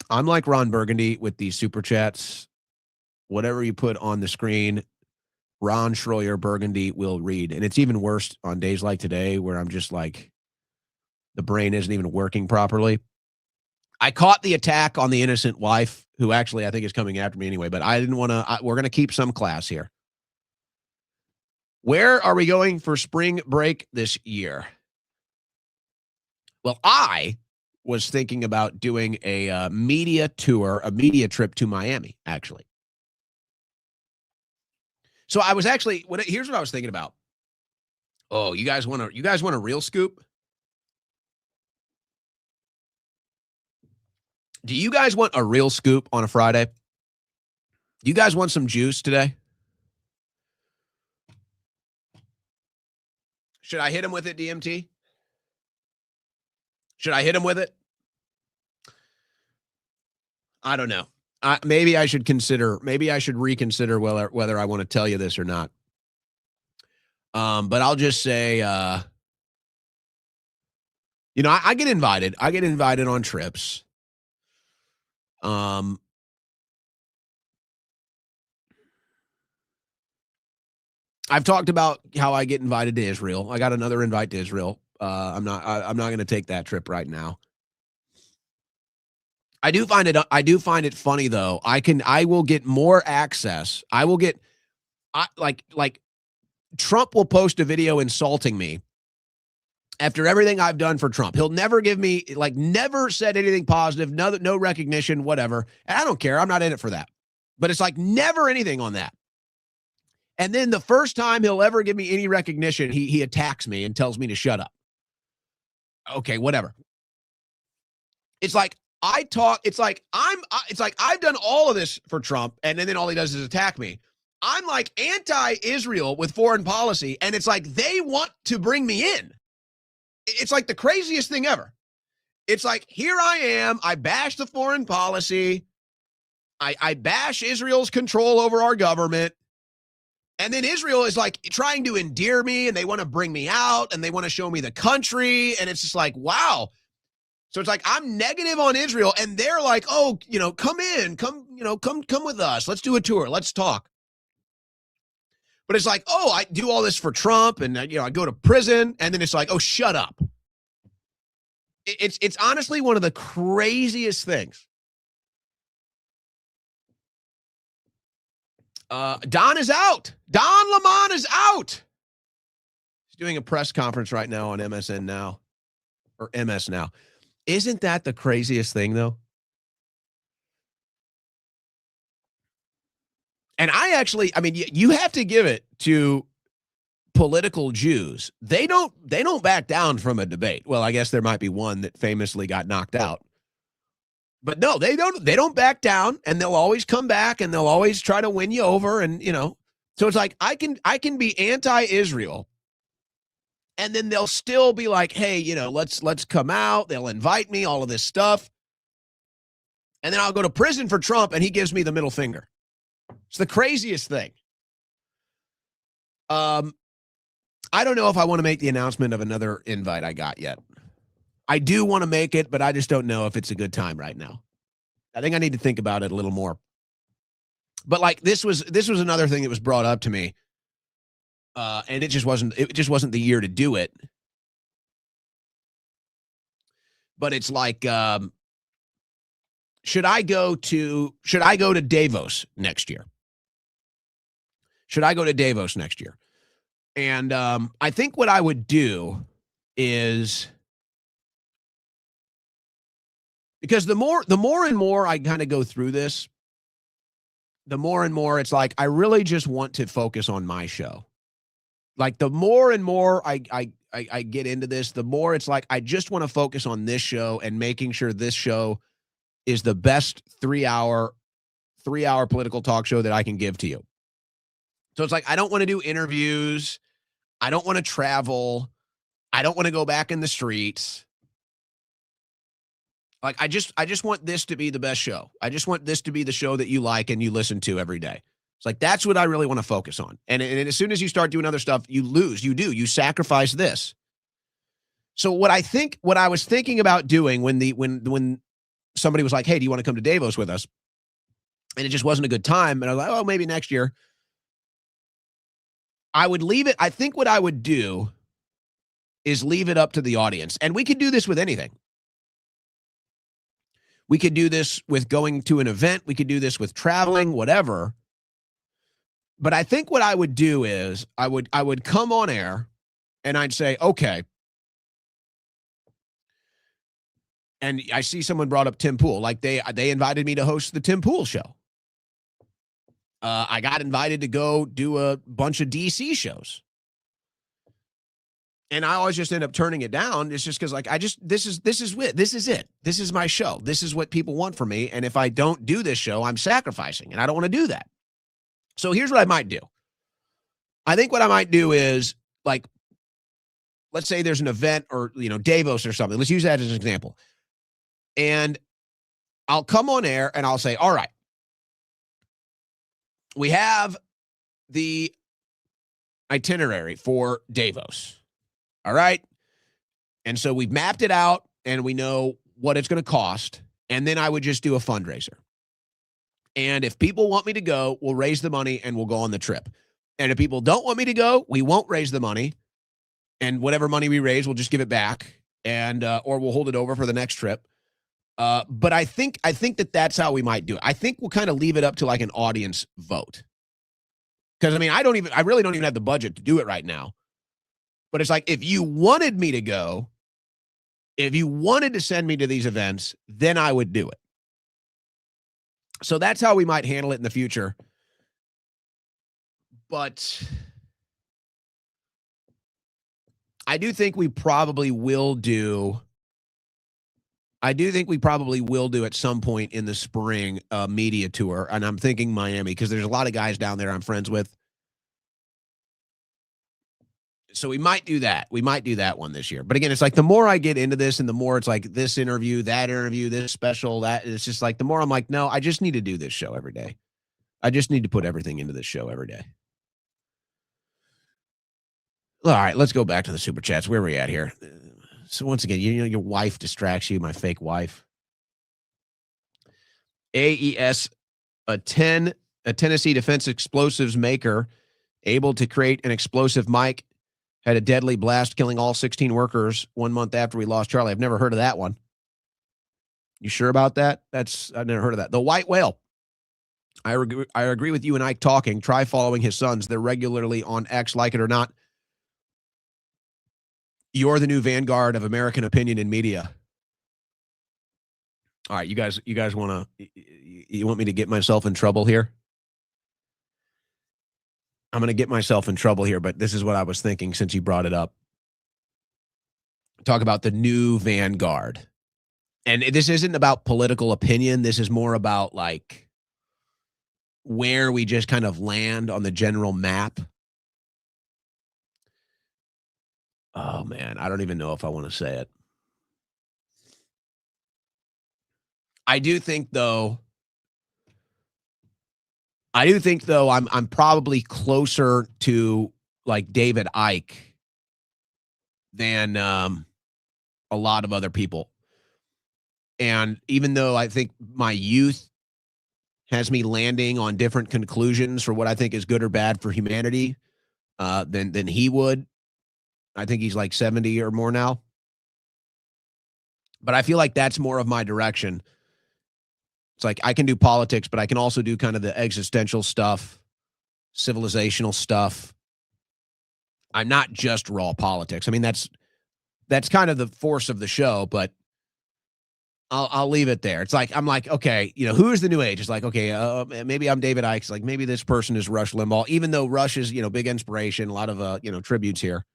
I'm like Ron Burgundy with these super chats. Whatever you put on the screen, Ron Schroyer Burgundy will read. And it's even worse on days like today where I'm just like, the brain isn't even working properly. I caught the attack on the innocent wife, who actually I think is coming after me anyway, but I didn't want to. We're going to keep some class here. Where are we going for spring break this year? Well, I was thinking about doing a media tour, a media trip to Miami, actually. So I was actually, here's what I was thinking about. Oh, you guys want a real scoop? Do you guys want a real scoop on a Friday? Do you guys want some juice today? Should I hit him with it, DMT? Should I hit him with it? I don't know. Maybe I should reconsider whether I want to tell you this or not. But I'll just say, I get invited. I get invited on trips. I've talked about how I get invited to Israel. I got another invite to Israel. I'm not going to take that trip right now. I do find it funny though. I will get more access. Like Trump will post a video insulting me after everything I've done for Trump. He'll never give me, never said anything positive, no recognition, whatever. And I don't care. I'm not in it for that. But it's like never anything on that. And then the first time he'll ever give me any recognition, he attacks me and tells me to shut up. Okay, whatever. It's like I've done all of this for Trump, and then all he does is attack me. I'm like anti-Israel with foreign policy, and it's like they want to bring me in. It's like the craziest thing ever. It's like, here I am. I bash the foreign policy. I bash Israel's control over our government. And then Israel is like trying to endear me, and they want to bring me out, and they want to show me the country. And it's just like, wow. So it's like, I'm negative on Israel, and they're like, oh, come in, come with us. Let's do a tour. Let's talk. But it's like, oh, I do all this for Trump, and I go to prison, and then it's like, oh, shut up. It's honestly one of the craziest things. Don is out. Don Lemon is out. He's doing a press conference right now on MSN Now, or MS Now. Isn't that the craziest thing, though? And you have to give it to political Jews. They don't back down from a debate. Well, I guess there might be one that famously got knocked out. But no, they don't back down, and they'll always come back, and they'll always try to win you over. And, so it's like, I can be anti-Israel, and then they'll still be like, hey, let's come out. They'll invite me, all of this stuff. And then I'll go to prison for Trump, and he gives me the middle finger. It's the craziest thing. I don't know if I want to make the announcement of another invite I got yet. I do want to make it, but I just don't know if it's a good time right now. I think I need to think about it a little more. But this was another thing that was brought up to me. And it just wasn't the year to do it. But it's like, should I go to Davos next year? Should I go to Davos next year? And I think what I would do is, because the more and more I kind of go through this, the more and more it's like I really just want to focus on my show. Like the more and more I get into this, the more it's like I just want to focus on this show and making sure this show is the best 3-hour political talk show that I can give to you. So it's like I don't want to do interviews. I don't want to travel. I don't want to go back in the streets. Like I just want this to be the best show. I just want this to be the show that you like and you listen to every day. It's like that's what I really want to focus on. And as soon as you start doing other stuff, you lose. You sacrifice this. So what I was thinking about doing when somebody was like, "Hey, do you want to come to Davos with us?" and it just wasn't a good time, and I was like, "Oh, maybe next year." I would leave it. I think what I would do is leave it up to the audience. And we could do this with anything. We could do this with going to an event. We could do this with traveling, whatever. But I think what I would do is I would come on air and I'd say, okay. And I see someone brought up Tim Pool. Like they invited me to host the Tim Pool show. I got invited to go do a bunch of DC shows. And I always just end up turning it down. It's just because like, this is it. This is my show. This is what people want from me. And if I don't do this show, I'm sacrificing and I don't want to do that. So here's what I might do. I think what I might do is like, let's say there's an event or, Davos or something. Let's use that as an example. And I'll come on air and I'll say, all right, we have the itinerary for Davos. All right. And so we've mapped it out and we know what it's going to cost. And then I would just do a fundraiser. And if people want me to go, we'll raise the money and we'll go on the trip. And if people don't want me to go, we won't raise the money. And whatever money we raise, we'll just give it back and, or we'll hold it over for the next trip. But I think that that's how we might do it. I think we'll kind of leave it up to like an audience vote. Because I mean, I really don't even have the budget to do it right now. But it's like, if you wanted me to go, if you wanted to send me to these events, then I would do it. So that's how we might handle it in the future. But I do think we probably will do at some point in the spring a media tour. And I'm thinking Miami because there's a lot of guys down there I'm friends with. So we might do that. We might do that one this year. But again, it's like the more I get into this and the more it's like this interview, this special, that it's just like the more I'm like, no, I just need to do this show every day. I just need to put everything into this show every day. All right, let's go back to the super chats. Where are we at here? So once again, your wife distracts you, my fake wife. AES, a Tennessee Defense Explosives maker, able to create an explosive mic, had a deadly blast killing all 16 workers 1 month after we lost Charlie. I've never heard of that one. You sure about that? I've never heard of that. The white whale. I agree with you and Ike talking. Try following his sons. They're regularly on X, like it or not. You're the new vanguard of American opinion and media. All right, you guys want me to get myself in trouble here? I'm going to get myself in trouble here, but this is what I was thinking since you brought it up. Talk about the new vanguard. And this isn't about political opinion. This is more about like where we just kind of land on the general map. Oh, man, I don't even know if I want to say it. I do think, though, I'm probably closer to like David Icke than a lot of other people. And even though I think my youth has me landing on different conclusions for what I think is good or bad for humanity than he would, I think he's like 70 or more now. But I feel like that's more of my direction. It's like I can do politics, but I can also do kind of the existential stuff, civilizational stuff. I'm not just raw politics. I mean, that's kind of the force of the show, but I'll leave it there. It's like, I'm like, okay, who is the new age? It's like, okay, maybe I'm David Icke. Like maybe this person is Rush Limbaugh, even though Rush is, big inspiration, a lot of, tributes here.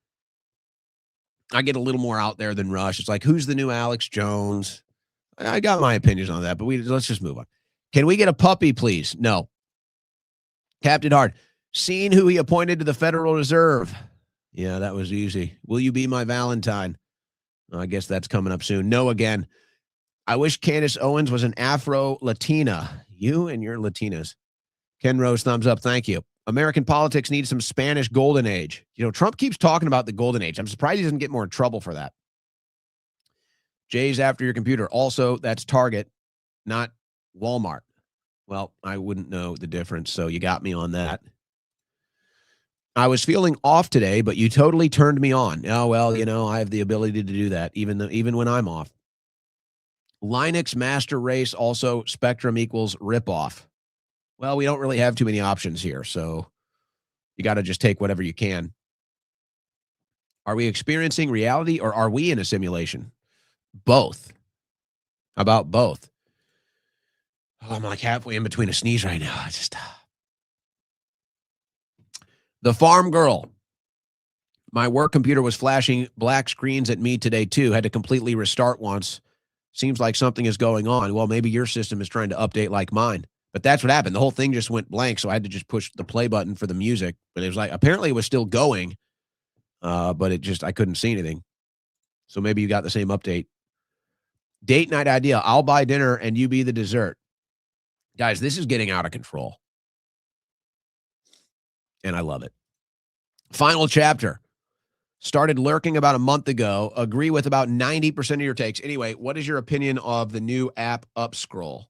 I get a little more out there than Rush. It's like, who's the new Alex Jones? I got my opinions on that, but let's just move on. Can we get a puppy, please? No. Captain Hard, seen who he appointed to the Federal Reserve. Yeah, that was easy. Will you be my Valentine? I guess that's coming up soon. No again. I wish Candace Owens was an Afro-Latina. You and your Latinas. Ken Rose, thumbs up. Thank you. American politics needs some Spanish golden age. Trump keeps talking about the golden age. I'm surprised he doesn't get more in trouble for that. Jay's after your computer. Also, that's Target, not Walmart. Well, I wouldn't know the difference, so you got me on that. I was feeling off today, but you totally turned me on. Oh, well, I have the ability to do that, even when I'm off. Linux master race, also Spectrum equals ripoff. Well, we don't really have too many options here, so you got to just take whatever you can. Are we experiencing reality or are we in a simulation? Both. How about both? Oh, I'm like halfway in between a sneeze right now. The farm girl. My work computer was flashing black screens at me today, too. Had to completely restart once. Seems like something is going on. Well, maybe your system is trying to update like mine. But that's what happened. The whole thing just went blank, so I had to just push the play button for the music. But it was like, apparently it was still going, but I couldn't see anything. So maybe you got the same update. Date night idea. I'll buy dinner and you be the dessert. Guys, this is getting out of control. And I love it. Final chapter. Started lurking about a month ago. Agree with about 90% of your takes. Anyway, what is your opinion of the new app Upscroll?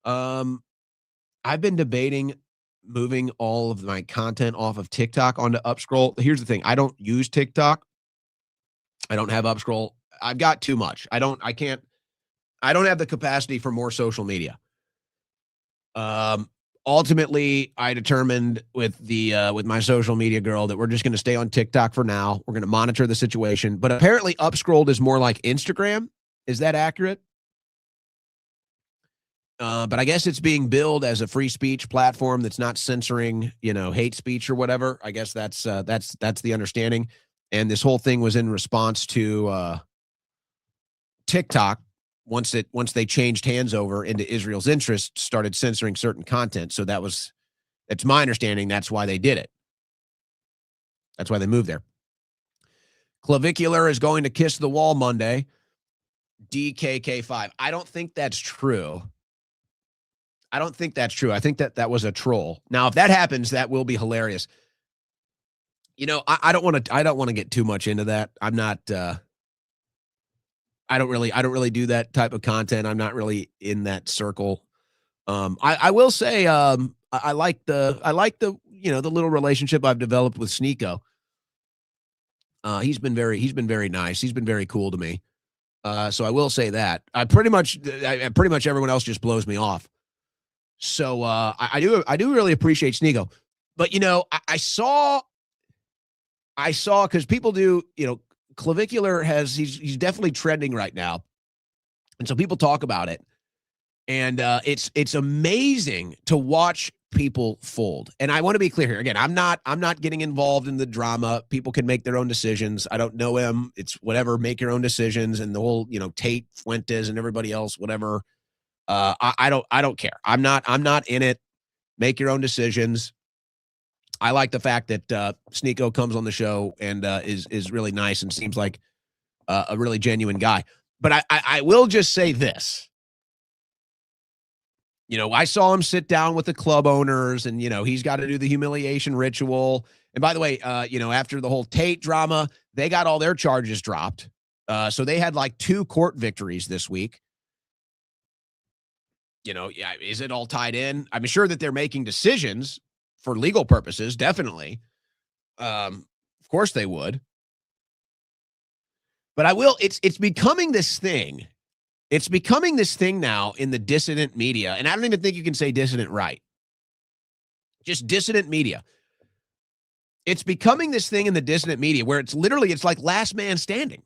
I've been debating moving all of my content off of TikTok onto Upscroll. Here's the thing. I don't use TikTok. I don't have Upscroll. I've got too much. I don't have the capacity for more social media. Ultimately, I determined with my social media girl that we're just going to stay on TikTok for now. We're going to monitor the situation. But apparently Upscrolled is more like Instagram. Is that accurate? But I guess it's being billed as a free speech platform that's not censoring, hate speech or whatever. I guess that's the understanding. And this whole thing was in response to TikTok. Once they changed hands over into Israel's interest, started censoring certain content. So that's my understanding. That's why they did it. That's why they moved there. Clavicular is going to kiss the wall Monday. DKK5. I don't think that's true. I think that was a troll. Now, if that happens, that will be hilarious. I don't want to get too much into that. I'm not. I don't really do that type of content. I'm not really in that circle. I will say I like the the little relationship I've developed with Sneeko. He's been very nice. He's been very cool to me. So I will say that. Pretty much everyone else just blows me off. So I do really appreciate Sneeko. But I saw because people do, Clavicular he's definitely trending right now. And so people talk about it. And it's amazing to watch people fold. And I want to be clear here. Again, I'm not getting involved in the drama. People can make their own decisions. I don't know him. It's whatever, make your own decisions. And the whole, Tate Fuentes and everybody else, whatever. I don't care. I'm not in it. Make your own decisions. I like the fact that Sneeko comes on the show and is really nice and seems like a really genuine guy. But I will just say this. I saw him sit down with the club owners and, he's got to do the humiliation ritual. And by the way, after the whole Tate drama, they got all their charges dropped. So they had like 2 court victories this week. Is it all tied in? I'm sure that they're making decisions for legal purposes, definitely. Of course they would. But it's becoming this thing It's becoming this thing now in the dissident media, and I don't even think you can say dissident right. Just dissident media. It's becoming this thing in the dissident media where it's like last man standing.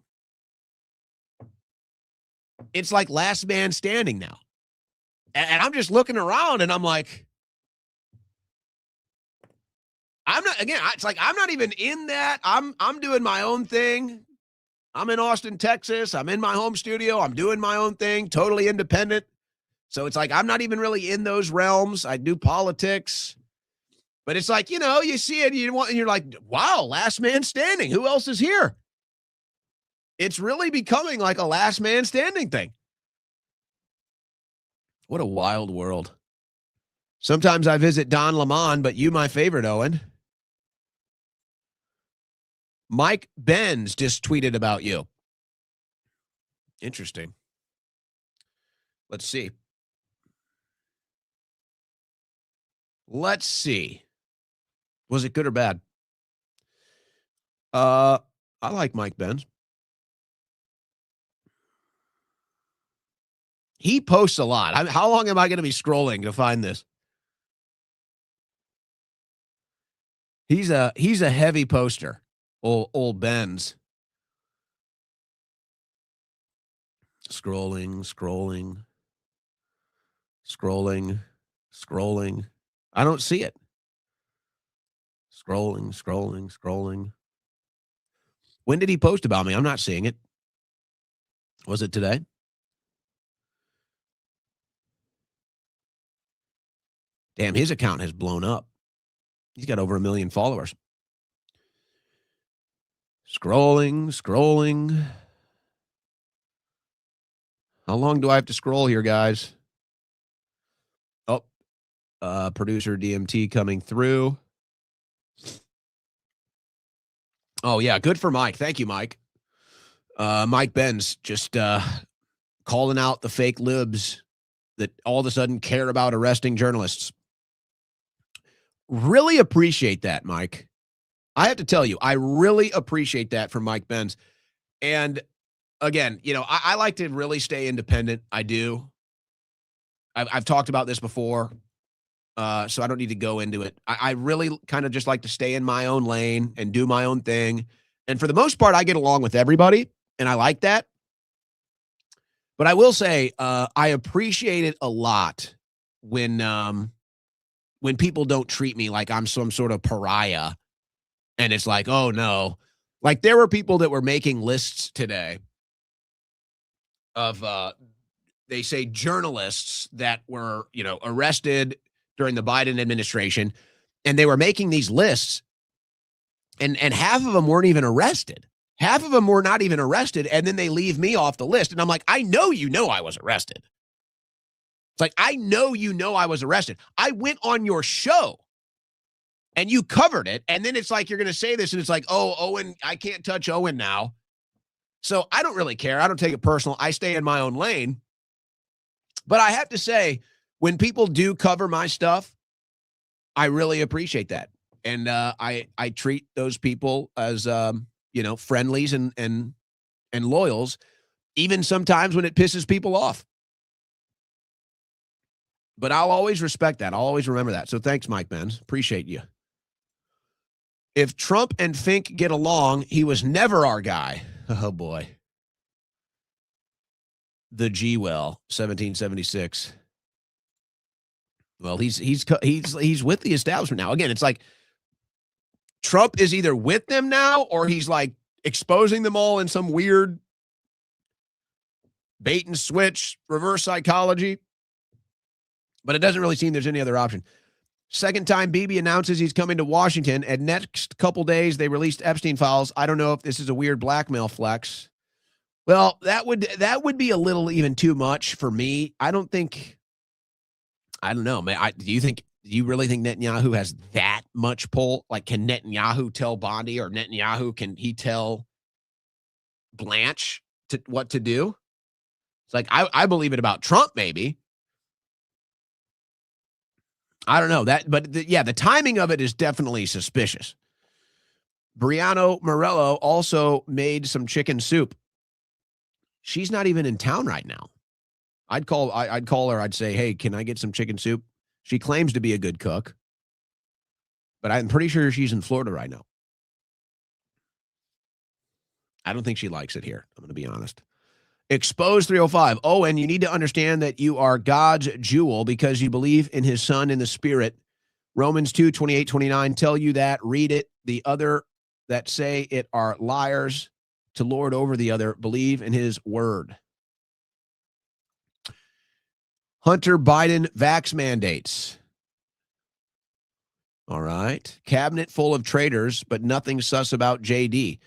It's like last man standing now. And I'm just looking around and I'm like, it's like I'm not even in that. I'm doing my own thing. I'm in Austin, Texas. I'm in my home studio. I'm doing my own thing, totally independent. So it's like I'm not even really in those realms. I do politics. But it's like, you see it, and you're like, wow, last man standing. Who else is here? It's really becoming like a last man standing thing. What a wild world. Sometimes I visit Don Lemon, but you my favorite, Owen. Mike Benz just tweeted about you. Interesting. Let's see. Was it good or bad? I like Mike Benz. He posts a lot. How long am I going to be scrolling to find this? He's a heavy poster. Old Benz. Scrolling. I don't see it. Scrolling. When did he post about me? I'm not seeing it. Was it today? Damn, his account has blown up. He's got over 1 million followers. Scrolling. How long do I have to scroll here, guys? Oh, producer DMT coming through. Oh, yeah, good for Mike. Thank you, Mike. Mike Benz just calling out the fake libs that all of a sudden care about arresting journalists. Really appreciate that, Mike. I have to tell you, I really appreciate that from Mike Benz. And again, I like to really stay independent. I do. I've talked about this before, so I don't need to go into it. I really kind of just like to stay in my own lane and do my own thing. And for the most part, I get along with everybody, and I like that. But I will say, I appreciate it a lot when people don't treat me like I'm some sort of pariah. And it's like, oh, no. Like, there were people that were making lists today of, they say, journalists that were, arrested during the Biden administration. And they were making these lists. And half of them weren't even arrested. Half of them were not even arrested. And then they leave me off the list. And I'm like, I know I was arrested. It's like, I know I was arrested. I went on your show. And you covered it. And then it's like, you're going to say this. And it's like, oh, Owen, I can't touch Owen now. So I don't really care. I don't take it personal. I stay in my own lane. But I have to say, when people do cover my stuff, I really appreciate that. And I treat those people as, friendlies and loyals, even sometimes when it pisses people off. But I'll always respect that. I'll always remember that. So thanks, Mike Benz. Appreciate you. If Trump and Fink get along, he was never our guy. Oh, boy. The G-Well, 1776. Well, he's with the establishment now. Again, it's like Trump is either with them now or he's like exposing them all in some weird bait and switch, reverse psychology. But it doesn't really seem there's any other option. Second time Bibi announces he's coming to Washington, and next couple days they released Epstein files. I don't know if this is a weird blackmail flex. Well, that would be a little even too much for me. I don't know, man. Do you really think Netanyahu has that much pull? Like, can Netanyahu tell Bondi, or can he tell Blanche what to do? It's like, I believe it about Trump, maybe. I don't know that, but the timing of it is definitely suspicious. Brianna Morello also made some chicken soup. She's not even in town right now. I'd call her. I'd say, hey, can I get some chicken soup? She claims to be a good cook, but I'm pretty sure she's in Florida right now. I don't think she likes it here. I'm going to be honest. Expose 305. Oh, and you need to understand that you are God's jewel because you believe in his son in the spirit. Romans 2:28-29 tell you that. Read it. The other that say it are liars to lord over the other. Believe in his word. Hunter Biden vax mandates. All right. Cabinet full of traitors, but nothing sus about JD.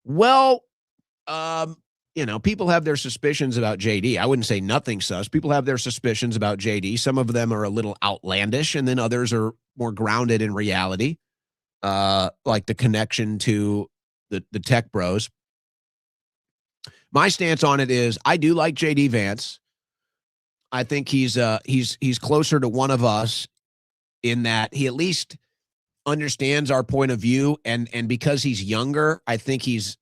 Well, people have their suspicions about JD. I wouldn't say nothing sus. People have their suspicions about JD. Some of them are a little outlandish, and then others are more grounded in reality, like the connection to the tech bros. My stance on it is I do like JD Vance. I think he's closer to one of us in that he at least understands our point of view, and because he's younger, I think he's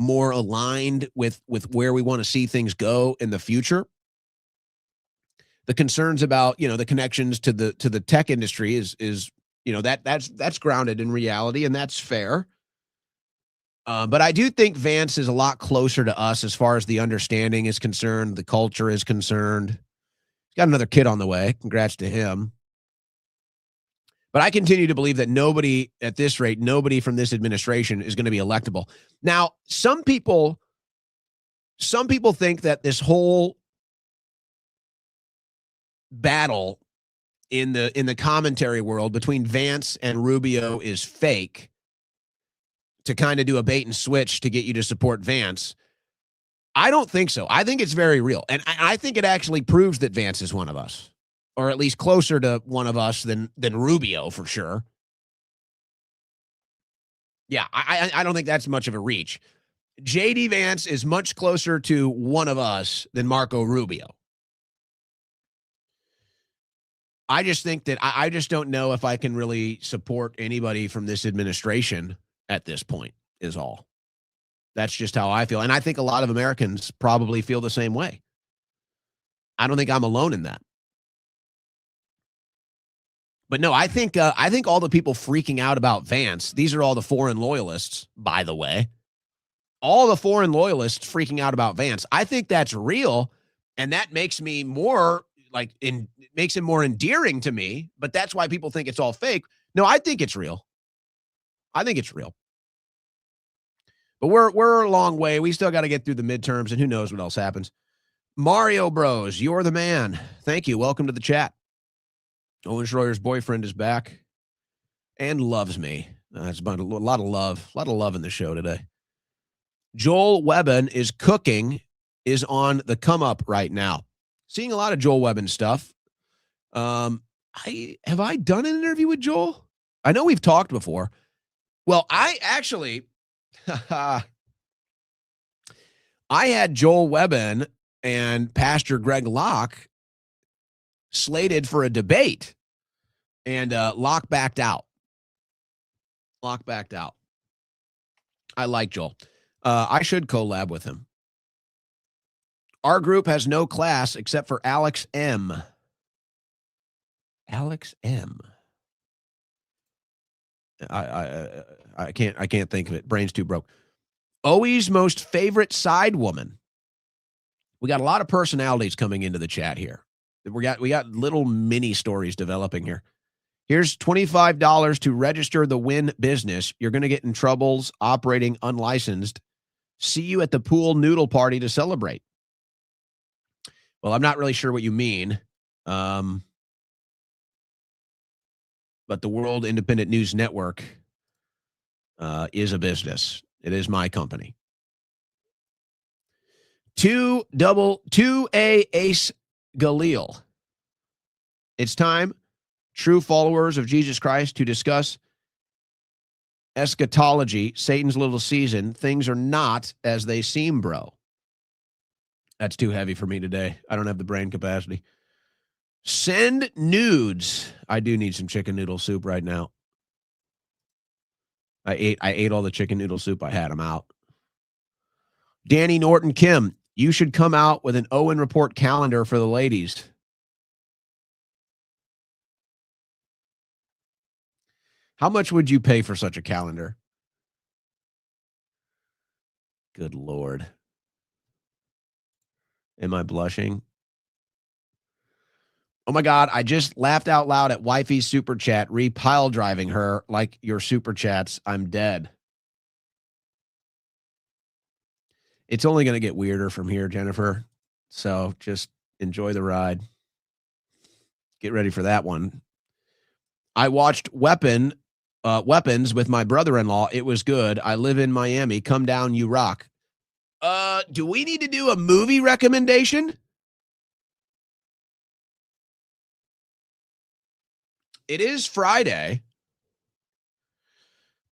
more aligned with where we want to see things go in the future. The concerns about, the connections to the tech industry is that's grounded in reality, and that's fair. But I do think Vance is a lot closer to us as far as the understanding is concerned, the culture is concerned. He's got another kid on the way. Congrats to him. But I continue to believe that nobody at this rate, nobody from this administration is going to be electable. Now, some people think that this whole battle in the commentary world between Vance and Rubio is fake to kind of do a bait and switch to get you to support Vance. I don't think so. I think it's very real. And I think it actually proves that Vance is one of us, or at least closer to one of us than Rubio for sure. Yeah, I don't think that's much of a reach. JD Vance is much closer to one of us than Marco Rubio. I just think that I just don't know if I can really support anybody from this administration at this point is all. That's just how I feel. And I think a lot of Americans probably feel the same way. I don't think I'm alone in that. But no, I think all the people freaking out about Vance, these are all the foreign loyalists, by the way. All the foreign loyalists freaking out about Vance. I think that's real, and that makes me more makes him more endearing to me, but that's why people think it's all fake. No, I think it's real. I think it's real. But we're a long way. We still got to get through the midterms, and who knows what else happens. Mario Bros, you're the man. Thank you. Welcome to the chat. Owen Schroyer's boyfriend is back and loves me. That's about a lot of love in the show today. Joel Webben is on the come up right now. Seeing a lot of Joel Webben stuff. Have I done an interview with Joel? I know we've talked before. Well, I actually, I had Joel Webben and Pastor Greg Locke slated for a debate, and Locke backed out. I like Joel. I should collab with him. Our group has no class except for Alex M. Alex M. I can't think of it. Brain's too broke. Owe's most favorite side woman. We got a lot of personalities coming into the chat here. We got little mini stories developing here. Here's $25 to register the Win business. You're going to get in troubles operating unlicensed. See you at the pool noodle party to celebrate. Well, I'm not really sure what you mean. But the World Independent News Network is a business. It is my company. 2A Ace Galil. It's time, true followers of Jesus Christ, to discuss eschatology, Satan's little season. Things are not as they seem, bro. That's too heavy for me today. I don't have the brain capacity. Send nudes. I do need some chicken noodle soup right now. I ate all the chicken noodle soup I had. I'm out. Danny Norton Kim. You should come out with an Owen Report calendar for the ladies. How much would you pay for such a calendar? Good Lord. Am I blushing? Oh my God, I just laughed out loud at wifey's super chat, repile driving her like your super chats. I'm dead. It's only going to get weirder from here, Jennifer. So just enjoy the ride. Get ready for that one. I watched Weapons with my brother-in-law. It was good. I live in Miami. Come down, you rock. Do we need to do a movie recommendation? It is Friday.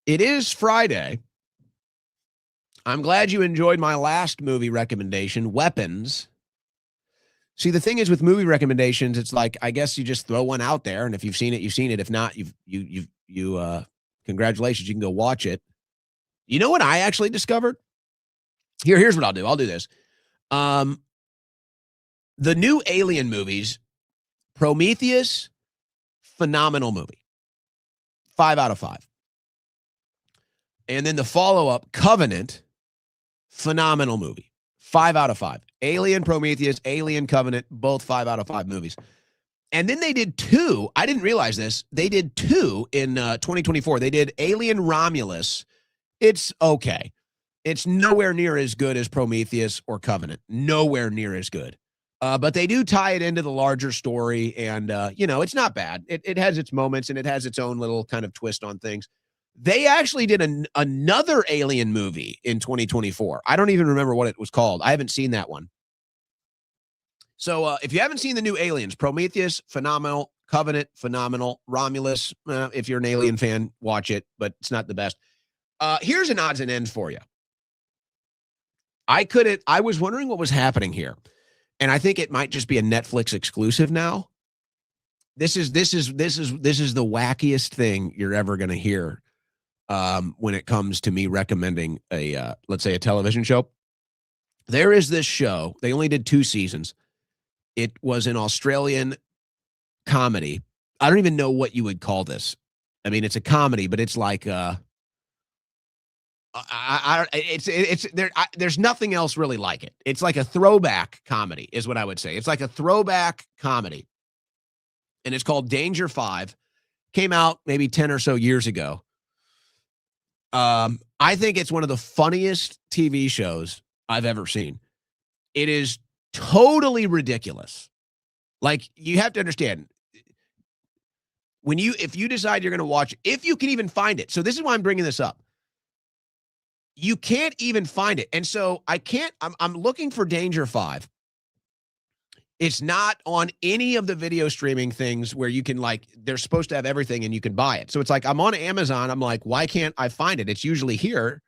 It is Friday. I'm glad you enjoyed my last movie recommendation, Weapons. See, the thing is with movie recommendations, it's like, I guess you just throw one out there, and if you've seen it, you've seen it. If not, congratulations, you can go watch it. You know what I actually discovered? Here's what I'll do. I'll do this. The new Alien movies, Prometheus, phenomenal movie. 5 out of 5. And then the follow-up, Covenant, phenomenal movie. 5 out of 5. Alien, Prometheus, Alien, Covenant, both 5 out of 5 movies. And then they did 2. I didn't realize this. They did 2 in 2024. They did Alien Romulus. It's okay. It's nowhere near as good as Prometheus or Covenant. Nowhere near as good. But they do tie it into the larger story, and, it's not bad. It has its moments, and it has its own little kind of twist on things. They actually did another Alien movie in 2024. I don't even remember what it was called. I haven't seen that one. So if you haven't seen the new Aliens, Prometheus, phenomenal. Covenant, phenomenal. Romulus, if you're an Alien fan, watch it, but it's not the best. Here's an odds and ends for you. I was wondering what was happening here. And I think it might just be a Netflix exclusive now. This is the wackiest thing you're ever going to hear when it comes to me recommending let's say a television show. There is this show. They only did 2 seasons. It was an Australian comedy. I don't even know what you would call this. I mean, it's a comedy, but it's like there's nothing else really like it. It's like a throwback comedy is what I would say. It's like a throwback comedy. And it's called Danger 5. Came out maybe 10 or so years ago. I think it's one of the funniest TV shows I've ever seen. It is totally ridiculous. Like, you have to understand, if you decide you're going to watch, if you can even find it. So this is why I'm bringing this up. You can't even find it. And so I'm looking for Danger 5. It's not on any of the video streaming things where you can, like, they're supposed to have everything and you can buy it. So it's like, I'm on Amazon. I'm like, why can't I find it? It's usually here.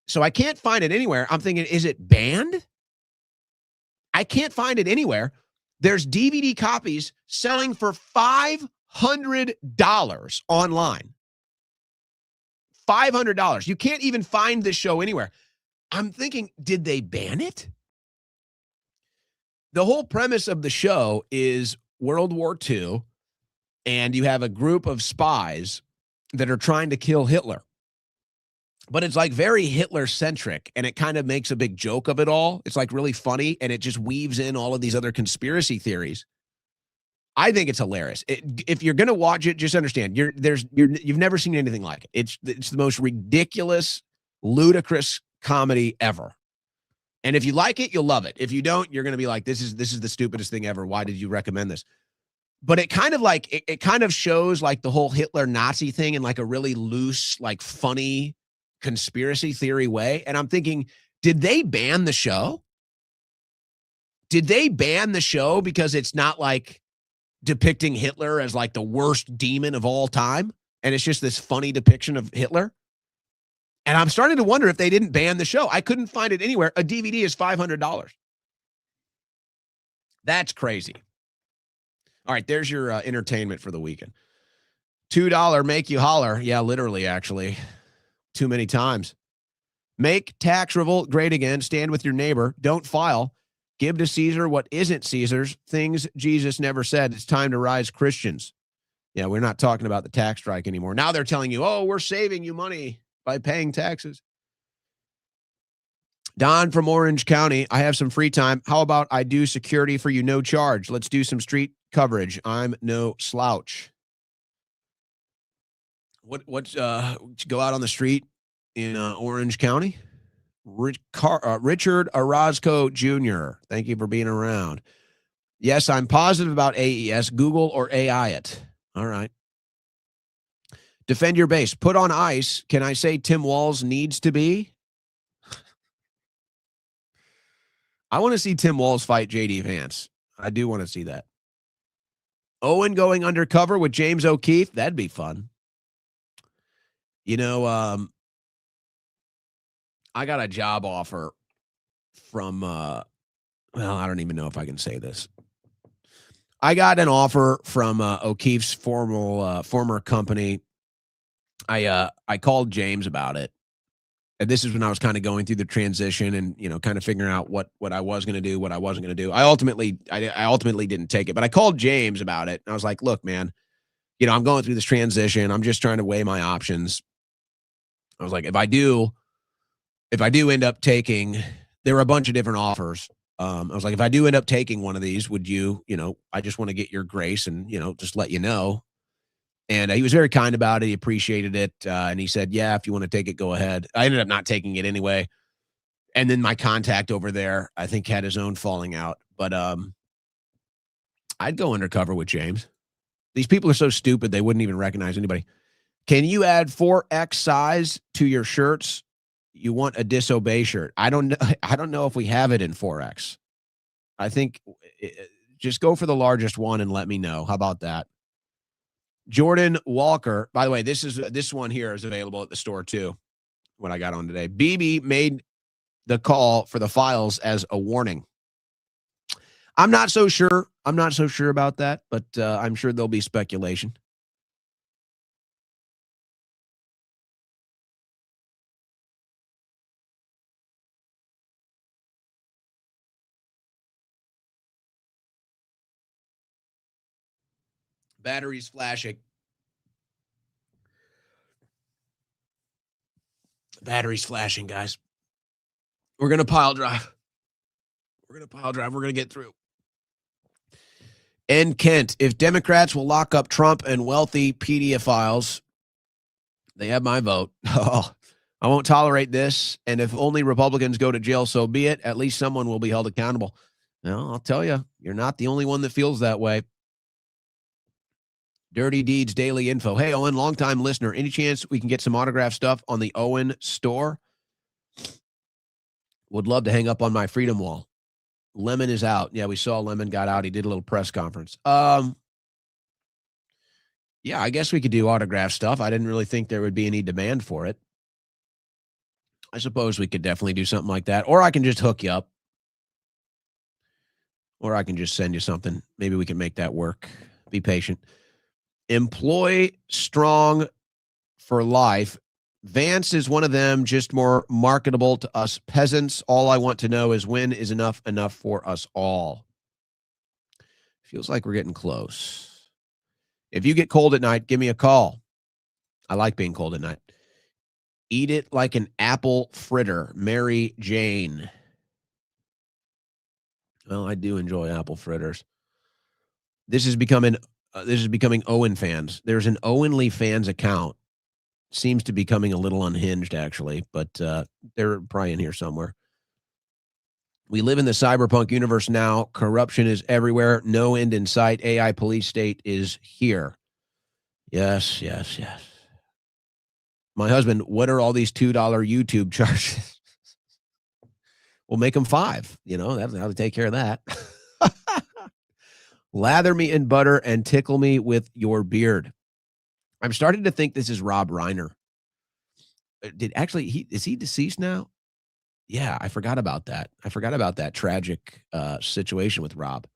So I can't find it anywhere. I'm thinking, is it banned? I can't find it anywhere. There's DVD copies selling for $500 online. $500. You can't even find this show anywhere. I'm thinking, did they ban it? The whole premise of the show is World War II, and you have a group of spies that are trying to kill Hitler. But it's like very Hitler-centric, and it kind of makes a big joke of it all. It's like really funny, and it just weaves in all of these other conspiracy theories. I think it's hilarious. If you're going to watch it, just understand you've never seen anything like it. It's the most ridiculous, ludicrous comedy ever. And if you like it, you'll love it. If you don't, you're going to be like, this is the stupidest thing ever. Why did you recommend this? But it kind of like it kind of shows like the whole Hitler Nazi thing in like a really loose, like funny conspiracy theory way. And I'm thinking, did they ban the show? Did they ban the show because it's not like depicting Hitler as like the worst demon of all time, and it's just this funny depiction of Hitler? And I'm starting to wonder if they didn't ban the show. I couldn't find it anywhere. A DVD is $500. That's crazy. All right, there's your entertainment for the weekend. $2 make you holler. Yeah, literally, actually. Too many times. Make tax revolt great again. Stand with your neighbor. Don't file. Give to Caesar what isn't Caesar's. Things Jesus never said. It's time to rise, Christians. Yeah, we're not talking about the tax strike anymore. Now they're telling you, oh, we're saving you money by paying taxes. Don from Orange County, I have some free time. How about I do security for you, no charge? Let's do some street coverage. I'm no slouch. What's go out on the street in Orange County? Richard Orozco Jr., thank you for being around. Yes, I'm positive about AES. Google or AI it. All right. Defend your base. Put on ice. Can I say Tim Walz needs to be? I want to see Tim Walz fight J.D. Vance. I do want to see that. Owen going undercover with James O'Keefe. That'd be fun. You know, I got a job offer from, well, I don't even know if I can say this. I got an offer from O'Keefe's former company. I called James about it. And this is when I was kind of going through the transition and, you know, kind of figuring out what I was going to do, what I wasn't going to do. I ultimately didn't take it, but I called James about it. And I was like, look, man, you know, I'm going through this transition. I'm just trying to weigh my options. I was like, if I do end up taking, there were a bunch of different offers. I was like, if I do end up taking one of these, would you, you know, I just want to get your grace and, you know, just let you know. And he was very kind about it. He appreciated it. And he said, yeah, if you want to take it, go ahead. I ended up not taking it anyway. And then my contact over there, I think, had his own falling out. But I'd go undercover with James. These people are so stupid, they wouldn't even recognize anybody. Can you add 4X size to your shirts? You want a disobey shirt. I don't know if we have it in 4X. I think just go for the largest one and let me know. How about that? Jordan Walker. By the way, this one here is available at the store too. What I got on today. BB made the call for the files as a warning. I'm not so sure. I'm not so sure about that, but I'm sure there'll be speculation. Batteries flashing. Batteries flashing, guys. We're going to pile drive. We're going to get through. And Kent, if Democrats will lock up Trump and wealthy pedophiles, they have my vote. Oh, I won't tolerate this. And if only Republicans go to jail, so be it. At least someone will be held accountable. No, I'll tell you, you're not the only one that feels that way. Dirty Deeds Daily Info. Hey, Owen, longtime listener. Any chance we can get some autograph stuff on the Owen store? Would love to hang up on my freedom wall. Lemon is out. Yeah, we saw Lemon got out. He did a little press conference. Yeah, I guess we could do autograph stuff. I didn't really think there would be any demand for it. I suppose we could definitely do something like that. Or I can just hook you up. Or I can just send you something. Maybe we can make that work. Be patient. Employ strong for life. Vance is one of them, just more marketable to us peasants. All I want to know is when is enough for us all. Feels like we're getting close. If you get cold at night, give me a call. I like being cold at night. Eat it like an apple fritter. Mary Jane. Well, I do enjoy apple fritters. This is becoming Owen fans. There's an Owenly fans account. Seems to be becoming a little unhinged, actually, but they're probably in here somewhere. We live in the cyberpunk universe now. Corruption is everywhere. No end in sight. AI police state is here. Yes, yes, yes. My husband, what are all these $2 YouTube charges? We'll make them $5. You know, that's how to take care of that. Lather me in butter and tickle me with your beard. I'm starting to think this is Rob Reiner. Is he deceased now? Yeah, I forgot about that. I forgot about that tragic situation with Rob.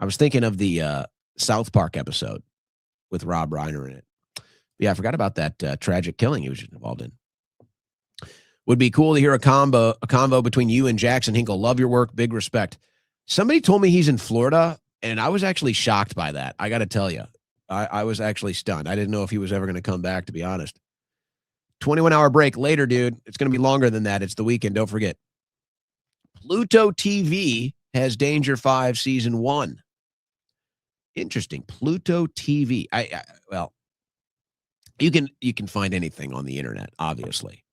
I was thinking of the South Park episode with Rob Reiner in it. Yeah, I forgot about that tragic killing he was involved in. Would be cool to hear a convo between you and Jackson Hinkle. Love your work. Big respect. Somebody told me he's in Florida, and I was actually shocked by that. I got to tell you, I was actually stunned. I didn't know if he was ever going to come back, to be honest. 21-hour break later, dude. It's going to be longer than that. It's the weekend. Don't forget. Pluto TV has Danger 5 Season 1. Interesting. Pluto TV. Well, you can find anything on the internet, obviously.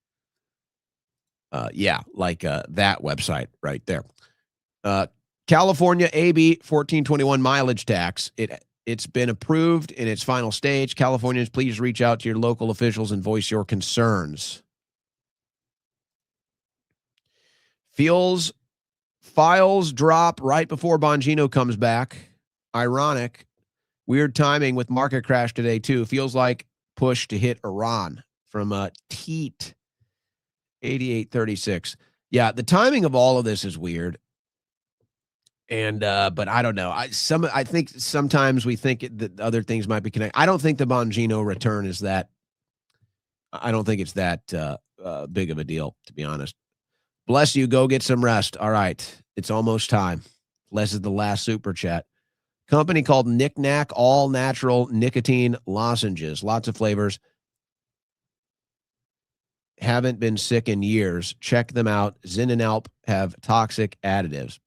That website right there. California AB 1421 mileage tax. It's been approved in its final stage. Californians, please reach out to your local officials and voice your concerns. Files drop right before Bongino comes back. Ironic. Weird timing with market crash today, too. Feels like push to hit Iran from Teat 8836. Yeah, the timing of all of this is weird. And but I don't know. I think sometimes we think that other things might be connected. I don't think the Bongino return is that. I don't think it's that big of a deal, to be honest. Bless you. Go get some rest. All right, it's almost time. Les is the last super chat. Company called Knick Knack All Natural Nicotine Lozenges. Lots of flavors. Haven't been sick in years. Check them out. Zyn and Alp have toxic additives.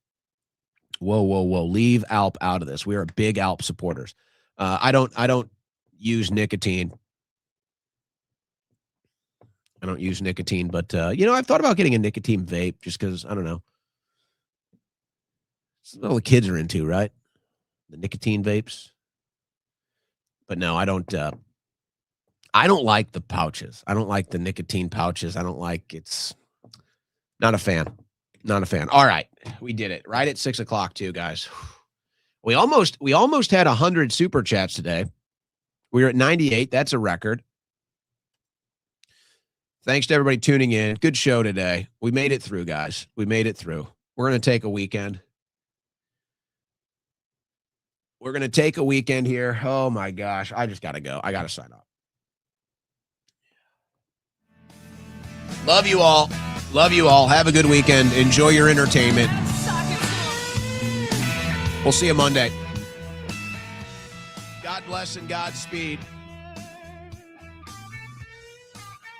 Whoa. Leave Alp out of this. We are big Alp supporters. I don't use nicotine. I don't use nicotine, but I've thought about getting a nicotine vape just because, I don't know. It's what all the kids are into, right? The nicotine vapes. But no, I don't like the pouches. I don't like the nicotine pouches. It's not a fan. Not a fan. All right. We did it right at 6:00 too, guys. We almost had 100 super chats today. We were at 98. That's a record. Thanks to everybody tuning in. Good show today. We made it through, guys. We made it through. We're going to take a weekend. Here. Oh my gosh. I just got to go. I got to sign off. Love you all. Have a good weekend. Enjoy your entertainment. We'll see you Monday. God bless and Godspeed.